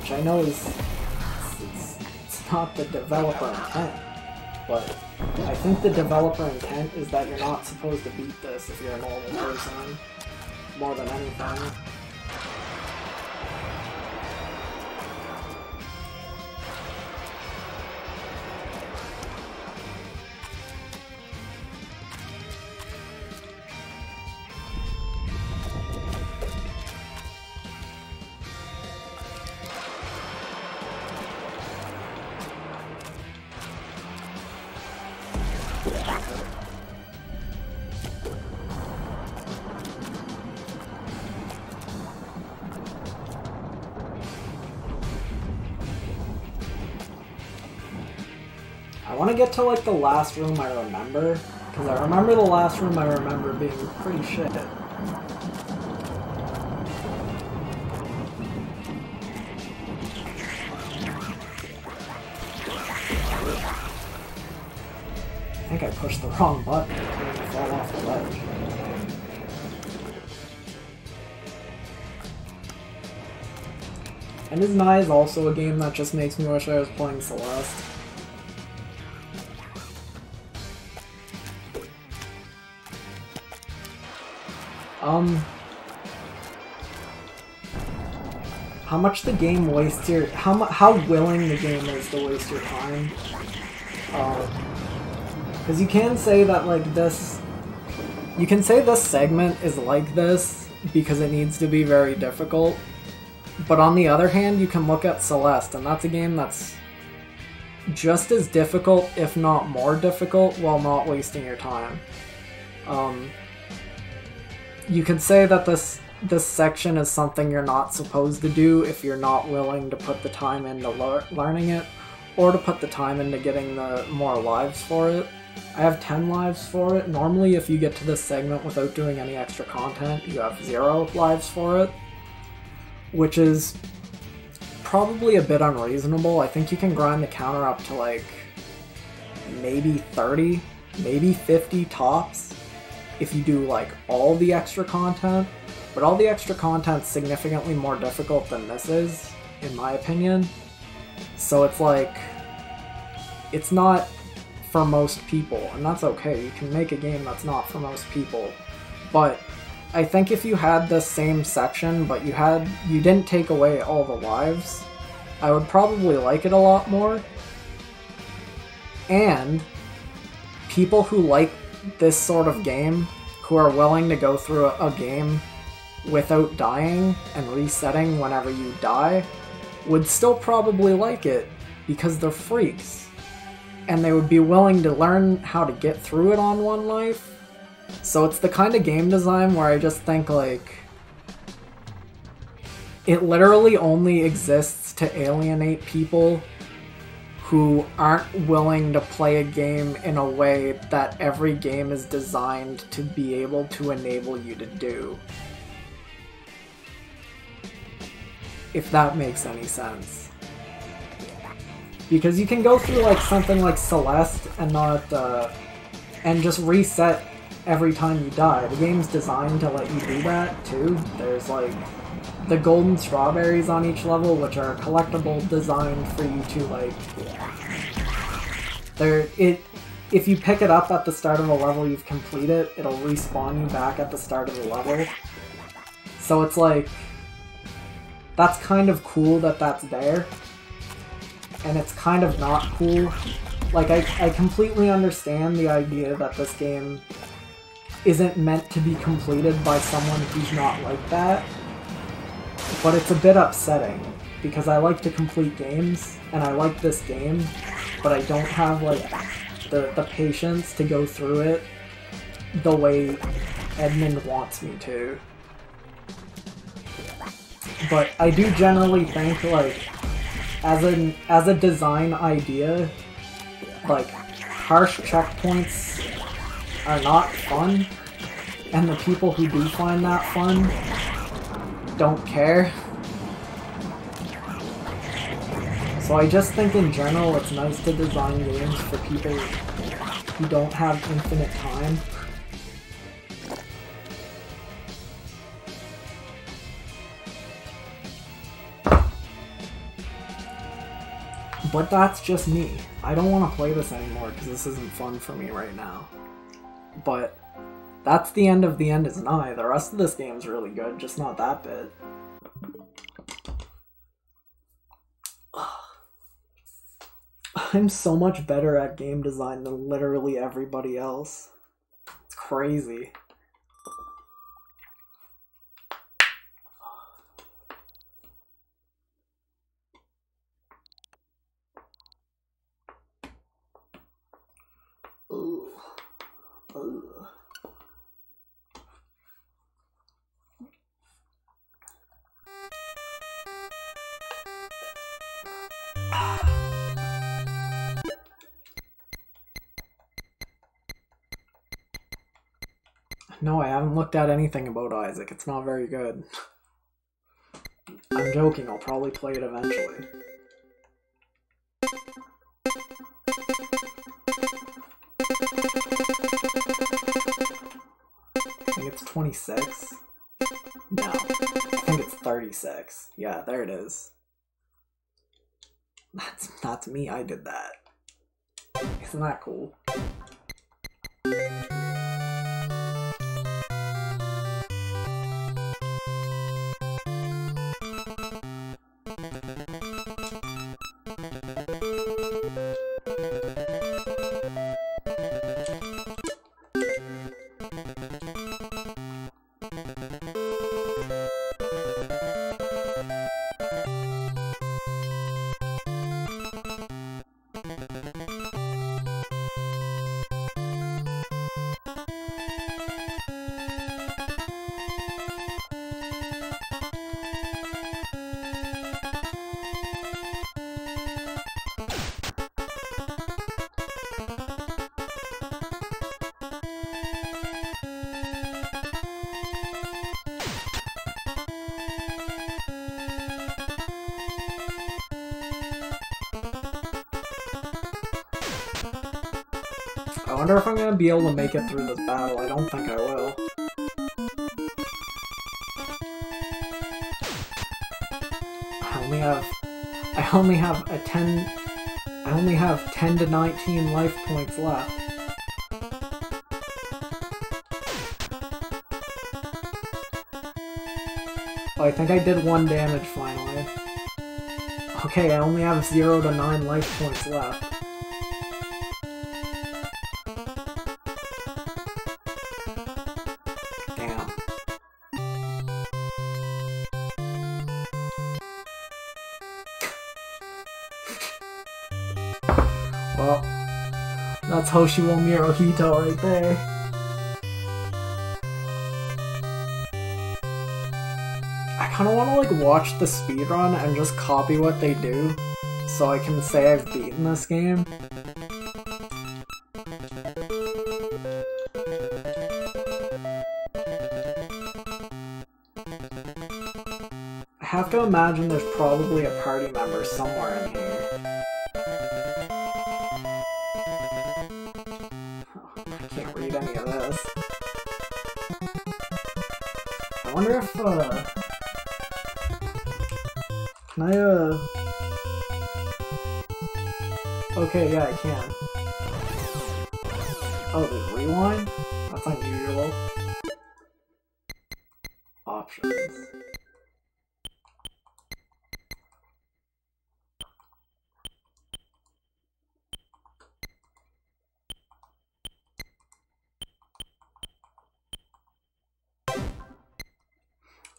Which I know is... it's not the developer intent. But I think the developer intent is that you're not supposed to beat this if you're a normal person. More than anything. I want to get to, like, the last room I remember, because I remember the last room I remember being pretty shit. I think I pushed the wrong button and I fell off the ledge. End is Nigh is also a game that just makes me wish I was playing Celeste. How much the game wastes your... how willing the game is to waste your time. Because you can say that, like, this... You can say this segment is like this because it needs to be very difficult. But on the other hand, you can look at Celeste, and that's a game that's just as difficult, if not more difficult, while not wasting your time. You could say that this section is something you're not supposed to do if you're not willing to put the time into learning it, or to put the time into getting the more lives for it. I have 10 lives for it. Normally, if you get to this segment without doing any extra content, you have 0 lives for it, which is probably a bit unreasonable. I think you can grind the counter up to, like, maybe 30, maybe 50 tops if you do, like, all the extra content. But all the extra content's significantly more difficult than this is, in my opinion. So it's like, it's not for most people, and that's okay. You can make a game that's not for most people. But I think if you had the same section, but you didn't take away all the lives, I would probably like it a lot more. And people who like this sort of game, who are willing to go through a game without dying and resetting whenever you die, would still probably like it because they're freaks. And they would be willing to learn how to get through it on one life. So it's the kind of game design where I just think, like, it literally only exists to alienate people who aren't willing to play a game in a way that every game is designed to be able to enable you to do. If that makes any sense. Because you can go through, like, something like Celeste and not, and just reset every time you die. The game's designed to let you do that, too. There's, like, the golden strawberries on each level, which are collectible designed for you to, like... If you pick it up at the start of a level you've completed, it'll respawn you back at the start of the level. So it's like... That's kind of cool that that's there. And it's kind of not cool. Like, I completely understand the idea that this game isn't meant to be completed by someone who's not like that. But it's a bit upsetting, because I like to complete games, and I like this game, but I don't have, like, the patience to go through it the way Edmund wants me to. But I do generally think, like, as a design idea, like, harsh checkpoints are not fun, and the people who do find that fun don't care. So I just think in general it's nice to design games for people who don't have infinite time. But that's just me. I don't want to play this anymore because this isn't fun for me right now. But that's the end of The End Is Nigh. The rest of this game's really good, just not that bit. I'm so much better at game design than literally everybody else. It's crazy. Ooh. Ooh. No, I haven't looked at anything about Isaac. It's not very good. I'm joking, I'll probably play it eventually. I think it's 26? No, I think it's 36. Yeah, there it is. That's me, I did that. Isn't that cool? I wonder if I'm gonna be able to make it through this battle. I don't think I will. I only have 10 to 19 life points left. Oh, I think I did 1 damage finally. Okay, I only have 0 to 9 life points left. Well, that's Hoshiwo Mirohito right there. I kind of want to like watch the speedrun and just copy what they do so I can say I've beaten this game. I have to imagine there's probably a party member somewhere in here. Any of this. I wonder if, can I, okay, yeah, I can. Oh, there's rewind? That's unusual. Options.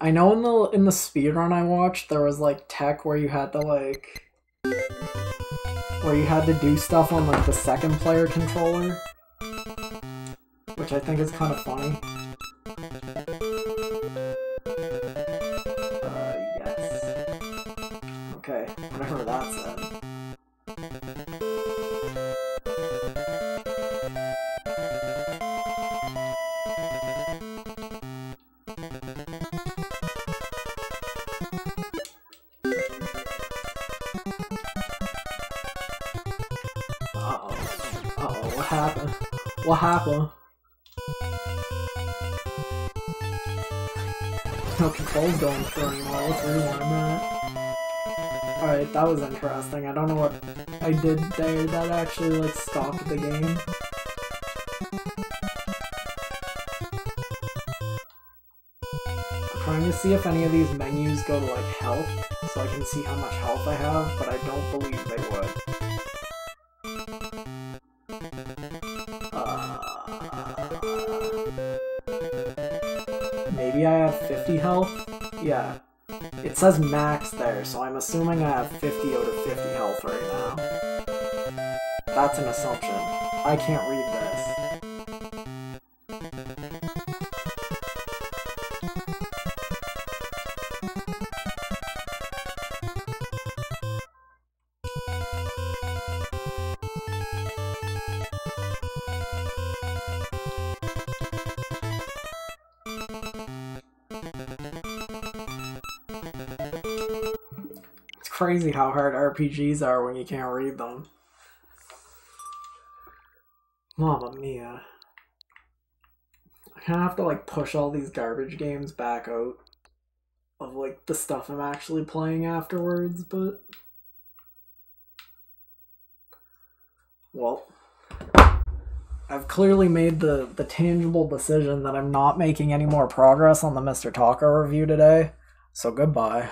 I know in the speedrun I watched, there was like tech where you had to do stuff on like the second player controller, which I think is kind of funny. Yes. Okay, whatever that said. Uh-oh, what happened? What happened? No controls going through anymore. Let's rewind that. Alright, that was interesting. I don't know what I did there that actually, like, stopped the game. I'm trying to see if any of these menus go to, like, health, so I can see how much health I have, but I don't believe they would. Maybe I have 50 health? Yeah. It says max there, so I'm assuming I have 50 out of 50 health right now. That's an assumption. I can't read this. It's crazy how hard RPGs are when you can't read them. Mamma mia. I kinda have to like push all these garbage games back out of like the stuff I'm actually playing afterwards, but... Well, I've clearly made the tangible decision that I'm not making any more progress on the Mr. Tako review today, so goodbye.